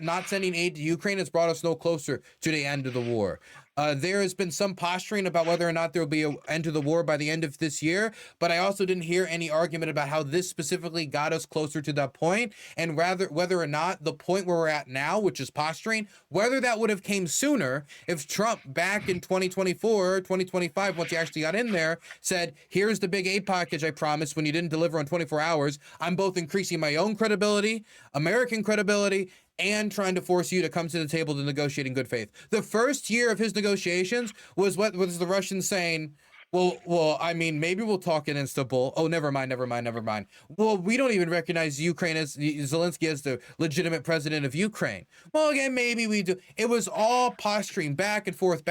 not sending aid to Ukraine has brought us no closer to the end of the war. There has been some posturing about whether or not there will be an end to the war by the end of this year, but I also didn't hear any argument about how this specifically got us closer to that point, and rather whether or not the point where we're at now, which is posturing, whether that would have came sooner if Trump back in 2024, 2025, once he actually got in there, said, here's the big aid package I promised when you didn't deliver on 24 hours. I'm both increasing my own credibility, American credibility, and trying to force you to come to the table to negotiate in good faith. The first year of his negotiations was what was the Russians saying, well, I mean, maybe we'll talk in Istanbul. Oh, never mind. Well, we don't even recognize Ukraine as Zelensky as the legitimate president of Ukraine. Well, again, maybe we do. It was all posturing back and forth,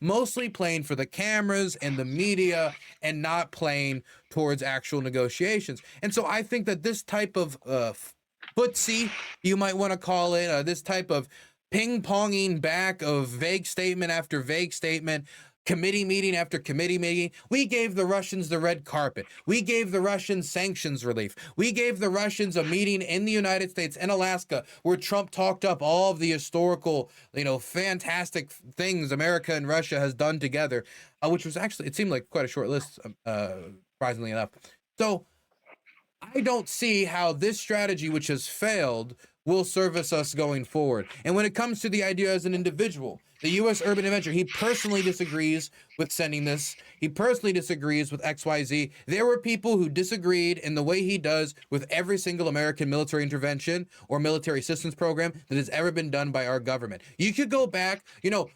mostly playing for the cameras and the media and not playing towards actual negotiations. And so I think that this type of footsie, you might want to call it, this type of ping-ponging back of vague statement after vague statement, committee meeting after committee meeting. We gave the Russians the red carpet. We gave the Russians sanctions relief. We gave the Russians a meeting in the United States and Alaska where Trump talked up all of the historical, fantastic things America and Russia has done together, which was actually, it seemed like quite a short list, surprisingly enough. So I don't see how this strategy, which has failed, will service us going forward. And when it comes to the idea as an individual, the U.S. Urban Adventure, he personally disagrees with sending this. He personally disagrees with XYZ. There were people who disagreed in the way he does with every single American military intervention or military assistance program that has ever been done by our government. You could go back,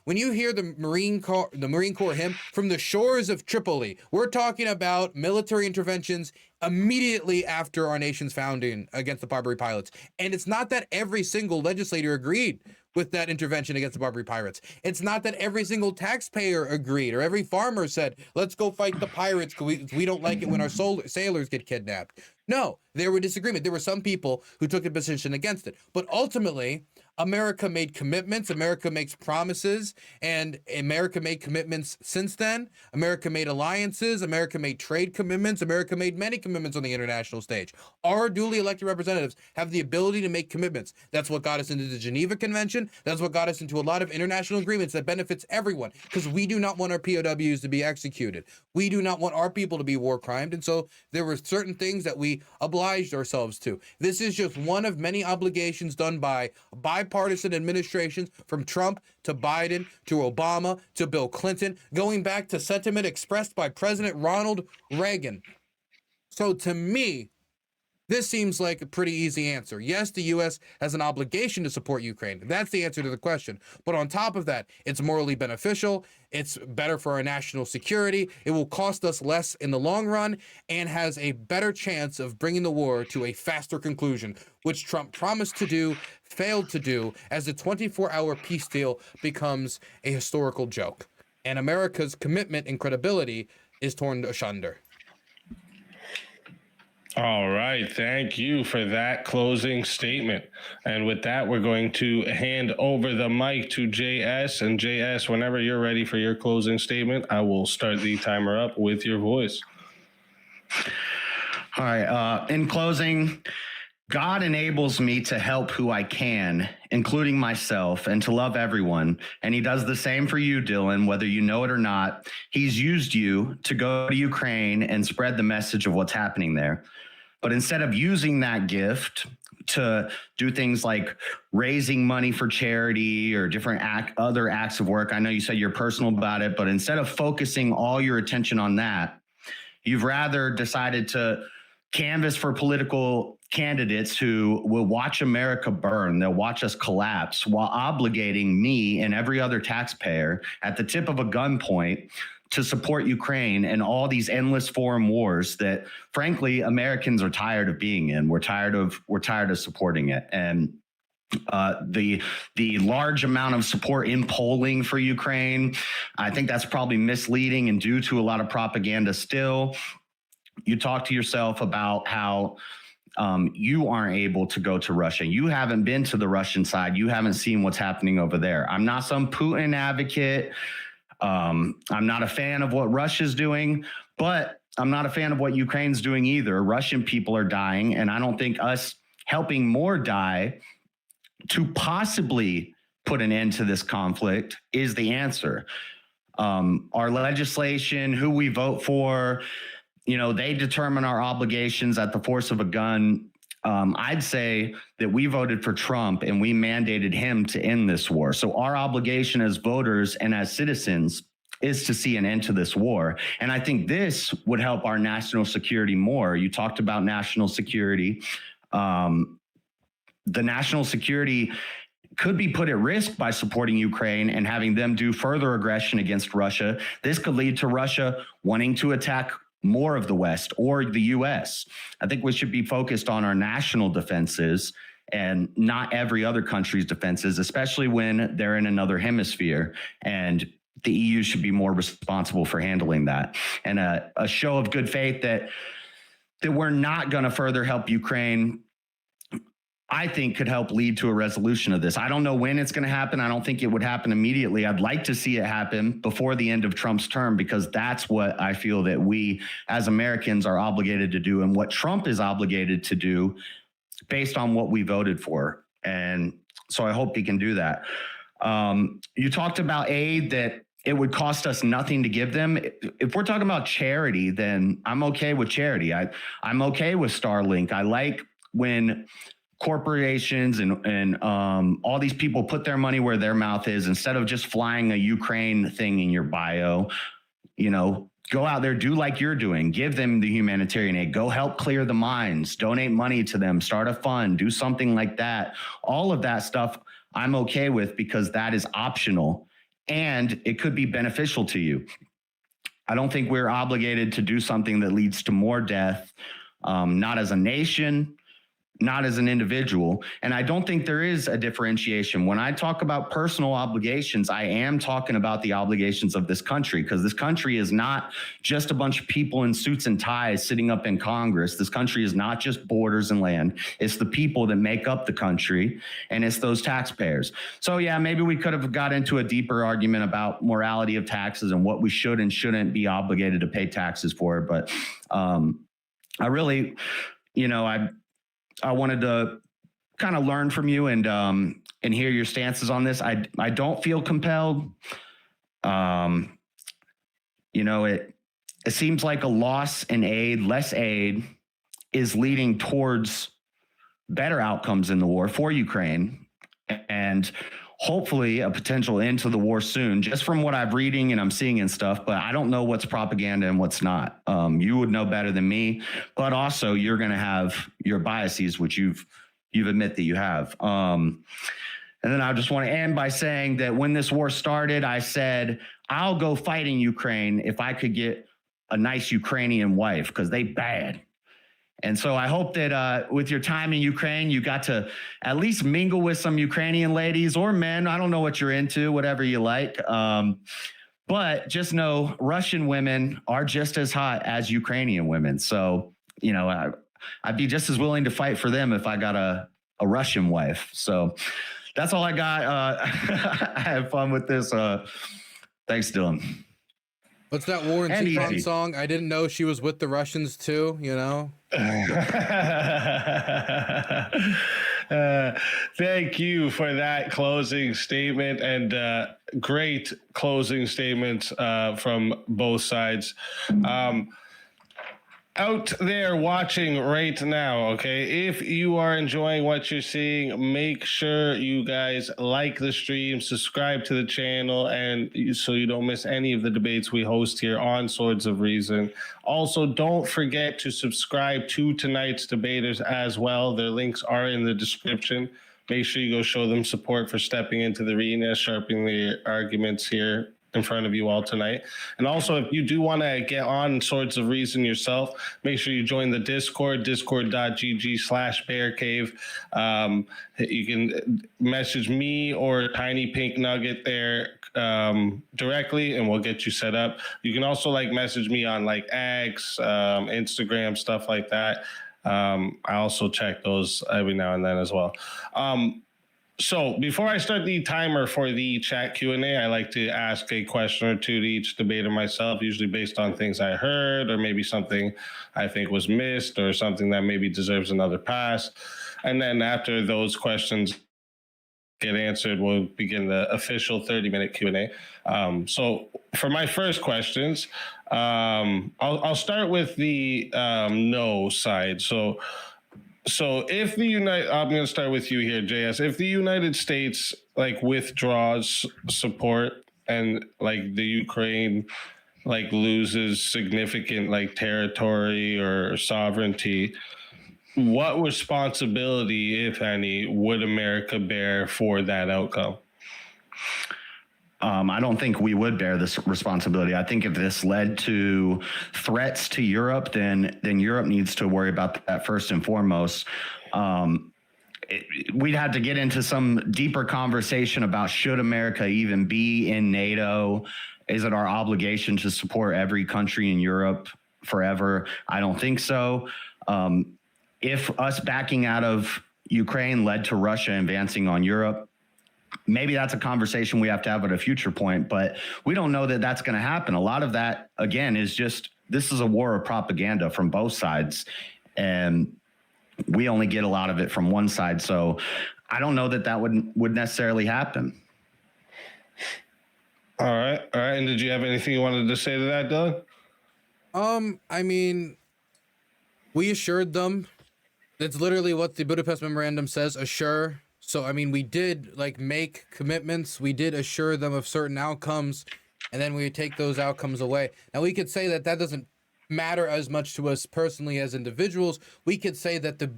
when you hear the Marine Corps hymn, from the shores of Tripoli, we're talking about military interventions immediately after our nation's founding against the Barbary Pilots. And it's not that every single legislator agreed with that intervention against the Barbary Pirates. It's not that every single taxpayer agreed or every farmer said, let's go fight the pirates because we don't like it when our sailors get kidnapped. No, there were disagreement. There were some people who took a position against it. But ultimately, America made commitments. America makes promises. And America made commitments since then. America made alliances. America made trade commitments. America made many commitments on the international stage. Our duly elected representatives have the ability to make commitments. That's what got us into the Geneva Convention. That's what got us into a lot of international agreements that benefits everyone, because we do not want our POWs to be executed. We do not want our people to be war crimed. And so there were certain things that we obliged ourselves to. This is just one of many obligations done by bipartisan administrations, from Trump to Biden to Obama to Bill Clinton, going back to sentiment expressed by President Ronald Reagan. So to me, this seems like a pretty easy answer. Yes, the U.S. has an obligation to support Ukraine. That's the answer to the question. But on top of that, it's morally beneficial. It's better for our national security. It will cost us less in the long run and has a better chance of bringing the war to a faster conclusion, which Trump promised to do, failed to do, as the 24-hour peace deal becomes a historical joke. And America's commitment and credibility is torn asunder. All right. Thank you for that closing statement. And with that, we're going to hand over the mic to JS. And JS, whenever you're ready for your closing statement, I will start the timer up with your voice. All right. In closing, God enables me to help who I can, including myself, and to love everyone. And he does the same for you, Dylan, whether you know it or not. He's used you to go to Ukraine and spread the message of what's happening there. But instead of using that gift to do things like raising money for charity or different other acts of work, I know you said you're personal about it, but instead of focusing all your attention on that, you've rather decided to canvass for political candidates who will watch America burn. They'll watch us collapse while obligating me and every other taxpayer at the tip of a gunpoint to support Ukraine and all these endless foreign wars that, frankly, Americans are tired of being in. We're tired of supporting it. And the large amount of support in polling for Ukraine, I think that's probably misleading and due to a lot of propaganda still. You talk to yourself about how you aren't able to go to Russia. You haven't been to the Russian side. You haven't seen what's happening over there. I'm not some Putin advocate. I'm not a fan of what Russia's doing, but I'm not a fan of what Ukraine's doing either. Russian people are dying, and I don't think us helping more die to possibly put an end to this conflict is the answer. Our legislation, who we vote for, they determine our obligations at the force of a gun. I'd say that we voted for Trump and we mandated him to end this war. So our obligation as voters and as citizens is to see an end to this war. And I think this would help our national security more. You talked about national security. The national security could be put at risk by supporting Ukraine and having them do further aggression against Russia. This could lead to Russia wanting to attack more of the West or the U.S. I think we should be focused on our national defenses and not every other country's defenses, especially when they're in another hemisphere. And the EU should be more responsible for handling that. And a show of good faith that we're not going to further help Ukraine, I think could help lead to a resolution of this. I don't know when it's going to happen. I don't think it would happen immediately. I'd like to see it happen before the end of Trump's term, because that's what I feel that we as Americans are obligated to do and what Trump is obligated to do based on what we voted for. And so I hope he can do that. You talked about aid, that it would cost us nothing to give them. If we're talking about charity, then I'm okay with charity. I'm okay with Starlink. I like when corporations and all these people put their money where their mouth is. Instead of just flying a Ukraine thing in your bio, go out there, do like you're doing, give them the humanitarian aid, go help clear the mines, donate money to them, start a fund, do something like that. All of that stuff I'm okay with, because that is optional and it could be beneficial to you. I don't think we're obligated to do something that leads to more death, not as a nation, not as an individual. And I don't think there is a differentiation. When I talk about personal obligations, I am talking about the obligations of this country, because this country is not just a bunch of people in suits and ties sitting up in Congress. This country is not just borders and land. It's the people that make up the country, and it's those taxpayers. So yeah, maybe we could have got into a deeper argument about morality of taxes and what we should and shouldn't be obligated to pay taxes for. But I really, I wanted to kind of learn from you and hear your stances on this. I don't feel compelled. It seems like a loss in aid, less aid, is leading towards better outcomes in the war for Ukraine, and hopefully a potential end to the war soon, just from what I'm reading and I'm seeing and stuff. But I don't know what's propaganda and what's not. You would know better than me, but also you're going to have your biases, which you've admit that you have. And then I just want to end by saying that when this war started, I said, I'll go fight in Ukraine if I could get a nice Ukrainian wife, because they bad. And so I hope that with your time in Ukraine, you got to at least mingle with some Ukrainian ladies or men. I don't know what you're into, whatever you like. But just know Russian women are just as hot as Ukrainian women. So, I'd be just as willing to fight for them if I got a Russian wife. So that's all I got. I had fun with this. Thanks, Dylan. What's that War and Teflon song? I didn't know she was with the Russians too, Thank you for that closing statement, and great closing statements from both sides. Out there watching right now, okay, if you are enjoying what you're seeing, make sure you guys like the stream, subscribe to the channel, and so you don't miss any of the debates we host here on Swords of Reason. Also, don't forget to subscribe to tonight's debaters as well. Their links are in the description. Make sure you go show them support for stepping into the arena, sharpening the arguments here in front of you all tonight. And also, if you do want to get on Swords of Reason yourself, make sure you join the Discord, discord.gg/bearcave. You can message me or Tiny Pink Nugget there directly, and we'll get you set up. You can also message me on X, Instagram, stuff like that. I also check those every now and then as well. So before I start the timer for the chat Q&A, I like to ask a question or two to each debater myself, usually based on things I heard or maybe something I think was missed or something that maybe deserves another pass. And then after those questions get answered, we'll begin the official 30-minute Q&A. So for my first questions, I'll start with the no side. So if I'm going to start with you here, JS. If the United States withdraws support and the Ukraine loses significant territory or sovereignty, what responsibility, if any, would America bear for that outcome? I don't think we would bear this responsibility. I think if this led to threats to Europe, then Europe needs to worry about that first and foremost. We'd have to get into some deeper conversation about should America even be in NATO? Is it our obligation to support every country in Europe forever? I don't think so. If us backing out of Ukraine led to Russia advancing on Europe, maybe that's a conversation we have to have at a future point, but we don't know that that's going to happen. A lot of that, again, is just, this is a war of propaganda from both sides, and we only get a lot of it from one side. So I don't know that would necessarily happen. All right. And did you have anything you wanted to say to that, Doug? I mean, we assured them. That's literally what the Budapest Memorandum says, assure. So, I mean, we did make commitments. We did assure them of certain outcomes, and then we would take those outcomes away. Now, we could say that doesn't matter as much to us personally as individuals. We could say that the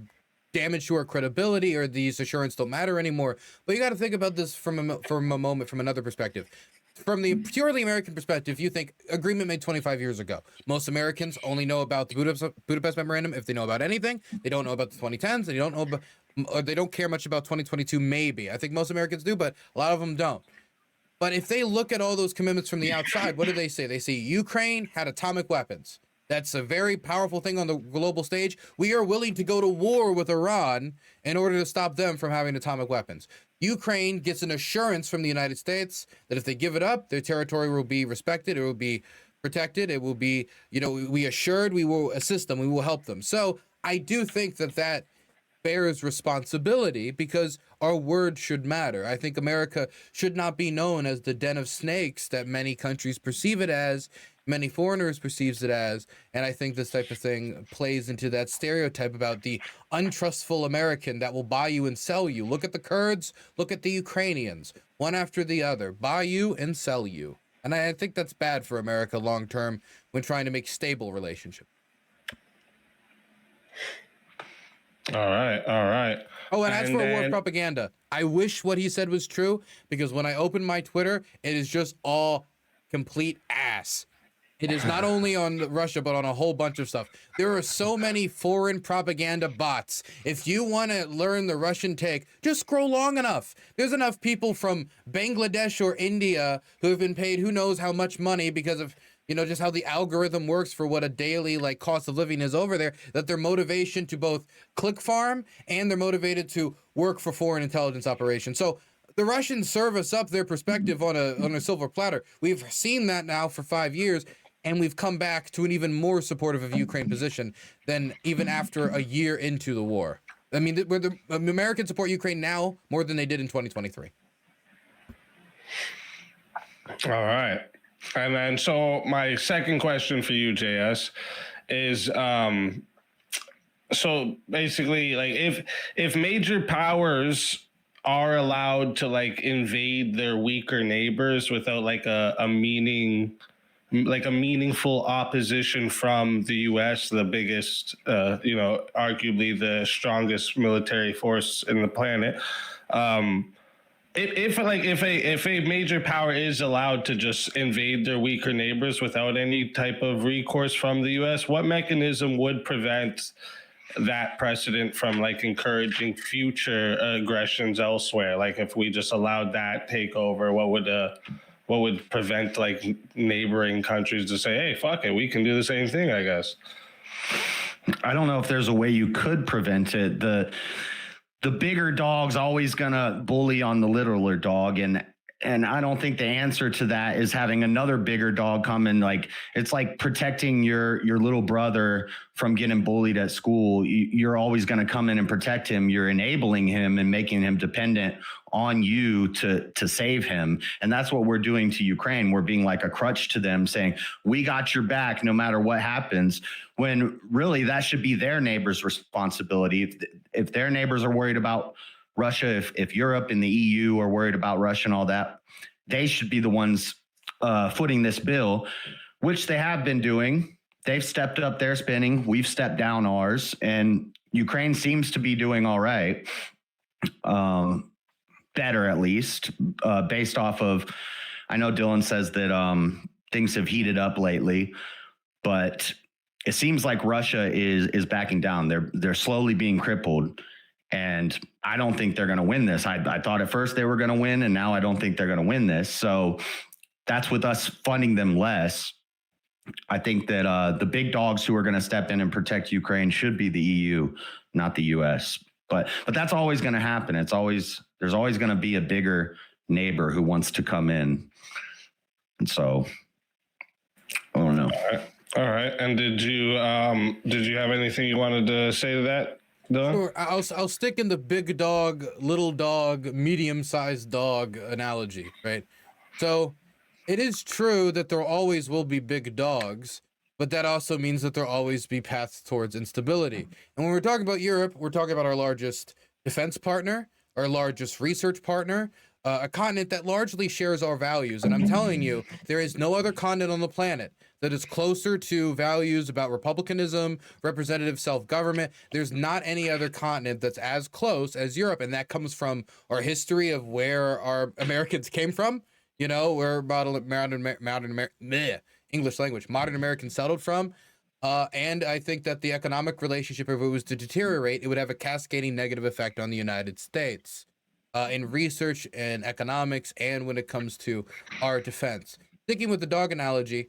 damage to our credibility or these assurances don't matter anymore. But you got to think about this from a moment, from another perspective. from the purely American perspective, you think agreement made 25 years ago. Most Americans only know about the Budapest Memorandum if they know about anything. They don't know about the 2010s. They don't know about, or they don't care much about 2022. Maybe I think most Americans do, but a lot of them don't. But if they look at all those commitments from the outside, what do they say? They say Ukraine had atomic weapons. That's a very powerful thing on the global stage. We are willing to go to war with Iran in order to stop them from having atomic weapons. Ukraine gets an assurance from the United States that if they give it up, their territory will be respected, it will be protected, it will be, we assured we will assist them, we will help them. So I do think that bears responsibility because our word should matter. I think America should not be known as the den of snakes that many countries perceive it as, many foreigners perceives it as, and I think this type of thing plays into that stereotype about the untrustful American that will buy you and sell you. Look at the Kurds, look at the Ukrainians, one after the other, buy you and sell you. And I think that's bad for America long term when trying to make stable relationships. All right. Oh, and as for war propaganda, I wish what he said was true, because when I open my Twitter, it is just all complete ass. It is not only on Russia, but on a whole bunch of stuff. There are so many foreign propaganda bots. If you want to learn the Russian take, just scroll long enough. There's enough people from Bangladesh or India who have been paid who knows how much money because of, just how the algorithm works for what a daily cost of living is over there, that their motivation to both click farm and they're motivated to work for foreign intelligence operations. So the Russians serve us up their perspective on a silver platter. We've seen that now for 5 years. And we've come back to an even more supportive of Ukraine position than even after a year into the war. I mean, the Americans support Ukraine now more than they did in 2023. All right. And then, so my second question for you, JS, is so basically, if major powers are allowed to invade their weaker neighbors without a meaningful opposition from the U.S., the biggest, arguably the strongest military force in the planet. If a major power is allowed to just invade their weaker neighbors without any type of recourse from the U.S., what mechanism would prevent that precedent from encouraging future aggressions elsewhere? If we just allowed that takeover, what would prevent neighboring countries to say, hey, fuck it, we can do the same thing, I guess? I don't know if there's a way you could prevent it. The bigger dog's always gonna bully on the littler dog, and I don't think the answer to that is having another bigger dog come and it's like protecting your little brother from getting bullied at school. You're always going to come in and protect him. You're enabling him and making him dependent on you to save him. And that's what we're doing to Ukraine. We're being like a crutch to them, saying, we got your back no matter what happens, when really that should be their neighbors' responsibility. If their neighbors are worried about Russia, if Europe and the EU are worried about Russia and all that, they should be the ones footing this bill, which they have been doing. They've stepped up their spending. We've stepped down ours, and Ukraine seems to be doing all right. Better, at least, based off of, I know Dylan says that things have heated up lately, but it seems like Russia is backing down. They're slowly being crippled. And I don't think they're going to win this. I thought at first they were going to win, and now I don't think they're going to win this. So that's with us funding them less. I think that the big dogs who are going to step in and protect Ukraine should be the EU, not the US. But that's always going to happen. There's always going to be a bigger neighbor who wants to come in. And so, I don't know. All right. And did you have anything you wanted to say to that? Sure. I'll stick in the big dog, little dog, medium-sized dog analogy, right? So it is true that there always will be big dogs, but that also means that there'll always be paths towards instability. And when we're talking about Europe, we're talking about our largest defense partner, our largest research partner, a continent that largely shares our values. And I'm telling you, there is no other continent on the planet that is closer to values about republicanism, representative self-government. There's not any other continent that's as close as Europe. And that comes from our history of where our Americans came from. you know, where English language, modern American settled from. And I think that the economic relationship, if it was to deteriorate, it would have a cascading negative effect on the United States in research and economics, and when it comes to our defense. Sticking with the dog analogy,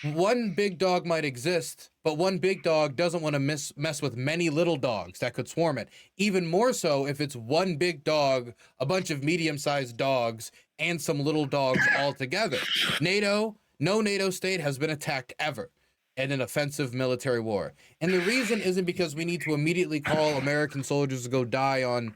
one big dog might exist, but one big dog doesn't want to mess with many little dogs that could swarm it. Even more so if it's one big dog, a bunch of medium-sized dogs, and some little dogs all together. No NATO state has been attacked ever in an offensive military war. And the reason isn't because we need to immediately call American soldiers to go die on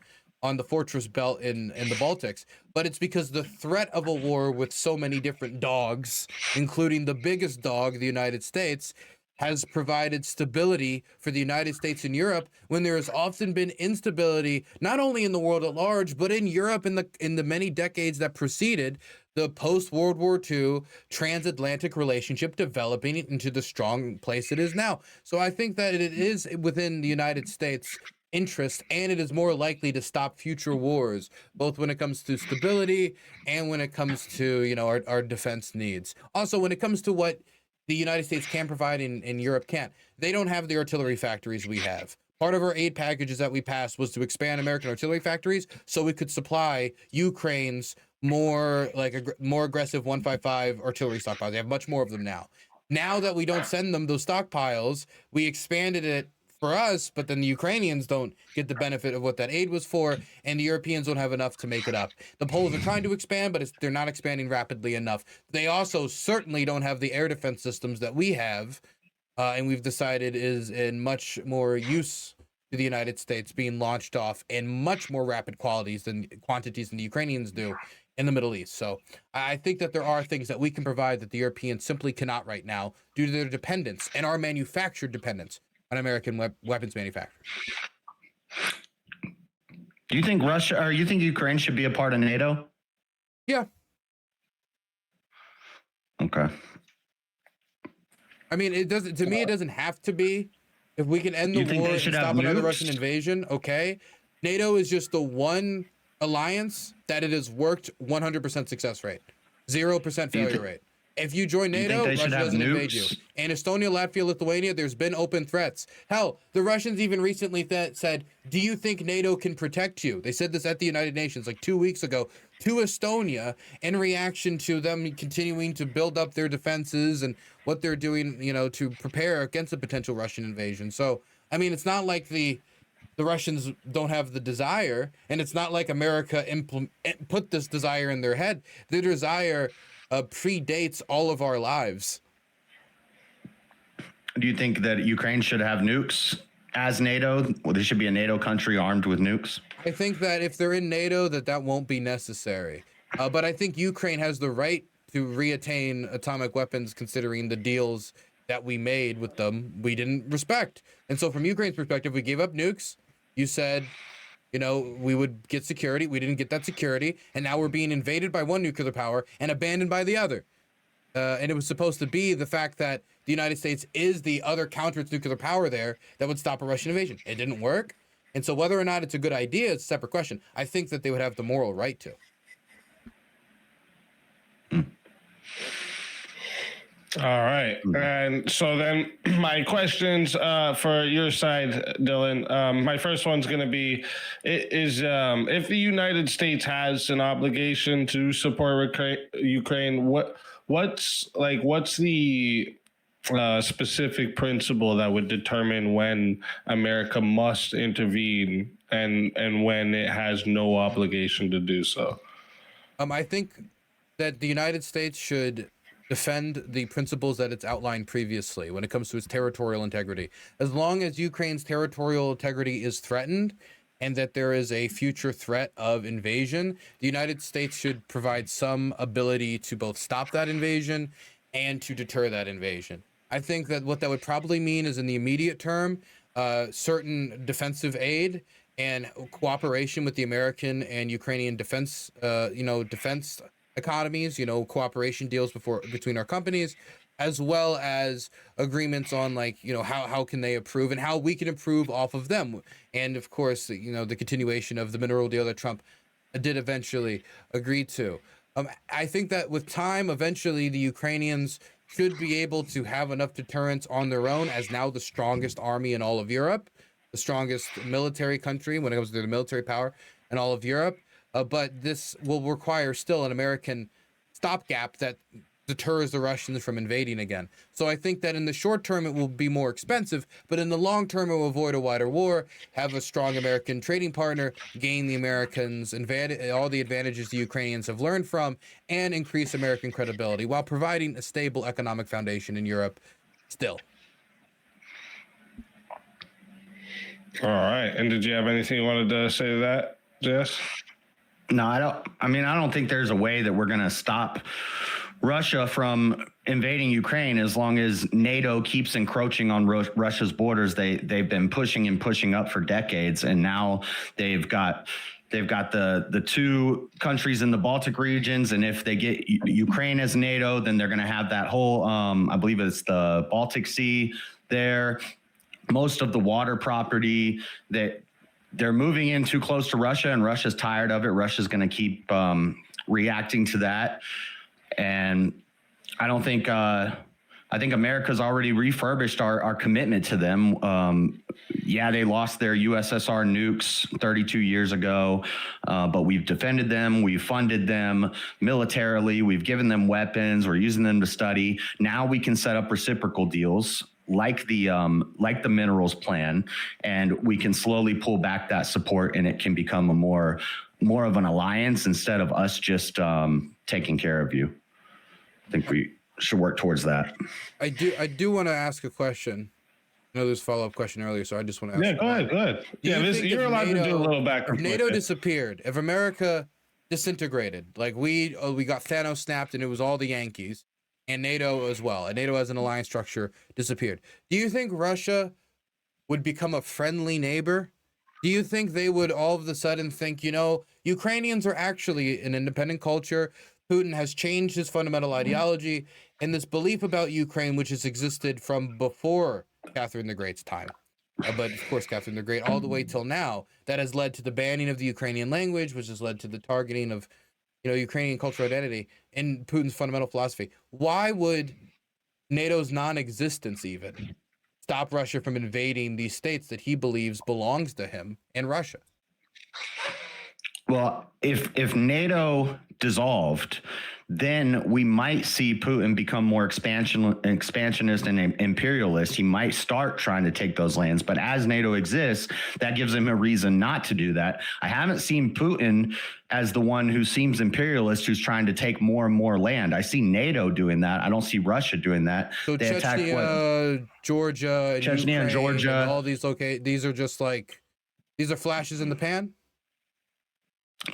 the fortress belt in the Baltics, but it's because the threat of a war with so many different dogs, including the biggest dog, the United States, has provided stability for the United States and Europe when there has often been instability, not only in the world at large, but in Europe in the many decades that preceded the post-World War II transatlantic relationship developing into the strong place it is now. So I think that it is within the United States interest, and it is more likely to stop future wars, both when it comes to stability and when it comes to, you know, our defense needs. Also, when it comes to what the United States can provide and Europe can't, they don't have the artillery factories we have. Part of our aid packages that we passed was to expand American artillery factories so we could supply Ukraine's more aggressive 155 artillery stockpiles. They have much more of them now. Now that we don't send them those stockpiles, we expanded it for us, but then the Ukrainians don't get the benefit of what that aid was for, and the Europeans don't have enough to make it up. The Poles are trying to expand, but they're not expanding rapidly enough. They also certainly don't have the air defense systems that we have, and we've decided is in much more use to the United States, being launched off in much more rapid quantities than the Ukrainians do in the Middle East. So I think that there are things that we can provide that the Europeans simply cannot right now due to their dependence and our manufactured dependence on American weapons manufacturers. Do you think Russia or you think Ukraine should be a part of NATO? Yeah. Okay. I mean, it doesn't. To me, it doesn't have to be. If we can end the war and stop another Russian invasion, okay. NATO is just the one alliance that it has worked 100% success rate, 0% failure rate. If you join NATO, Russia doesn't invade you. And Estonia, Latvia, Lithuania, there's been open threats. Hell, the Russians even recently said, do you think NATO can protect you? They said this at the United Nations like 2 weeks ago to Estonia in reaction to them continuing to build up their defenses and what they're doing, you know, to prepare against a potential Russian invasion. So, I mean, it's not like the Russians don't have the desire, and it's not like America put this desire in their head. The desire predates all of our lives. Do you think that Ukraine should have nukes as NATO? Well, they should be a NATO country armed with nukes? I think that if they're in NATO, that won't be necessary. But I think Ukraine has the right to reattain atomic weapons, considering the deals that we made with them we didn't respect. And so from Ukraine's perspective, we gave up nukes. You said, you know, we would get security. We didn't get that security. And now we're being invaded by one nuclear power and abandoned by the other. And it was supposed to be the fact that the United States is the other counter to nuclear power there that would stop a Russian invasion. It didn't work. And so whether or not it's a good idea, it's a separate question. I think that they would have the moral right to. All right. And so then my questions for your side, Dylan. My first one's going to be, if the United States has an obligation to support Ukraine, what's the specific principle that would determine when America must intervene and when it has no obligation to do so? I think that the United States should defend the principles that it's outlined previously when it comes to its territorial integrity. As long as Ukraine's territorial integrity is threatened and that there is a future threat of invasion, the United States should provide some ability to both stop that invasion and to deter that invasion. I think that what that would probably mean is in the immediate term, certain defensive aid and cooperation with the American and Ukrainian defense economies, cooperation deals between our companies, as well as agreements on how can they improve and how we can improve off of them. And of course, the continuation of the mineral deal that Trump did eventually agree to. I think that with time, eventually the Ukrainians should be able to have enough deterrence on their own as now the strongest army in all of Europe, the strongest military country when it comes to the military power in all of Europe. But this will require still an American stopgap that deters the Russians from invading again. So I think that in the short term, it will be more expensive, but in the long term, it will avoid a wider war, have a strong American trading partner, gain the Americans all the advantages the Ukrainians have learned from, and increase American credibility while providing a stable economic foundation in Europe still. All right. And did you have anything you wanted to say to that, Jess? No, I don't. I mean, I don't think there's a way that we're going to stop Russia from invading Ukraine as long as NATO keeps encroaching on Russia's borders. They've been pushing and pushing up for decades, and now they've got the two countries in the Baltic regions, and if they get Ukraine as NATO, then they're going to have that whole I believe it's the Baltic Sea there. Most of the water property that they're moving in too close to Russia, and Russia's tired of it. Russia's going to keep reacting to that. And I don't think, I think America's already refurbished our commitment to them. Yeah, they lost their USSR nukes 32 years ago, but we've defended them. We've funded them militarily. We've given them weapons. We're using them to study. Now we can set up reciprocal deals like the minerals plan, and we can slowly pull back that support, and it can become a more of an alliance instead of us just taking care of you. I think we should work towards that. I do want to ask a question. I know there's a follow-up question earlier, so I just want to ask. Yeah, go ahead. Yeah, you're allowed to do a little back and forth. If NATO disappeared, if America disintegrated, like we got Thanos snapped and it was all the Yankees, and NATO as well, and NATO as an alliance structure disappeared, do you think Russia would become a friendly neighbor? Do you think they would all of a sudden think, Ukrainians are actually an independent culture? Putin has changed his fundamental ideology and this belief about Ukraine, which has existed from before Catherine the Great's time. But of course, Catherine the Great, all the way till now, that has led to the banning of the Ukrainian language, which has led to the targeting of, Ukrainian cultural identity in Putin's fundamental philosophy. Why would NATO's non-existence even stop Russia from invading these states that he believes belongs to him and Russia? Well, if NATO dissolved, then we might see Putin become more expansionist and imperialist. He might start trying to take those lands. But as NATO exists, that gives him a reason not to do that. I haven't seen Putin as the one who seems imperialist, who's trying to take more and more land. I see NATO doing that. I don't see Russia doing that. So they Chechnya, Georgia, and Chechnya Ukraine, and Georgia, and all these. Okay, these are flashes in the pan.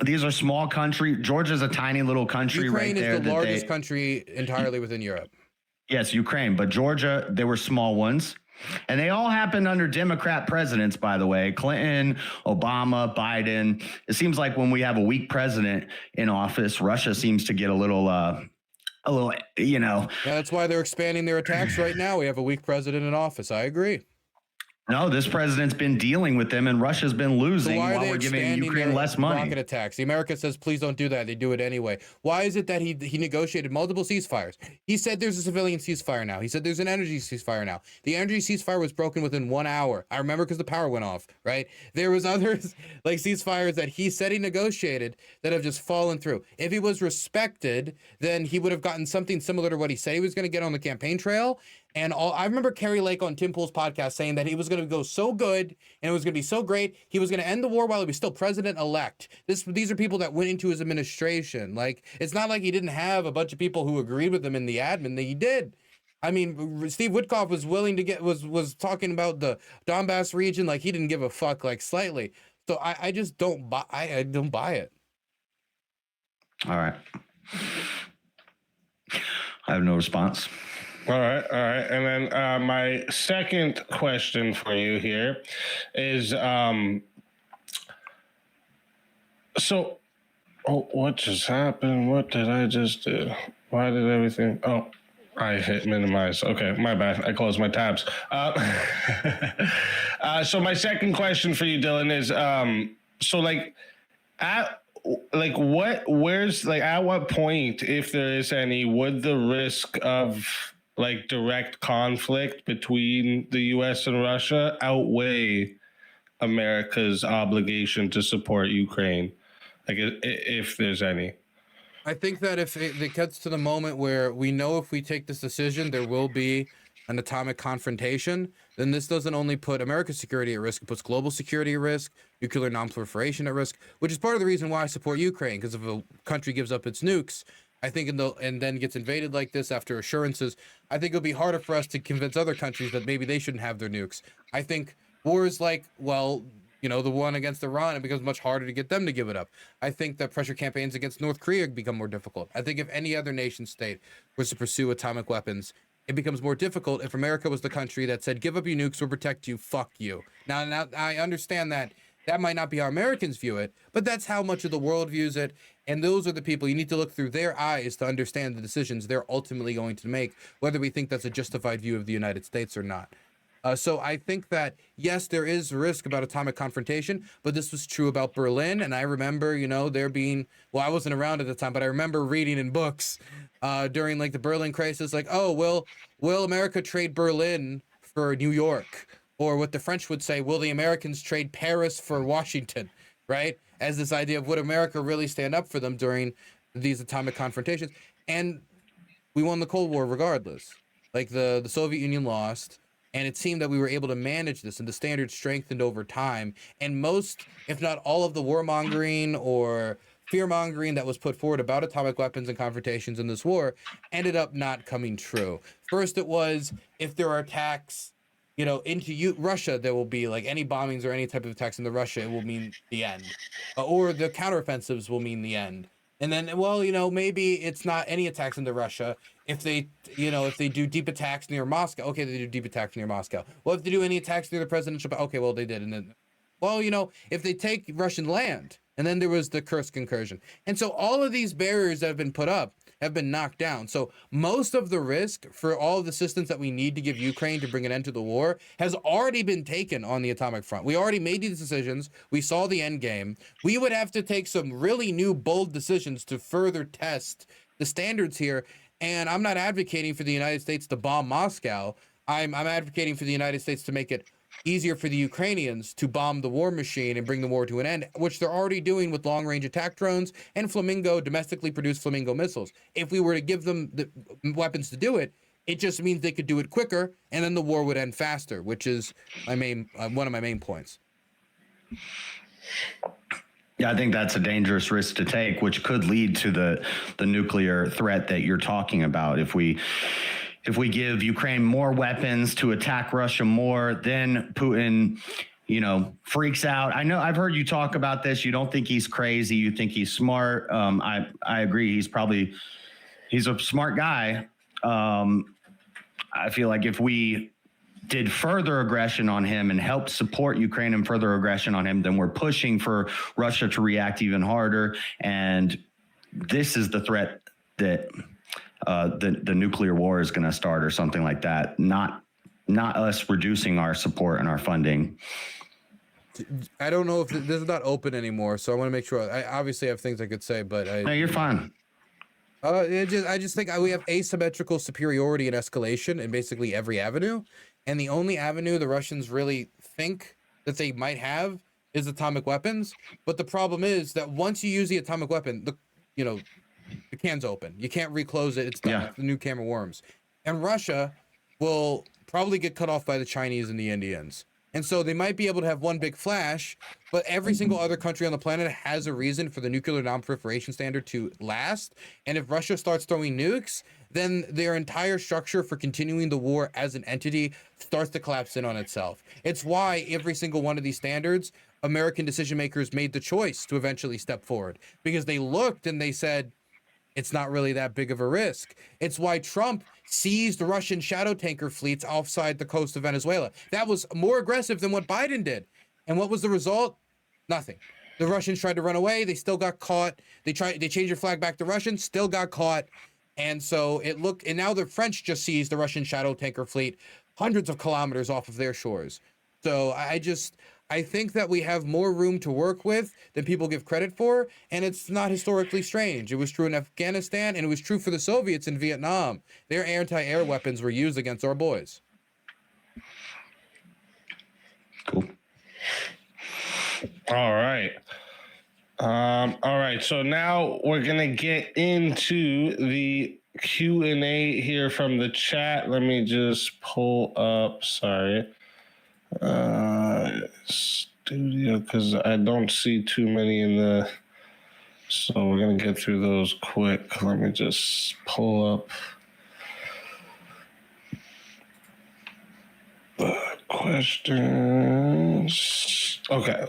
These are small country. Georgia's a tiny little country Ukraine right there. Ukraine is the largest country entirely within Europe. Yes, Ukraine. But Georgia, they were small ones. And they all happened under Democrat presidents, by the way. Clinton, Obama, Biden. It seems like when we have a weak president in office, Russia seems to get a little, Yeah, that's why they're expanding their attacks right now. We have a weak president in office. I agree. No, this president's been dealing with them, and Russia's been losing while we're giving Ukraine less money. Rocket attacks. The America says, please don't do that. They do it anyway. Why is it that he negotiated multiple ceasefires? He said there's a civilian ceasefire now. He said there's an energy ceasefire now. The energy ceasefire was broken within 1 hour. I remember because the power went off, right? There was others like ceasefires that he said he negotiated that have just fallen through. If he was respected, then he would have gotten something similar to what he said he was going to get on the campaign trail. And I remember Kerry Lake on Tim Pool's podcast saying that he was going to go so good and it was going to be so great. He was going to end the war while he was still president-elect. These are people that went into his administration. Like, it's not like he didn't have a bunch of people who agreed with him in the admin. That he did. I mean, Steve Witkoff was willing to was talking about the Donbass region like he didn't give a fuck, like slightly. So I just don't buy. I don't buy it. All right. I have no response. All right. And then my second question for you here is, what just happened? What did I just do? Why did everything? Oh, I hit minimize. Okay, my bad. I closed my tabs. So my second question for you, Dylan, is, like where's like at what point, if there is any, would the risk of like direct conflict between the US and Russia outweigh America's obligation to support Ukraine? Like if there's any. I think that if it gets to the moment where we know if we take this decision, there will be an atomic confrontation, then this doesn't only put America's security at risk, it puts global security at risk, nuclear nonproliferation at risk, which is part of the reason why I support Ukraine, because if a country gives up its nukes, I think, and then gets invaded like this after assurances, I think it'll be harder for us to convince other countries that maybe they shouldn't have their nukes. I think wars like, well, you know, the one against Iran, it becomes much harder to get them to give it up. I think that pressure campaigns against North Korea become more difficult. I think if any other nation state was to pursue atomic weapons, it becomes more difficult if America was the country that said, give up your nukes, we'll protect you, fuck you. Now I understand that that might not be how Americans view it, but that's how much of the world views it. And those are the people you need to look through their eyes to understand the decisions they're ultimately going to make, whether we think that's a justified view of the United States or not. So I think that, yes, there is risk about atomic confrontation, but this was true about Berlin. And I remember, you know, there being, well, I wasn't around at the time, but I remember reading in books during like the Berlin crisis, like, oh, will America trade Berlin for New York? Or what the French would say, will the Americans trade Paris for Washington, right? As this idea of would America really stand up for them during these atomic confrontations? And we won the Cold War regardless. Like the Soviet Union lost. And it seemed that we were able to manage this, and the standards strengthened over time. And most, if not all, of the warmongering or fear-mongering that was put forward about atomic weapons and confrontations in this war ended up not coming true. First, it was, if there are attacks, you know, into Russia, there will be like any bombings or any type of attacks into Russia, it will mean the end. Or the counteroffensives will mean the end. And then, well, you know, maybe it's not any attacks into Russia. If they, you know, if they do deep attacks near Moscow, okay, they do deep attacks near Moscow. Well, if they do any attacks near the presidential, okay, well, they did. And then, well, you know, if they take Russian land, and then there was the Kursk incursion. And so all of these barriers that have been put up have been knocked down. So most of the risk for all of the assistance that we need to give Ukraine to bring an end to the war has already been taken on the atomic front. We already made these decisions. We saw the end game. We would have to take some really new, bold decisions to further test the standards here. And I'm not advocating for the United States to bomb Moscow. I'm advocating for the United States to make it easier for the Ukrainians to bomb the war machine and bring the war to an end, which they're already doing with long-range attack drones and Flamingo, domestically produced Flamingo missiles. If we were to give them the weapons to do it, it just means they could do it quicker, and then the war would end faster, which is my main one of my main points. Yeah, I think that's a dangerous risk to take, which could lead to the nuclear threat that you're talking about. If we give Ukraine more weapons to attack Russia more, then Putin, you know, freaks out. I know I've heard you talk about this. You don't think he's crazy. You think he's smart. I agree. He's a smart guy. I feel like if we did further aggression on him and helped support Ukraine in further aggression on him, then we're pushing for Russia to react even harder. And this is the threat that the nuclear war is going to start, or something like that. Not us reducing our support and our funding. I don't know if this is not open anymore, so I want to make sure. I obviously have things I could say, but No, you're fine. I just think we have asymmetrical superiority and escalation in basically every avenue, and the only avenue the Russians really think that they might have is atomic weapons. But the problem is that once you use the atomic weapon, the can's open. You can't reclose it. It's done. Yeah. It's the new camera worms. And Russia will probably get cut off by the Chinese and the Indians. And so they might be able to have one big flash, but every single other country on the planet has a reason for the nuclear non-proliferation standard to last. And if Russia starts throwing nukes, then their entire structure for continuing the war as an entity starts to collapse in on itself. It's why every single one of these standards, American decision makers made the choice to eventually step forward, because they looked and they said, it's not really that big of a risk. It's why Trump seized the Russian shadow tanker fleets offside the coast of Venezuela. That was more aggressive than what Biden did. And what was the result? Nothing. The Russians tried to run away. They still got caught. They changed their flag back to Russian, still got caught. And so and now the French just seized the Russian shadow tanker fleet hundreds of kilometers off of their shores. So I I think that we have more room to work with than people give credit for, and it's not historically strange. It was true in Afghanistan, and it was true for the Soviets in Vietnam. Their anti-air weapons were used against our boys. Cool. All right. All right. So now we're gonna get into the Q&A here from the chat. Let me just pull up. Sorry. Studio, because I don't see too many in the. So we're gonna get through those quick. Let me just pull up the questions. Okay.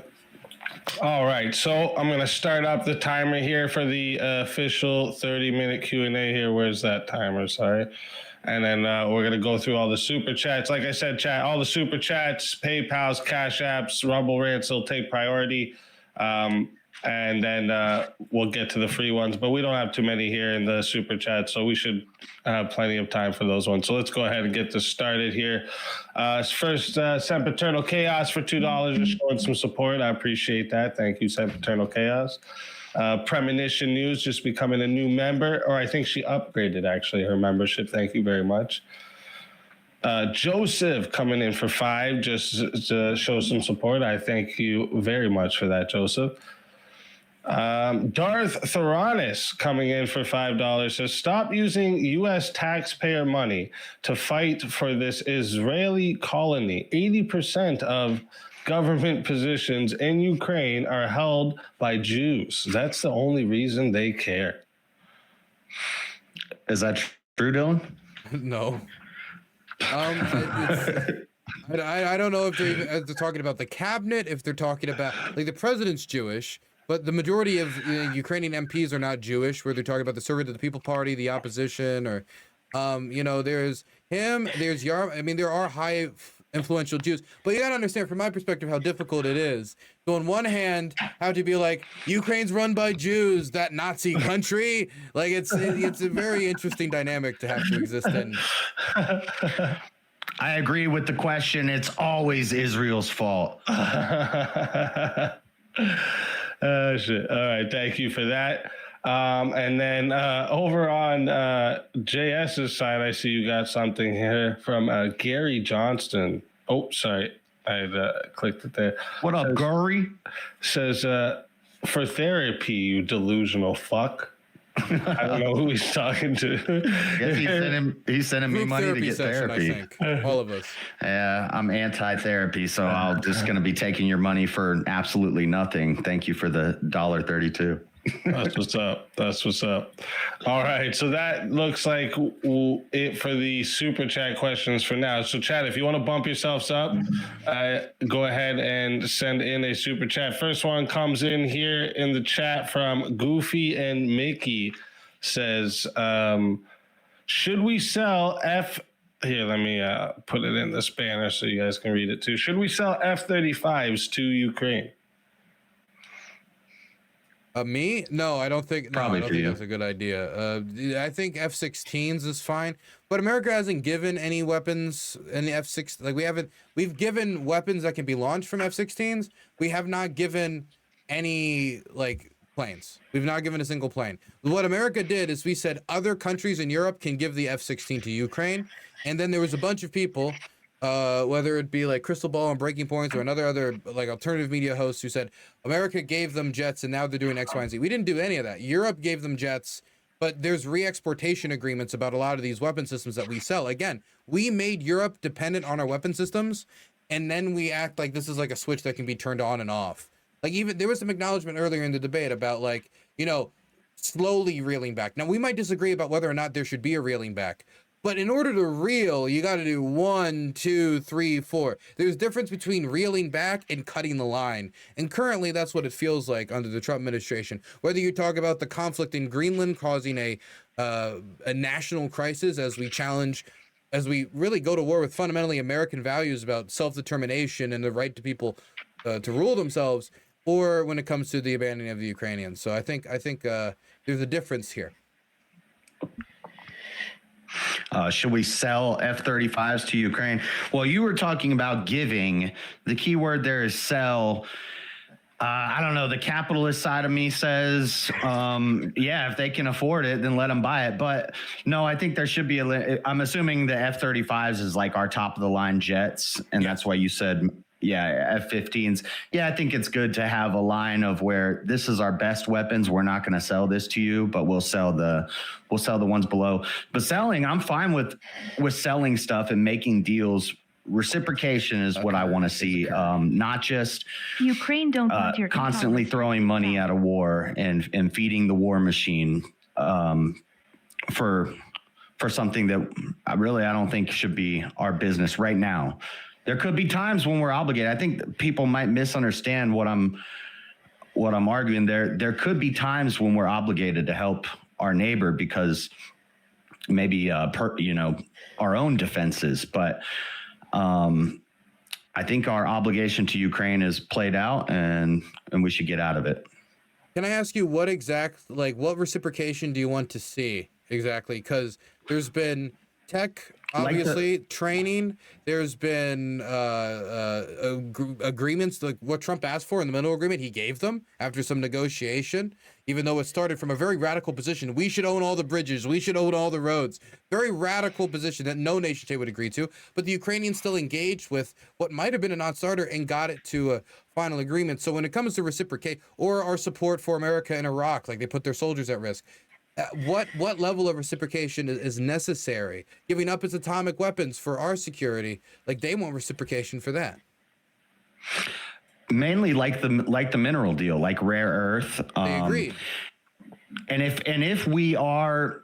All right, so I'm gonna start up the timer here for the official 30-minute Q&A here. Where's that timer? Sorry. And then we're gonna go through all the super chats. Like I said, chat, all the super chats, PayPal's, Cash Apps, Rumble Rants will take priority. And then we'll get to the free ones, but we don't have too many here in the super chat, so we should have plenty of time for those ones. So let's go ahead and get this started here. First, Sempiternal Chaos for $2 is showing some support. I appreciate that. Thank you, Sempiternal Chaos. Premonition News just becoming a new member, or I think she upgraded actually her membership. Thank you very much. Joseph coming in for $5 just to show some support. I thank you very much for that, Joseph. Darth Theranis coming in for $5 says, stop using U.S. taxpayer money to fight for this Israeli colony. 80% of government positions in Ukraine are held by Jews. That's the only reason they care. Is that true, Dylan? No. I don't know if they're talking about the cabinet, if they're talking about, like, the president's Jewish, but the majority of Ukrainian MPs are not Jewish, where they're talking about the Servant of the People Party, the opposition, or, there's him, there's Yarm. I mean, there are high influential Jews, but you gotta understand from my perspective how difficult it is. So on one hand, how to be like, Ukraine's run by Jews, that Nazi country. Like it's a very interesting dynamic to have to exist in. I agree with the question. It's always Israel's fault. Oh, shit. All right. Thank you for that. And then over on JS's side, I see you got something here from Gary Johnston. Oh, sorry. I clicked it there. What up, Gary? Says, for therapy, you delusional fuck. I don't know who he's talking to. Yes, he's sending me money to get therapy. I think. All of us. Yeah, I'm anti-therapy, so I'm just going to be taking your money for absolutely nothing. Thank you for the $1.32. That's what's up. That's what's up. All right. So that looks like it for the super chat questions for now. So chat, if you want to bump yourselves up, go ahead and send in a super chat. First one comes in here in the chat from Goofy and Mickey. Says, should we sell Here, let me put it in the spanner so you guys can read it too. Should we sell F-35s to Ukraine? Me? No, I don't think. Probably no, I don't think that's a good idea. I think F-16s is fine, but America hasn't given any weapons in the F-16. Like we've given weapons that can be launched from F-16s. We have not given any planes. We've not given a single plane. What America did is we said other countries in Europe can give the F-16 to Ukraine, and then there was a bunch of people. Whether it be like Crystal Ball and Breaking Points or other alternative media hosts who said America gave them jets and now they're doing X, Y, and Z. We didn't do any of that. Europe gave them jets, but there's re-exportation agreements about a lot of these weapon systems that we sell. Again, we made Europe dependent on our weapon systems, and then we act like this is like a switch that can be turned on and off. Like even there was some acknowledgement earlier in the debate about slowly reeling back. Now we might disagree about whether or not there should be a reeling back. But in order to reel, you got to do 1, 2, 3, 4. There's a difference between reeling back and cutting the line. And currently, that's what it feels like under the Trump administration. Whether you talk about the conflict in Greenland causing a national crisis as we really go to war with fundamentally American values about self-determination and the right to people to rule themselves, or when it comes to the abandoning of the Ukrainians. So I think there's a difference here. Should we sell F-35s to Ukraine? Well, you were talking about giving. The key word there is sell. I don't know. The capitalist side of me says, yeah, if they can afford it, then let them buy it. But no, I think there should be I'm assuming the F-35s is like our top of the line jets. And that's why you said, yeah, F-15s. Yeah, I think it's good to have a line of where this is our best weapons. We're not going to sell this to you, but we'll sell the ones below. But selling, I'm fine with selling stuff and making deals. Reciprocation is what I want to see, not just Ukraine don't want your constantly throwing money at a war and feeding the war machine for something that I don't think should be our business right now. There could be times when we're obligated. I think people might misunderstand what I'm arguing. There could be times when we're obligated to help our neighbor because maybe our own defenses, but I think our obligation to Ukraine is played out and we should get out of it. Can I ask you what reciprocation do you want to see exactly? Because there's been tech, obviously, training. There's been agreements, like what Trump asked for in the middle agreement, he gave them after some negotiation, even though it started from a very radical position. We should own all the bridges. We should own all the roads. Very radical position that no nation state would agree to. But the Ukrainians still engaged with what might have been a non-starter and got it to a final agreement. So when it comes to reciprocate or our support for America in Iraq, like they put their soldiers at risk, what level of reciprocation is necessary? Giving up its atomic weapons for our security, like they want reciprocation for that. Mainly like the mineral deal, like rare earth. They agreed. And if we are,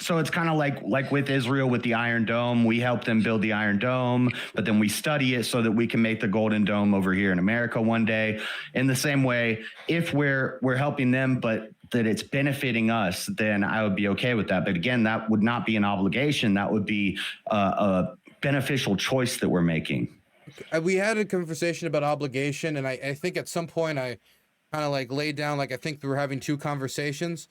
so it's kind of like with Israel with the Iron Dome, we help them build the Iron Dome, but then we study it so that we can make the Golden Dome over here in America one day. In the same way, if we're helping them, but that it's benefiting us, then I would be okay with that. But again, that would not be an obligation. That would be a beneficial choice that we're making. We had a conversation about obligation, and I think at some point I kind of like laid down, like I think we were having two conversations.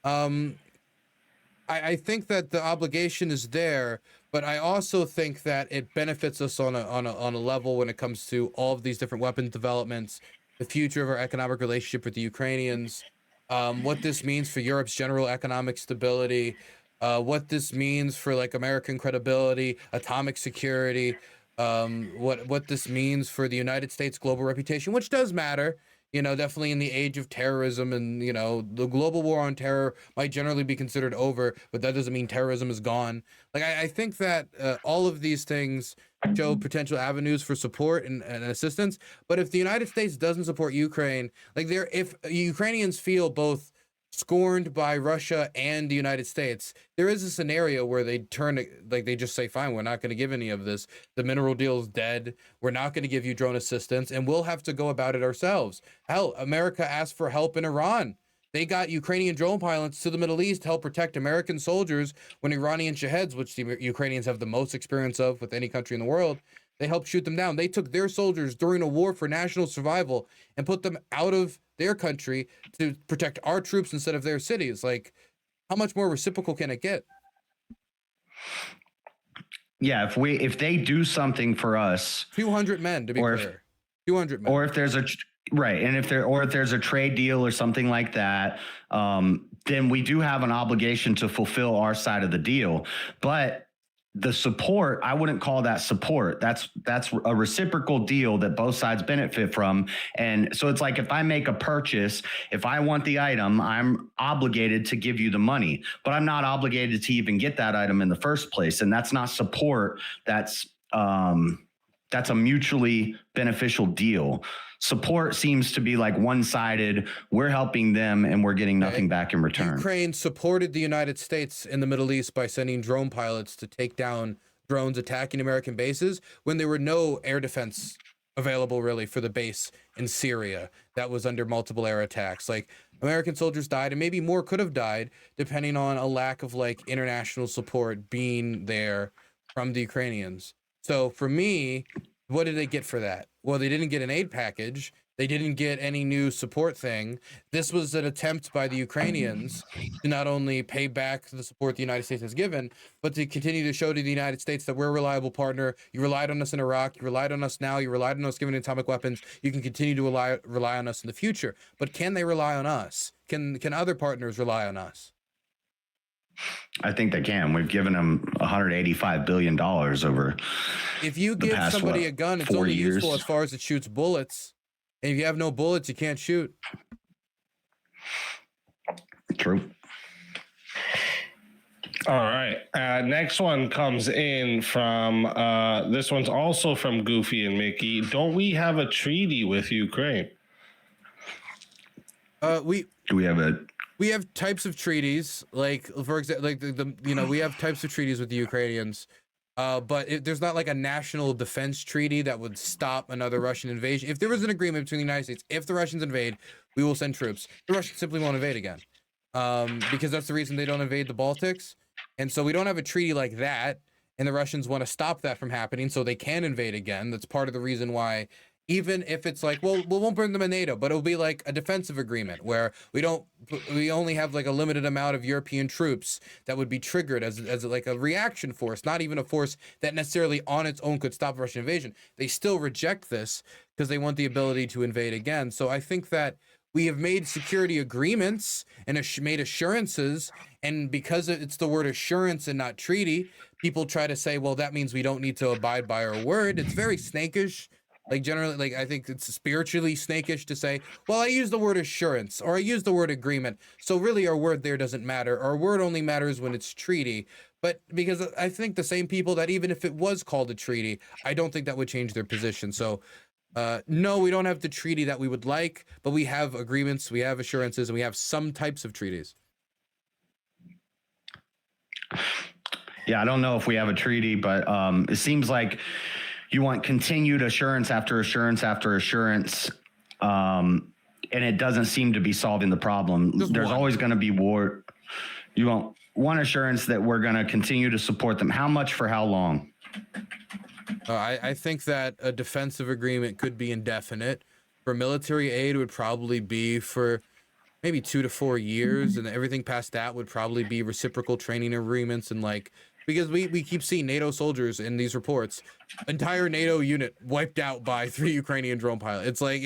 I think that the obligation is there, but I also think that it benefits us on a level when it comes to all of these different weapons developments, the future of our economic relationship with the Ukrainians, what this means for Europe's general economic stability, what this means for like American credibility, atomic security, what this means for the United States global reputation, which does matter, definitely in the age of terrorism, and the global war on terror might generally be considered over, but that doesn't mean terrorism is gone. Like I think that all of these things show potential avenues for support and assistance. But if the United States doesn't support Ukraine, if Ukrainians feel both scorned by Russia and the United States, there is a scenario where they they just say, fine, we're not going to give any of this. The mineral deal is dead. We're not going to give you drone assistance, and we'll have to go about it ourselves. Hell, America asked for help in Iran. They got Ukrainian drone pilots to the Middle East to help protect American soldiers when Iranian shaheeds, which the Ukrainians have the most experience of with any country in the world, they helped shoot them down. They took their soldiers during a war for national survival and put them out of their country to protect our troops instead of their cities. Like, how much more reciprocal can it get? Yeah, if they do something for us, 200 men to be clear, 200 men, or if there's if there's a trade deal or something like that, then we do have an obligation to fulfill our side of the deal. But the support, I wouldn't call that support. That's a reciprocal deal that both sides benefit from. And so it's like, if I make a purchase, if I want the item, I'm obligated to give you the money, but I'm not obligated to even get that item in the first place. And that's not support. That's a mutually beneficial deal. Support seems to be like one-sided. We're helping them and we're getting nothing back in return. Ukraine supported the United States in the Middle East by sending drone pilots to take down drones attacking American bases when there were no air defense available really for the base in Syria that was under multiple air attacks. Like, American soldiers died, and maybe more could have died depending on a lack of like international support being there from the Ukrainians. So for me, what did they get for that? Well, they didn't get an aid package. They didn't get any new support thing. This was an attempt by the Ukrainians to not only pay back the support the United States has given, but to continue to show to the United States that we're a reliable partner. You relied on us in Iraq. You relied on us now. You relied on us giving atomic weapons. You can continue to rely on us in the future. But can they rely on us? Can other partners rely on us? I think they can. We've given them $185 billion over. If you give somebody a gun, it's only useful as far as it shoots bullets. And if you have no bullets, you can't shoot. True. All right. Next one comes in from, this one's also from Goofy and Mickey. Don't we have a treaty with Ukraine? We have types of treaties, like for example, like we have types of treaties with the Ukrainians. But there's not like a national defense treaty that would stop another Russian invasion. If there was an agreement between the United States, if the Russians invade, we will send troops. The Russians simply won't invade again, because that's the reason they don't invade the Baltics. And so we don't have a treaty like that, and the Russians want to stop that from happening so they can invade again. That's part of the reason why, even if it's like, well, we won't bring them in NATO, but it'll be like a defensive agreement where we only have like a limited amount of European troops that would be triggered as like a reaction force, not even a force that necessarily on its own could stop Russian invasion. They still reject this because they want the ability to invade again. So I think that we have made security agreements and made assurances, and because it's the word assurance and not treaty, people try to say, well, that means we don't need to abide by our word. It's very snakish. Like generally, like I think it's spiritually snakish to say, well, I use the word assurance or I use the word agreement. So really our word there doesn't matter. Our word only matters when it's treaty. But because I think the same people that even if it was called a treaty, I don't think that would change their position. So no, we don't have the treaty that we would like, but we have agreements, we have assurances, and we have some types of treaties. Yeah, I don't know if we have a treaty, but it seems like you want continued assurance after assurance after assurance, and it doesn't seem to be solving the problem. There's always going to be war. You want one assurance that we're going to continue to support them. How much for how long? I think that a defensive agreement could be indefinite. For military aid would probably be for maybe 2 to 4 years, and everything past that would probably be reciprocal training agreements and like. Because we keep seeing NATO soldiers in these reports, entire NATO unit wiped out by 3 Ukrainian drone pilots. It's like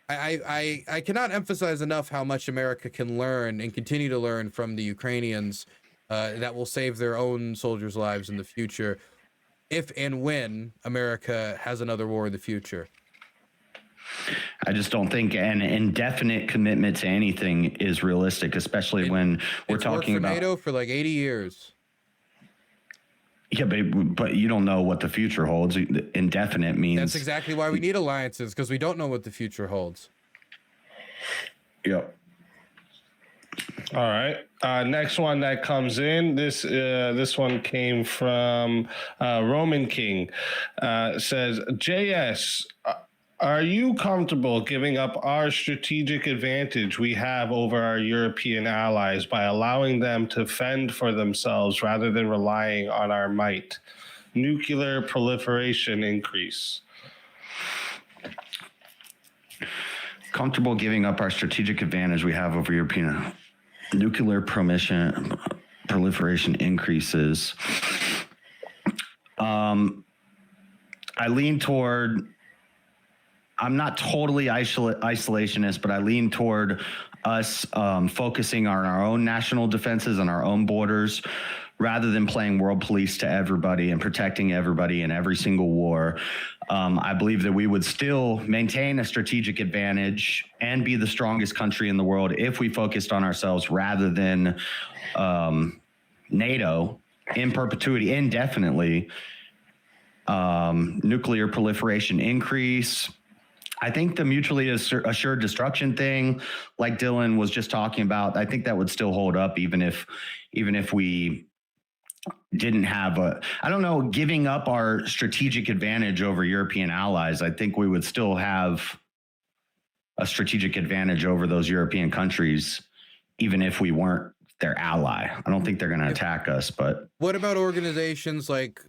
I cannot emphasize enough how much America can learn and continue to learn from the Ukrainians that will save their own soldiers' lives in the future, if and when America has another war in the future. I just don't think an indefinite commitment to anything is realistic, especially when we're talking about NATO for like 80 years. Yeah, but you don't know what the future holds. Indefinite means... That's exactly why we need alliances, because we don't know what the future holds. Yep. All right. Next one that comes in. This one came from Roman King. Says, JS, are you comfortable giving up our strategic advantage we have over our European allies by allowing them to fend for themselves rather than relying on our might? Nuclear proliferation increase. Comfortable giving up our strategic advantage we have over European nuclear proliferation increases. I lean toward... I'm not totally isolationist, but I lean toward us focusing on our own national defenses and our own borders rather than playing world police to everybody and protecting everybody in every single war. I believe that we would still maintain a strategic advantage and be the strongest country in the world if we focused on ourselves rather than NATO in perpetuity, indefinitely. Nuclear proliferation increase. I think the mutually assured destruction thing, like Dylan was just talking about, I think that would still hold up even if we didn't have I don't know, giving up our strategic advantage over European allies. I think we would still have a strategic advantage over those European countries, even if we weren't their ally. I don't think they're going to attack us, but what about organizations like,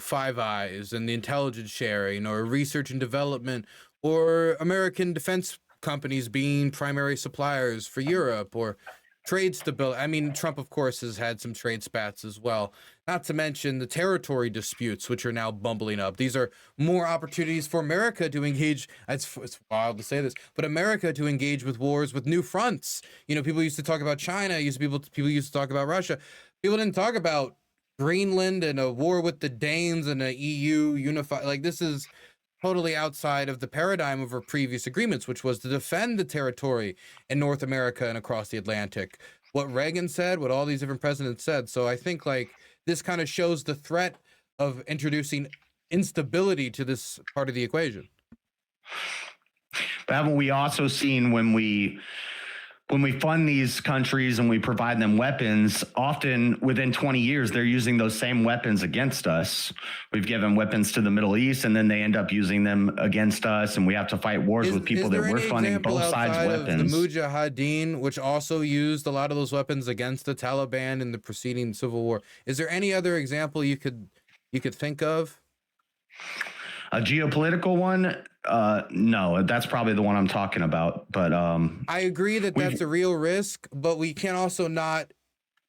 Five Eyes and the intelligence sharing or research and development or American defense companies being primary suppliers for Europe, or trade stability. I mean, Trump, of course, has had some trade spats as well, not to mention the territory disputes, which are now bumbling up. These are more opportunities for America to engage. It's wild to say this, but America to engage with wars with new fronts. You know, people used to talk about China, people used to talk about Russia. People didn't talk about Greenland and a war with the Danes and a EU unified. Like, this is totally outside of the paradigm of our previous agreements, which was to defend the territory in North America and across the Atlantic. What Reagan said, what all these different presidents said. So I think like this kind of shows the threat of introducing instability to this part of the equation. But haven't we also seen when we fund these countries and we provide them weapons, often within 20 years, they're using those same weapons against us. We've given weapons to the Middle East and then they end up using them against us, and we have to fight wars with people that we're funding both sides' weapons. The Mujahideen, which also used a lot of those weapons against the Taliban in the preceding civil war. Is there any other example you could think of? A geopolitical one? No, that's probably the one I'm talking about. But I agree that that's a real risk, but we can also not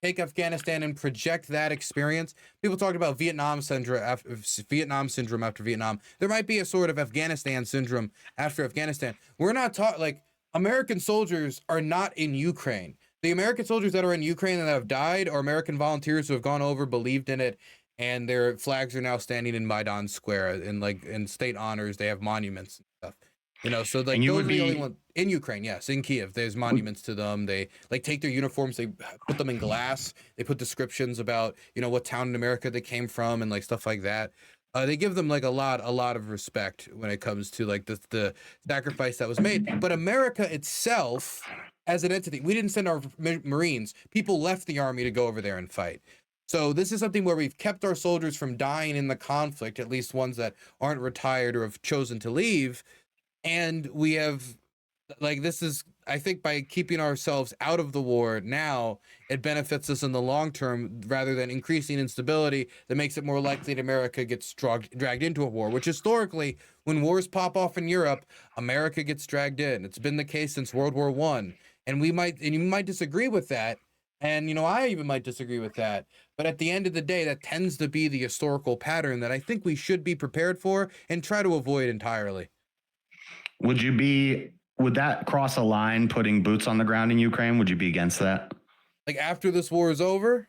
take Afghanistan and project that experience. People talked about Vietnam syndrome after Vietnam. There might be a sort of Afghanistan syndrome after Afghanistan. We're not taught, like, American soldiers are not in Ukraine. The American soldiers that are in Ukraine and that have died are American volunteers who have gone over, believed in it, and their flags are now standing in Maidan Square, and like in state honors, they have monuments and stuff. You know, so like those are the only ones in Ukraine. Yes, in Kiev, there's monuments to them. They like take their uniforms, they put them in glass. They put descriptions about, you know, what town in America they came from and like stuff like that. They give them like a lot of respect when it comes to like the sacrifice that was made. But America itself, as an entity, we didn't send our Marines. People left the army to go over there and fight. So this is something where we've kept our soldiers from dying in the conflict, at least ones that aren't retired or have chosen to leave. And we have, like, this is, I think by keeping ourselves out of the war now, it benefits us in the long term rather than increasing instability that makes it more likely that America gets dragged into a war, which historically, when wars pop off in Europe, America gets dragged in. It's been the case since World War I. And you might disagree with that. And, you know, I even might disagree with that. But at the end of the day, that tends to be the historical pattern that I think we should be prepared for and try to avoid entirely. Would that cross a line, putting boots on the ground in Ukraine? Would you be against that? Like after this war is over?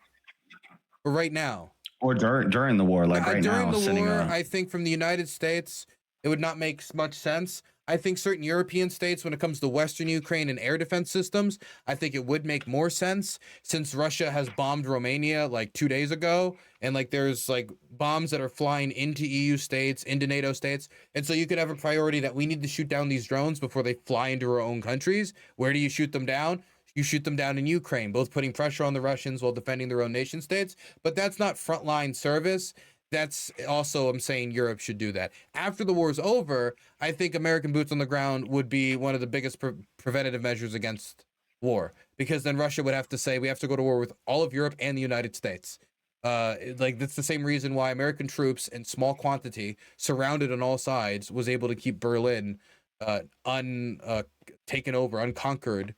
Or right now? Or during the war, like right now? During the war, I think from the United States, it would not make much sense. I think certain European states, when it comes to Western Ukraine and air defense systems, I think it would make more sense since Russia has bombed Romania like 2 days ago. And like there's like bombs that are flying into EU states, into NATO states. And so you could have a priority that we need to shoot down these drones before they fly into our own countries. Where do you shoot them down? You shoot them down in Ukraine, both putting pressure on the Russians while defending their own nation states. But that's not frontline service. That's also, I'm saying Europe should do that. After the war's over, I think American boots on the ground would be one of the biggest preventative measures against war, because then Russia would have to say, we have to go to war with all of Europe and the United States. Like that's the same reason why American troops in small quantity, surrounded on all sides, was able to keep Berlin taken over, unconquered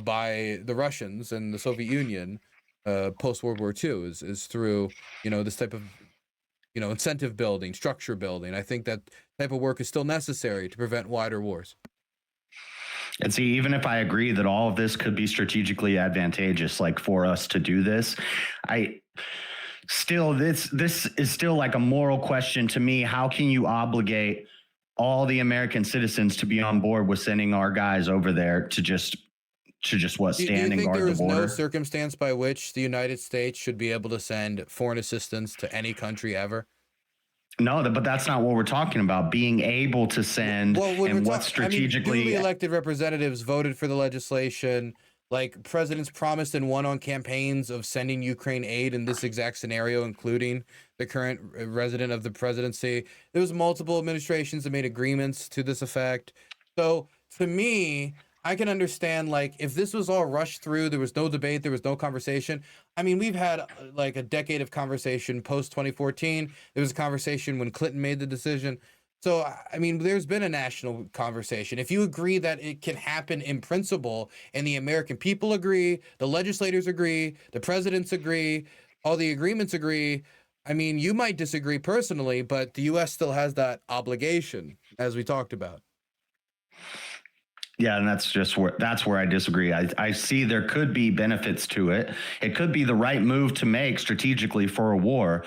by the Russians and the Soviet Union post World War II is through, you know, this type of, you know, incentive building, structure building. I think that type of work is still necessary to prevent wider wars. And see, even if I agree that all of this could be strategically advantageous, like for us to do this, this is still like a moral question to me. How can you obligate all the American citizens to be on board with sending our guys over there to just stand and guard the border? Do you think there is no circumstance by which the United States should be able to send foreign assistance to any country ever? No, but that's not what we're talking about. Being able to send and what strategically. Duly elected representatives voted for the legislation. Like presidents promised and won on campaigns of sending Ukraine aid in this exact scenario, including the current resident of the presidency. There was multiple administrations that made agreements to this effect. So to me, I can understand, like, if this was all rushed through, there was no debate, there was no conversation. I mean, we've had like a decade of conversation post 2014. There was a conversation when Clinton made the decision. So, I mean, there's been a national conversation. If you agree that it can happen in principle and the American people agree, the legislators agree, the presidents agree, all the agreements agree, I mean, you might disagree personally, but the U.S. still has that obligation, as we talked about. Yeah, and that's where I disagree. I see there could be benefits to it. It could be the right move to make strategically for a war,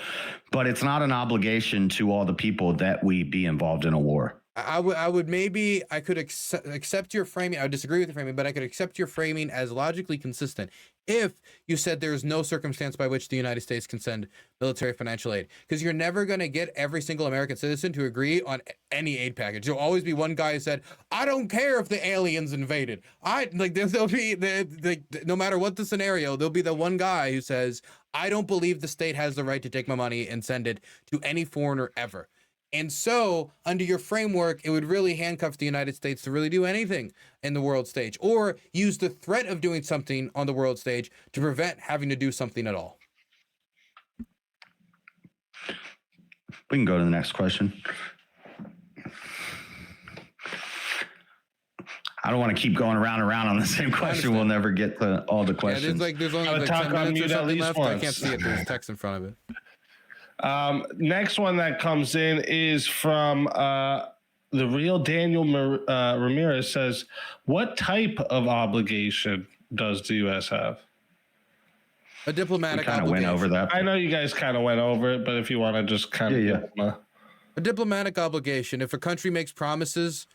but it's not an obligation to all the people that we be involved in a war. I could accept your framing. I would disagree with the framing, but I could accept your framing as logically consistent if you said there is no circumstance by which the United States can send military financial aid, because you're never going to get every single American citizen to agree on any aid package. There'll always be one guy who said, I don't care if the aliens invaded. There'll be no matter what the scenario, there'll be the one guy who says, I don't believe the state has the right to take my money and send it to any foreigner ever. And so, under your framework, it would really handcuff the United States to really do anything in the world stage, or use the threat of doing something on the world stage to prevent having to do something at all. We can go to the next question. I don't want to keep going around and around on the same question. We'll never get to all the questions. Yeah, there's only like 10 minutes or something left. I can't see it. There's text in front of it. Next one that comes in is from the real Daniel Ramirez. Says, what type of obligation does the U.S. have? A diplomatic kind of obligation. went over that. I know you guys kind of went over it, but if you want to just kind of a diplomatic obligation. If a country makes promises,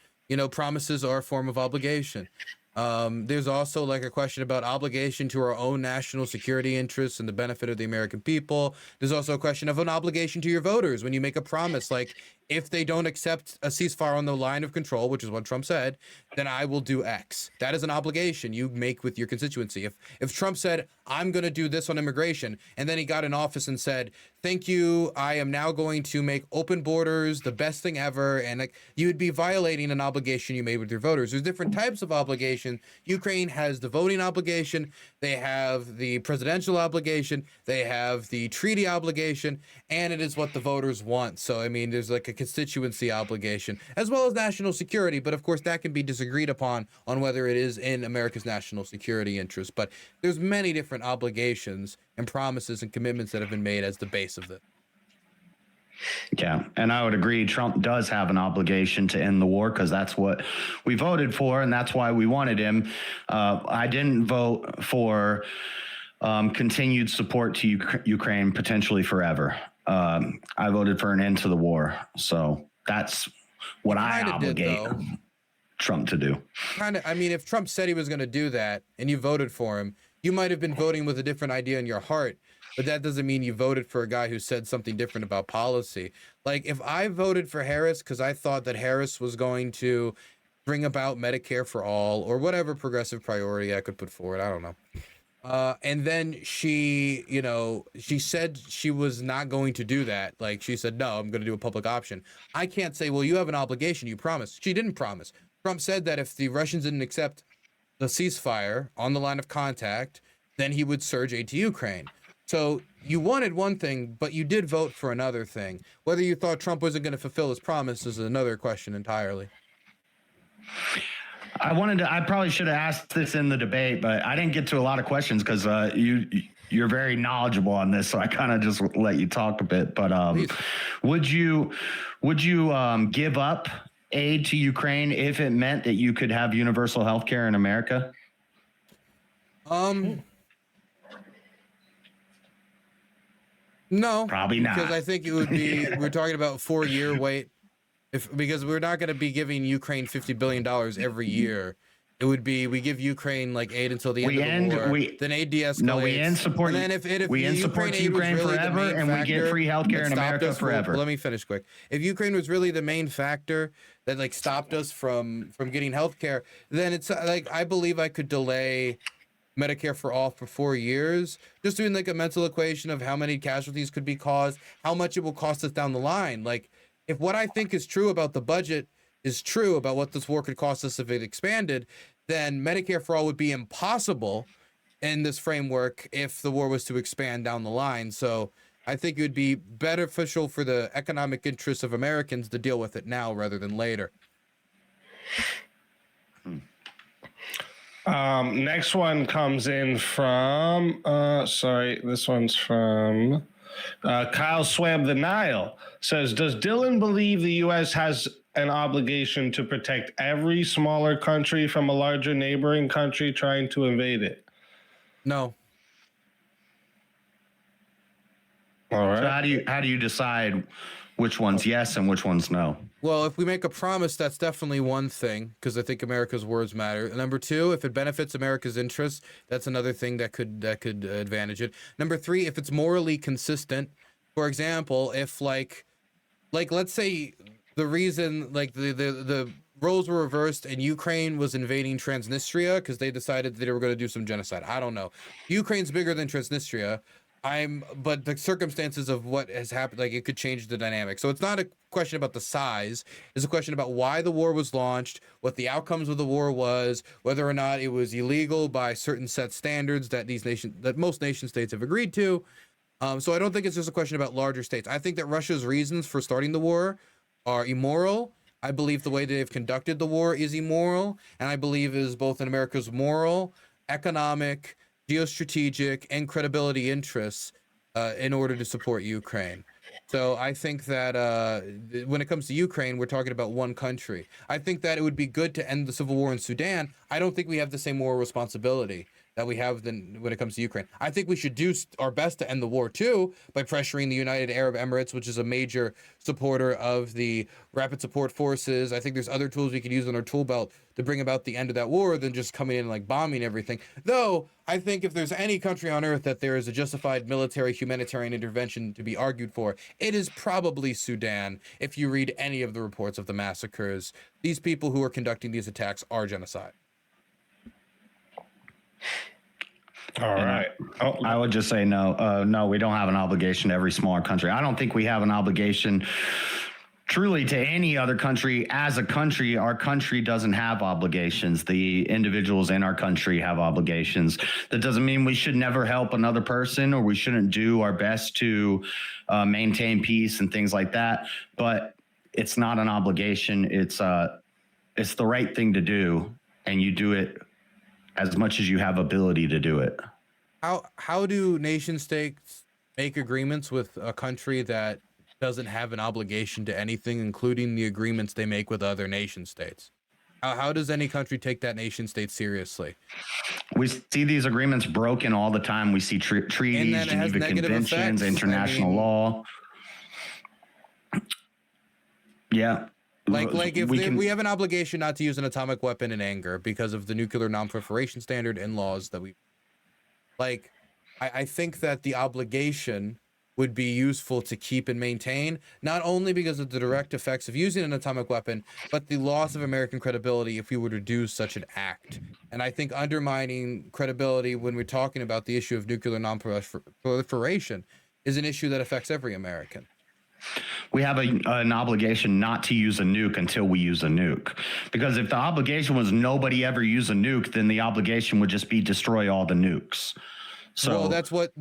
promises are a form of obligation. There's also like a question about obligation to our own national security interests and the benefit of the American people. There's also a question of an obligation to your voters when you make a promise, like if they don't accept a ceasefire on the line of control, which is what Trump said, then I will do X. That is an obligation you make with your constituency. If Trump said, I'm going to do this on immigration, and then he got in office and said, thank you, I am now going to make open borders the best thing ever, and you would be violating an obligation you made with your voters. There's different types of obligation. Ukraine has the voting obligation, they have the presidential obligation, they have the treaty obligation, and it is what the voters want. So, I mean, there's like a constituency obligation, as well as national security, but of course that can be disagreed upon on whether it is in America's national security interest. But there's many different obligations and promises and commitments that have been made as the base of it. Yeah, and I would agree. Trump does have an obligation to end the war because that's what we voted for, and that's why we wanted him. I didn't vote for continued support to Ukraine potentially forever. I voted for an end to the war, so that's what I obligate Trump to do. I mean, if Trump said he was going to do that and you voted for him, you might have been voting with a different idea in your heart, but that doesn't mean you voted for a guy who said something different about policy. Like if I voted for Harris because I thought that Harris was going to bring about Medicare for all or whatever progressive priority I could put forward, I don't know. And then she said she was not going to do that. Like she said, no, I'm going to do a public option. I can't say, well, you have an obligation. You promised. She didn't promise. Trump said that if the Russians didn't accept the ceasefire on the line of contact, then he would surge aid to Ukraine. So you wanted one thing, but you did vote for another thing. Whether you thought Trump wasn't going to fulfill his promise is another question entirely. I probably should have asked this in the debate, but I didn't get to a lot of questions because you're very knowledgeable on this, so I kind of just let you talk a bit. But would you give up aid to Ukraine if it meant that you could have universal health care in America? No, probably not. Because I think it would be, we're talking about 4-year wait. Because we're not going to be giving Ukraine $50 billion every year. It would be, we give Ukraine like aid until the end of the war. Then aid de-escalates. No, we end support. And then if we end support Ukraine forever, and we get free healthcare in America forever. Let me finish quick. If Ukraine was really the main factor that like stopped us from getting healthcare, then it's like I believe I could delay Medicare for all for 4 years, just doing like a mental equation of how many casualties could be caused, how much it will cost us down the line. Like if what I think is true about the budget is true about what this war could cost us if it expanded, then Medicare for all would be impossible in this framework if the war was to expand down the line. So I think it would be beneficial for the economic interests of Americans to deal with it now rather than later. Next one comes in from, this one's from Kyle Swam the Nile. Says, does Dylan believe the U.S. has an obligation to protect every smaller country from a larger neighboring country trying to invade it? No. All right. So how do you decide which one's yes and which one's no? Well, if we make a promise, that's definitely one thing, because I think America's words matter. Number two, if it benefits America's interests, that's another thing that could advantage it. Number three, if it's morally consistent. For example, if like let's say the reason the roles were reversed and Ukraine was invading Transnistria because they decided that they were going to do some genocide. I don't know. Ukraine's bigger than Transnistria. But the circumstances of what has happened, like, it could change the dynamic. So it's not a question about the size. It's a question about why the war was launched, what the outcomes of the war was, whether or not it was illegal by certain set standards that most nation states have agreed to. So I don't think it's just a question about larger states. I think that Russia's reasons for starting the war are immoral. I believe the way they've conducted the war is immoral, and I believe it is both in America's moral, economic, geostrategic, and credibility interests in order to support Ukraine. So I think that when it comes to Ukraine, we're talking about one country. I think that it would be good to end the civil war in Sudan. I don't think we have the same moral responsibility that we have when it comes to Ukraine. I think we should do our best to end the war too by pressuring the United Arab Emirates, which is a major supporter of the Rapid Support Forces. I think there's other tools we could use in our tool belt to bring about the end of that war than just coming in and like bombing everything. Though I think if there's any country on earth that there is a justified military humanitarian intervention to be argued for, it is probably Sudan. If you read any of the reports of the massacres, these people who are conducting these attacks are genocide. All right. I would just say no. No, we don't have an obligation to every smaller country. I don't think we have an obligation truly to any other country. As a country, our country doesn't have obligations. The individuals in our country have obligations. That doesn't mean we should never help another person or we shouldn't do our best to maintain peace and things like that. But it's not an obligation. It's the right thing to do, and you do it as much as you have ability to do it. How do nation states make agreements with a country that doesn't have an obligation to anything, including the agreements they make with other nation states? How does any country take that nation state seriously? We see these agreements broken all the time. We see treaties, Geneva Conventions, international law. Yeah. Like if we have an obligation not to use an atomic weapon in anger because of the nuclear non-proliferation standard and laws that I think that the obligation would be useful to keep and maintain, not only because of the direct effects of using an atomic weapon, but the loss of American credibility if we were to do such an act. And I think undermining credibility when we're talking about the issue of nuclear non-proliferation is an issue that affects every American. We have an obligation not to use a nuke until we use a nuke. Because if the obligation was nobody ever use a nuke, then the obligation would just be destroy all the nukes. So well, that's what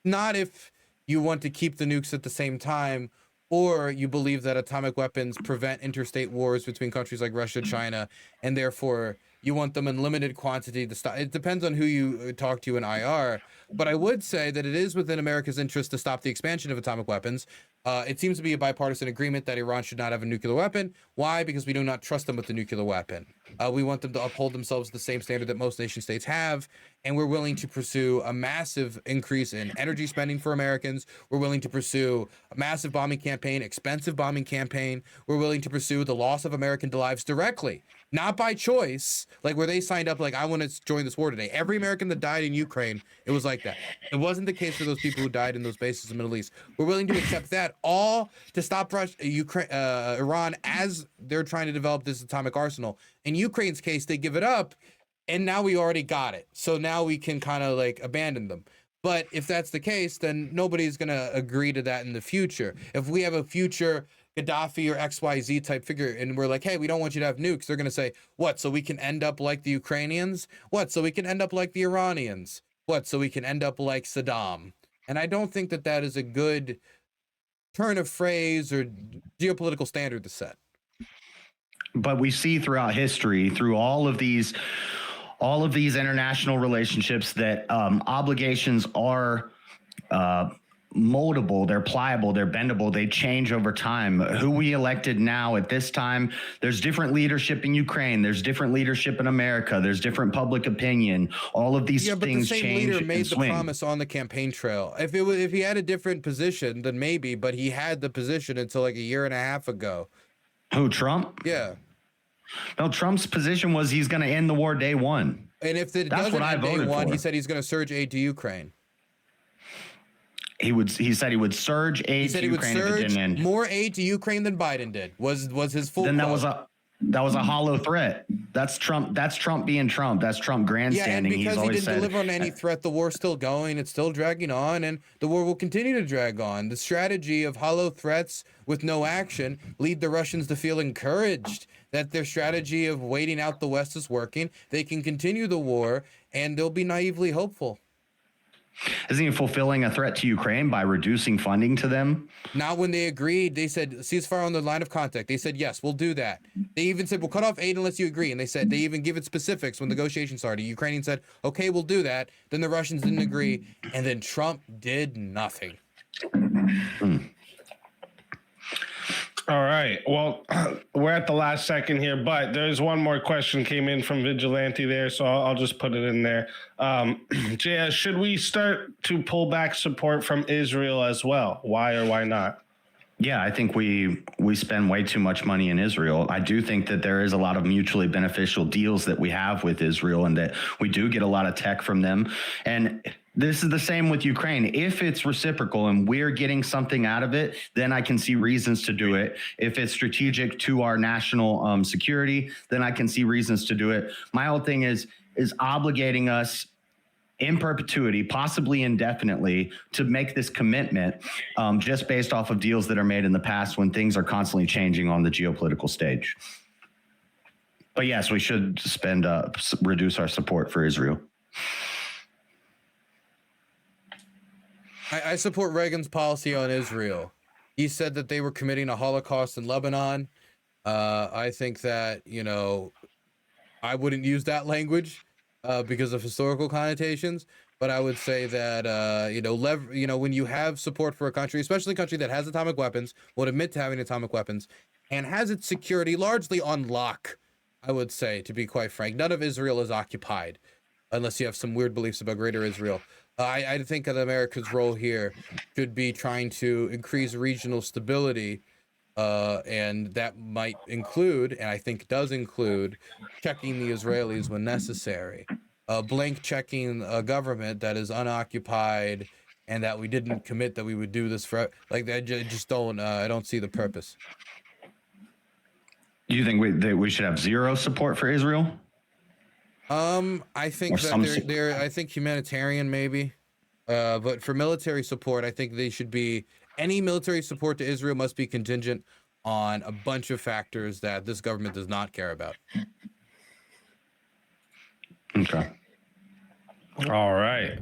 not if you want to keep the nukes at the same time, or you believe that atomic weapons prevent interstate wars between countries like Russia, China, and therefore you want them in limited quantity to stop. It depends on who you talk to in IR, but I would say that it is within America's interest to stop the expansion of atomic weapons. It seems to be a bipartisan agreement that Iran should not have a nuclear weapon. Why? Because we do not trust them with the nuclear weapon. We want them to uphold themselves to the same standard that most nation states have, and we're willing to pursue a massive increase in energy spending for Americans. We're willing to pursue a massive bombing campaign, expensive bombing campaign. We're willing to pursue the loss of American lives directly, not by choice, like where they signed up, like, I want to join this war today. Every American that died in Ukraine, it was like that. It wasn't the case for those people who died in those bases in the Middle East. We're willing to accept that all to stop Iran as they're trying to develop this atomic arsenal. In Ukraine's case, they give it up, and now we already got it. So now we can kind of like abandon them. But if that's the case, then nobody's going to agree to that in the future. If we have a future Gaddafi or XYZ type figure and we're like, hey, we don't want you to have nukes, they're going to say, what, so we can end up like the Ukrainians? What, so we can end up like the Iranians? What, so we can end up like Saddam? And I don't think that that is a good turn of phrase or geopolitical standard to set. But we see throughout history, through all of these international relationships, that obligations are moldable, they're pliable, they're bendable, they change over time. Who we elected now at this time, there's different leadership in Ukraine, there's different leadership in America, there's different public opinion. All of these things the same change leader and made the swing. promise on the campaign trail. If he had a different position, then maybe, but he had the position until like a year and a half ago. Who, Trump? Yeah. No, Trump's position was he's going to end the war day one. And if it That's doesn't what I end day voted one, for. he said he's going to surge aid to Ukraine. He said he would surge aid to Ukraine if it didn't end. More aid to Ukraine than Biden did. Was his full Then quote. that was a hollow threat. That's Trump. That's Trump being Trump. That's Trump grandstanding. Yeah, and because he didn't said, deliver on any threat, the war's still going. It's still dragging on, and the war will continue to drag on. The strategy of hollow threats with no action lead the Russians to feel encouraged that their strategy of waiting out the West is working. They can continue the war, and they'll be naively hopeful. Isn't he fulfilling a threat to Ukraine by reducing funding to them? Not when they agreed. They said ceasefire on the line of contact. They said, yes, we'll do that. They even said, we'll cut off aid unless you agree. And they even give it specifics when negotiations started. Ukrainians said, okay, we'll do that. Then the Russians didn't agree. And then Trump did nothing. All right. Well, we're at the last second here, but there's one more question came in from Vigilante there, so I'll just put it in there. JS, should we start to pull back support from Israel as well? Why or why not? Yeah, I think we spend way too much money in Israel. I do think that there is a lot of mutually beneficial deals that we have with Israel, and that we do get a lot of tech from them. And this is the same with Ukraine. If it's reciprocal and we're getting something out of it, then I can see reasons to do it. If it's strategic to our national security, then I can see reasons to do it. My whole thing is obligating us in perpetuity, possibly indefinitely, to make this commitment just based off of deals that are made in the past when things are constantly changing on the geopolitical stage. But yes, we should reduce our support for Israel. I support Reagan's policy on Israel. He said that they were committing a Holocaust in Lebanon. I think that, I wouldn't use that language because of historical connotations, but I would say that, when you have support for a country, especially a country that has atomic weapons, would admit to having atomic weapons, and has its security largely on lock, I would say, to be quite frank. None of Israel is occupied, unless you have some weird beliefs about Greater Israel. I think that America's role here should be trying to increase regional stability, and that might include, and I think does include, checking the Israelis when necessary. Blank checking a government that is unoccupied and that we didn't commit that we would do this for. Like, I just don't. I don't see the purpose. Do you think we should have zero support for Israel? I think that they're I think humanitarian maybe, but for military support, I think they should be, any military support to Israel must be contingent on a bunch of factors that this government does not care about. Okay. All right.